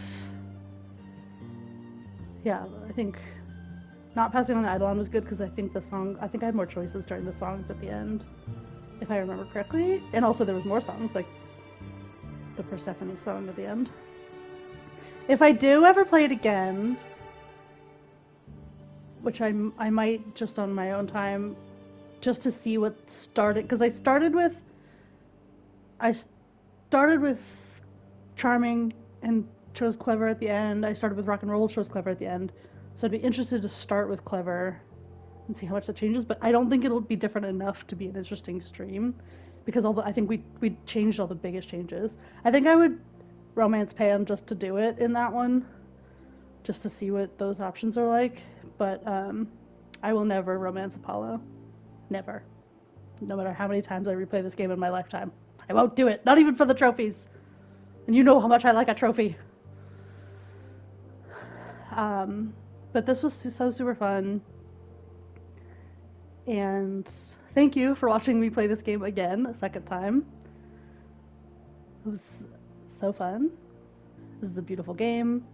yeah, I think not passing on the Eidolon was good because I think I had more choices during the songs at the end, if I remember correctly. And also there was more songs, like the Persephone song at the end. If I do ever play it again, which I might just on my own time, just to see what started, because I started with Charming and chose Clever at the end. I started with Rock and Roll, chose Clever at the end. So I'd be interested to start with Clever and see how much that changes, but I don't think it'll be different enough to be an interesting stream, because I think we changed all the biggest changes. I think I would romance Pan just to do it in that one, just to see what those options are like, but I will never romance Apollo. Never. No matter how many times I replay this game in my lifetime. I won't do it, not even for the trophies. And you know how much I like a trophy. But this was so super fun. And thank you for watching me play this game again a second time. It was so fun. This is a beautiful game.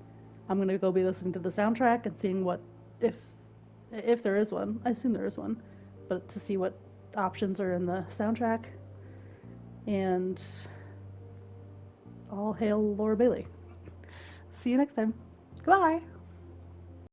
I'm gonna go be listening to the soundtrack and seeing what, if there is one. I assume there is one, but to see what options are in the soundtrack. And all hail Laura Bailey. See you next time. Goodbye.